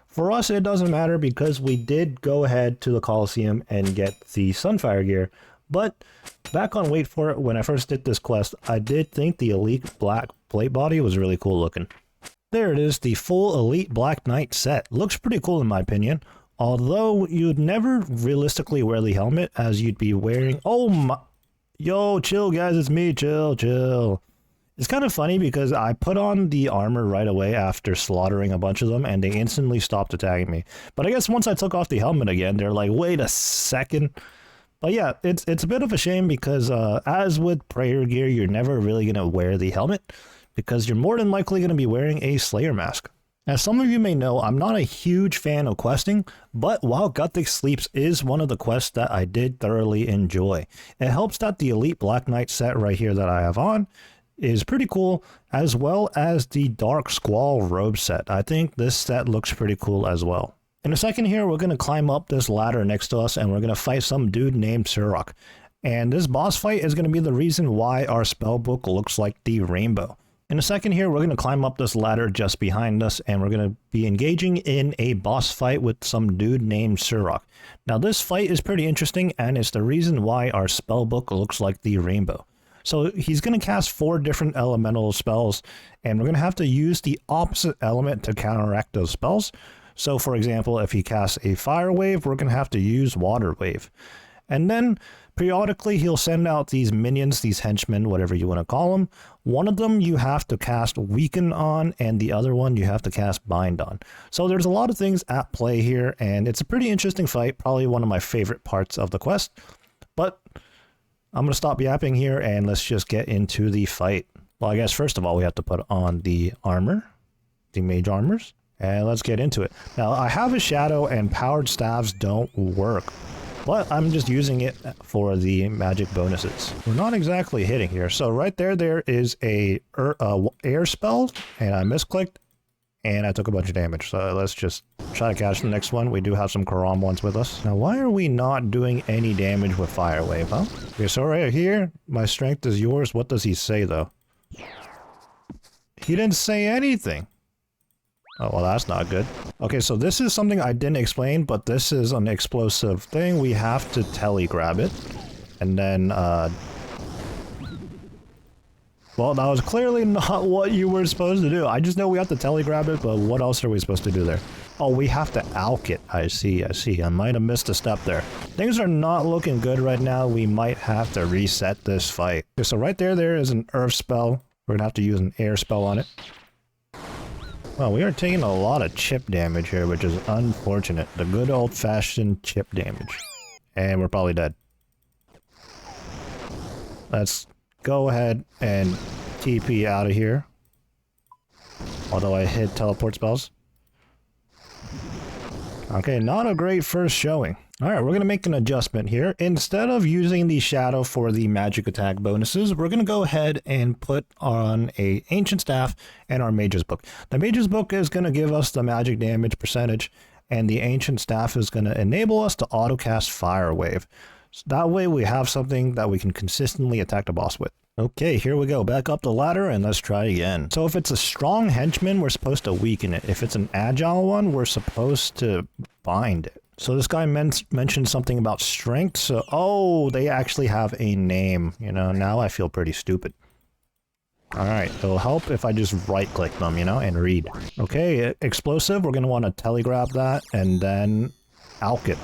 For us, it doesn't matter because we did go ahead to the Colosseum and get the Sunfire gear. But back on Wait For It, when I first did this quest, I did think the Elite Black Plate Body was really cool looking. There it is, the full Elite Black Knight set. Looks pretty cool in my opinion. Although you'd never realistically wear the helmet as you'd be wearing... Oh my... Yo, chill guys, it's me, chill. It's kind of funny because I put on the armor right away after slaughtering a bunch of them and they instantly stopped attacking me. But I guess once I took off the helmet again, they're like, wait a second. But yeah, it's a bit of a shame because as with prayer gear, you're never really going to wear the helmet because you're more than likely going to be wearing a Slayer mask. As some of you may know, I'm not a huge fan of questing, but while Guthix Sleeps is one of the quests that I did thoroughly enjoy. It helps that the Elite Black Knight set right here that I have on is pretty cool, as well as the Dark Squall robe set. I think this set looks pretty cool as well. In a second here, we're going to climb up this ladder next to us, and we're going to fight some dude named Surok. And this boss fight is going to be the reason why our spellbook looks like the rainbow. In a second here, we're going to climb up this ladder just behind us, and we're going to be engaging in a boss fight with some dude named Surok. Now, this fight is pretty interesting, and it's the reason why our spellbook looks like the rainbow. So he's going to cast 4 different elemental spells, and we're going to have to use the opposite element to counteract those spells. So, for example, if he casts a fire wave, we're going to have to use water wave. And then periodically he'll send out these minions, these henchmen, whatever you want to call them. One of them you have to cast Weaken on, and the other one you have to cast Bind on. So there's a lot of things at play here, and it's a pretty interesting fight, probably one of my favorite parts of the quest. But I'm going to stop yapping here, and let's just get into the fight. Well, I guess first of all we have to put on the armor, the mage armors, and let's get into it. Now, I have a shadow, and powered staves don't work, but I'm just using it for the magic bonuses. We're not exactly hitting here. So right there is a air spell, and I misclicked, and I took a bunch of damage. So let's just try to catch the next one. We do have some Karam ones with us. Now, why are we not doing any damage with Fire Wave, huh? Okay, so right here, my strength is yours. What does he say, though? He didn't say anything. Oh, well, that's not good. Okay, so this is something I didn't explain, but this is an explosive thing. We have to telegrab it. And then, well, that was clearly not what you were supposed to do. I just know we have to telegrab it, but what else are we supposed to do there? Oh, we have to alch it. I see. I might have missed a step there. Things are not looking good right now. We might have to reset this fight. Okay, so right there is an earth spell. We're gonna have to use an air spell on it. Well, we are taking a lot of chip damage here, which is unfortunate. The good old-fashioned chip damage. And we're probably dead. Let's go ahead and TP out of here. Although I hit teleport spells. Okay, not a great first showing. Alright, we're going to make an adjustment here. Instead of using the shadow for the magic attack bonuses, we're going to go ahead and put on a ancient staff and our mage's book. The mage's book is going to give us the magic damage percentage, and the ancient staff is going to enable us to auto-cast Fire Wave. So that way we have something that we can consistently attack the boss with. Okay, here we go. Back up the ladder and let's try again. So if it's a strong henchman, we're supposed to weaken it. If it's an agile one, we're supposed to bind it. So this guy mentioned something about strength. So, oh, they actually have a name. You know, now I feel pretty stupid. All right, it'll help if I just right-click them, you know, and read. Okay, explosive. We're going to want to telegraph that and then alch it.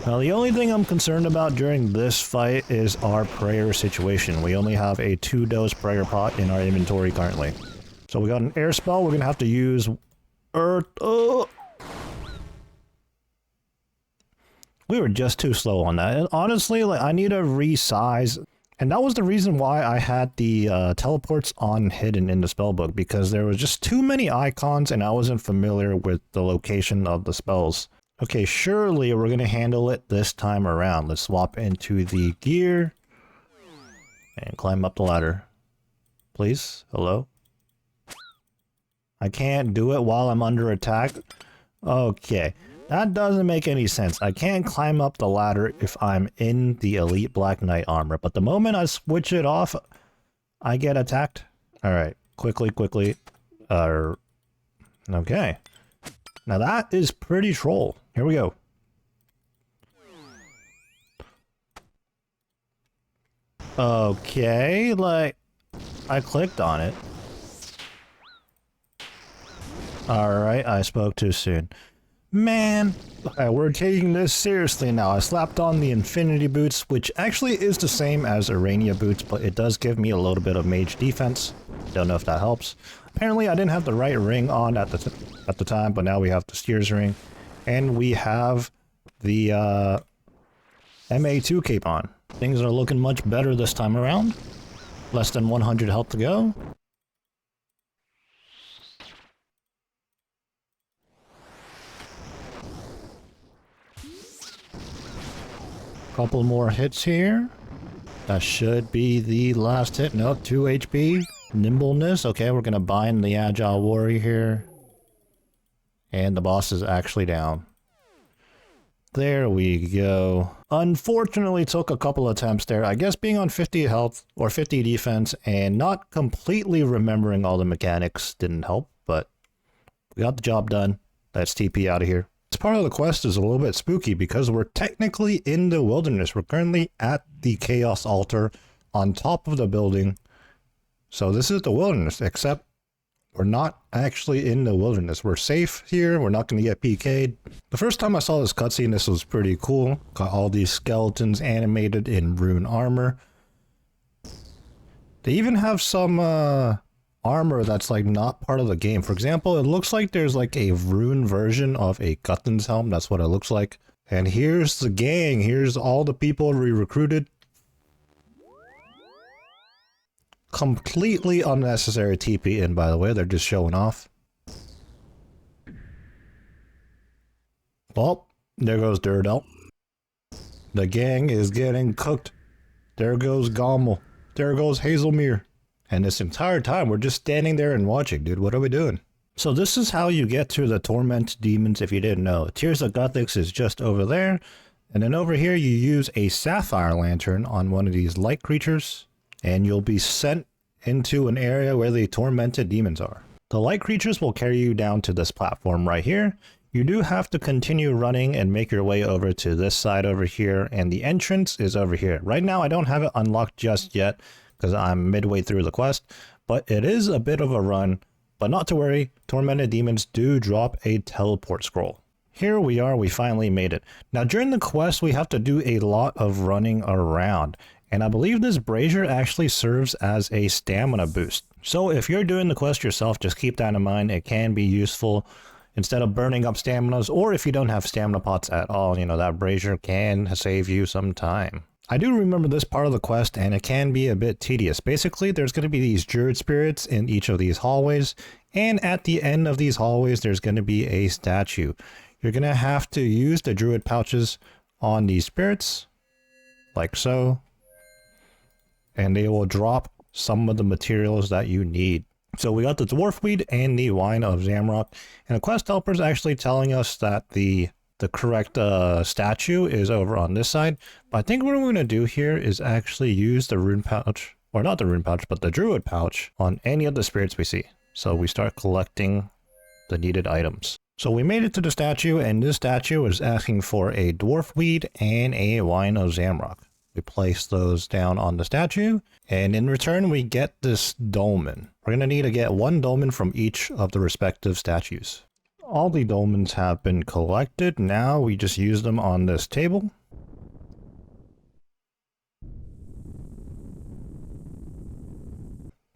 Now, the only thing I'm concerned about during this fight is our prayer situation. We only have a 2-dose prayer pot in our inventory currently. So we got an air spell. We're going to have to use earth. We were just too slow on that. And honestly, like, I need to resize. And that was the reason why I had the teleports on hidden in the spellbook, because there was just too many icons and I wasn't familiar with the location of the spells. Okay, surely we're going to handle it this time around. Let's swap into the gear and climb up the ladder. Please? Hello? I can't do it while I'm under attack? Okay, that doesn't make any sense. I can't climb up the ladder if I'm in the Elite Black Knight armor, but the moment I switch it off, I get attacked. Alright, quickly. Okay. Now that is pretty troll. Here we go. Okay, like, I clicked on it. Alright, I spoke too soon. Man, we're taking this seriously now. I slapped on the Infinity Boots, which actually is the same as Urania Boots, but it does give me a little bit of mage defense. Don't know if that helps. Apparently, I didn't have the right ring on at the time, but now we have the Steers ring. And we have the MA2 cape on. Things are looking much better this time around. Less than 100 health to go. Couple more hits here. That should be the last hit. No, 2 HP. Nimbleness. Okay, we're gonna bind the Agile Warrior here. And the boss is actually down. There we go. Unfortunately, took a couple attempts there. I guess being on 50 health or 50 defense and not completely remembering all the mechanics didn't help, but we got the job done. Let's TP out of here. This part of the quest is a little bit spooky because we're technically in the wilderness. We're currently at the Chaos Altar on top of the building. So this is the wilderness, except we're not actually in the wilderness. We're safe here. We're not going to get PK'd. The first time I saw this cutscene, this was pretty cool. Got all these skeletons animated in rune armor. They even have some armor that's like not part of the game. For example, it looks like there's like a rune version of a Guthix helm. That's what it looks like. And here's the gang. Here's all the people we recruited. Completely unnecessary TP in, by the way. They're just showing off. Well, there goes Durdell. The gang is getting cooked. There goes Gommel. There goes Hazelmere. And this entire time, we're just standing there and watching, dude. What are we doing? So this is how you get to the Torment Demons if you didn't know. Tears of Guthix is just over there. And then over here, you use a Sapphire Lantern on one of these light creatures. And you'll be sent into an area where the tormented demons are. The light creatures will carry you down to this platform right here. You do have to continue running and make your way over to this side over here, and the entrance is over here. Right now I don't have it unlocked just yet because I'm midway through the quest, but it is a bit of a run. But not to worry, tormented demons do drop a teleport scroll. Here we are, we finally made it. Now during the quest we have to do a lot of running around. And I believe this brazier actually serves as a stamina boost. So if you're doing the quest yourself, just keep that in mind. It can be useful instead of burning up staminas, or if you don't have stamina pots at all, you know, that brazier can save you some time. I do remember this part of the quest, and it can be a bit tedious. Basically, there's going to be these druid spirits in each of these hallways, and at the end of these hallways, there's going to be a statue. You're going to have to use the druid pouches on these spirits, like so. And they will drop some of the materials that you need. So we got the dwarf weed and the wine of Zamrock, and the quest helper is actually telling us that the correct statue is over on this side. But I think what we're going to do here is actually use the rune pouch, or not the rune pouch, but the druid pouch on any of the spirits we see. So we start collecting the needed items. So we made it to the statue, and this statue is asking for a dwarf weed and a wine of Zamrock. We place those down on the statue, and in return we get this dolmen. We're going to need to get one dolmen from each of the respective statues. All the dolmens have been collected. Now we just use them on this table.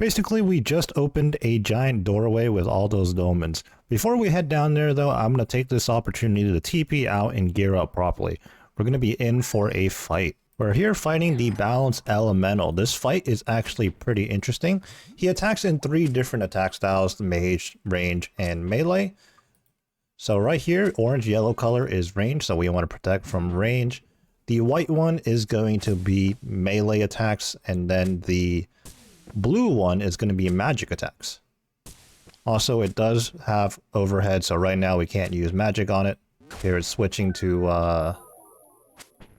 Basically, we just opened a giant doorway with all those dolmens. Before we head down there though, I'm going to take this opportunity to TP out and gear up properly. We're going to be in for a fight. We're here fighting the Balanced Elemental. This fight is actually pretty interesting. He attacks in 3 different attack styles: the mage, range, and melee. So right here, orange-yellow color is range, so we want to protect from range. The white one is going to be melee attacks, and then the blue one is going to be magic attacks. Also, it does have overhead, so right now we can't use magic on it. Here it's switching to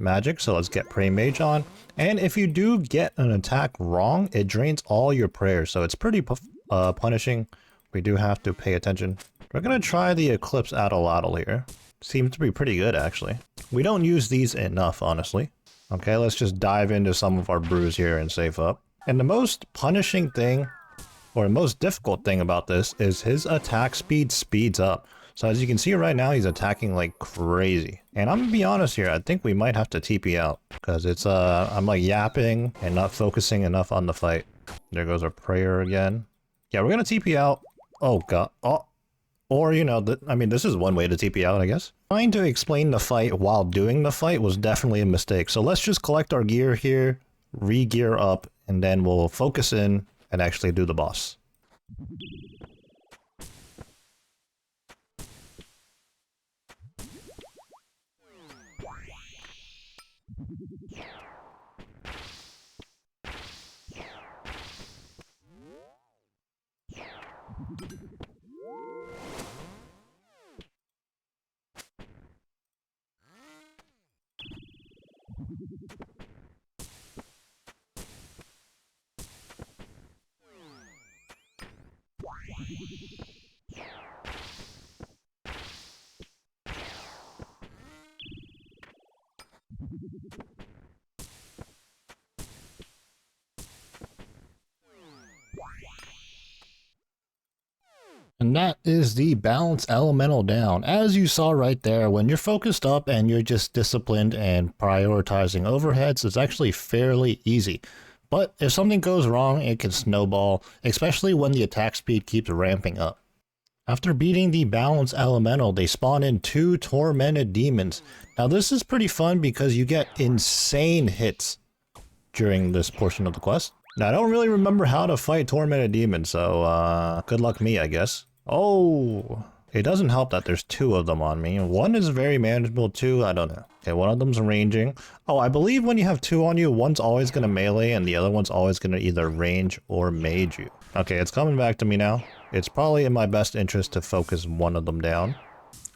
magic, so let's get Prey Mage on. And if you do get an attack wrong, it drains all your prayers, so it's pretty punishing. We do have to pay attention. We're gonna try the Eclipse Atlatl here. Seems to be pretty good, actually. We don't use these enough, honestly. Okay, let's just dive into some of our brews here and save up. And the most punishing thing, or the most difficult thing about this, is his attack speed speeds up. So as you can see right now, he's attacking like crazy. And I'm gonna be honest here, I think we might have to TP out. Because it's, I'm like yapping and not focusing enough on the fight. There goes our prayer again. Yeah, we're gonna TP out. Oh god. Oh. Or, you know, I mean, this is one way to TP out, I guess. Trying to explain the fight while doing the fight was definitely a mistake. So let's just collect our gear here, re-gear up, and then we'll focus in and actually do the boss. And that is the balance elemental down. As you saw right there, when you're focused up and you're just disciplined and prioritizing overheads, it's actually fairly easy. But if something goes wrong, it can snowball, especially when the attack speed keeps ramping up. After beating the balance elemental, they spawn in 2 tormented demons. Now this is pretty fun because you get insane hits during this portion of the quest. Now I don't really remember how to fight tormented demons, so good luck me, I guess. Oh, it doesn't help that there's 2 of them on me. One is very manageable, 2, I don't know. Okay, one of them's ranging. Oh, I believe when you have 2 on you, one's always going to melee and the other one's always going to either range or mage you. Okay, it's coming back to me now. It's probably in my best interest to focus one of them down.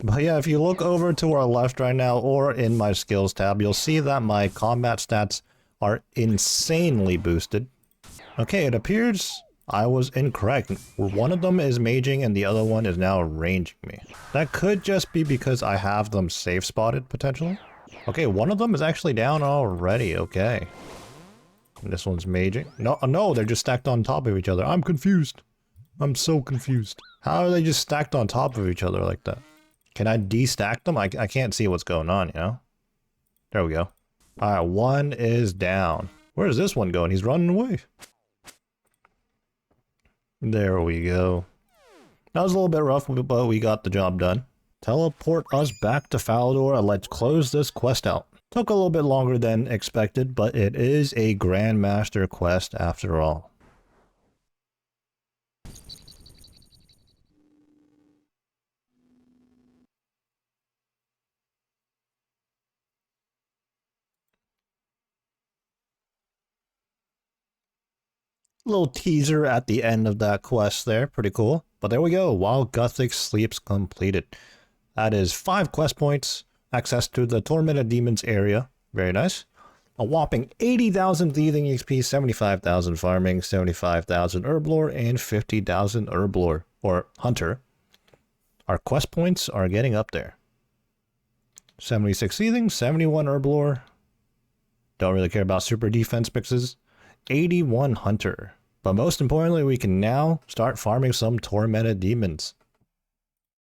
But yeah, if you look over to our left right now or in my skills tab, you'll see that my combat stats are insanely boosted. Okay, it appears I was incorrect. One of them is maging and the other one is now ranging me. That could just be because I have them safe spotted, potentially. Okay, one of them is actually down already, okay. And this one's maging. No, they're just stacked on top of each other. I'm confused. I'm so confused. How are they just stacked on top of each other like that? Can I destack them? I can't see what's going on, you know? There we go. Alright, one is down. Where is this one going? He's running away. There we go. That was a little bit rough, but we got the job done. Teleport us back to Falador and let's close this quest out. Took a little bit longer than expected, but it is a Grandmaster quest after all. Little teaser at the end of that quest there, pretty cool. But there we go, while Guthix Sleeps completed. That is 5 quest points, access to the Tormented Demons area, very nice. A whopping 80,000 thieving XP, 75,000 farming, 75,000 herblore, and 50,000 herblore, or hunter. Our quest points are getting up there. 76 thieving, 71 herblore. Don't really care about super defense mixes. 81 hunter. But most importantly, we can now start farming some tormented demons.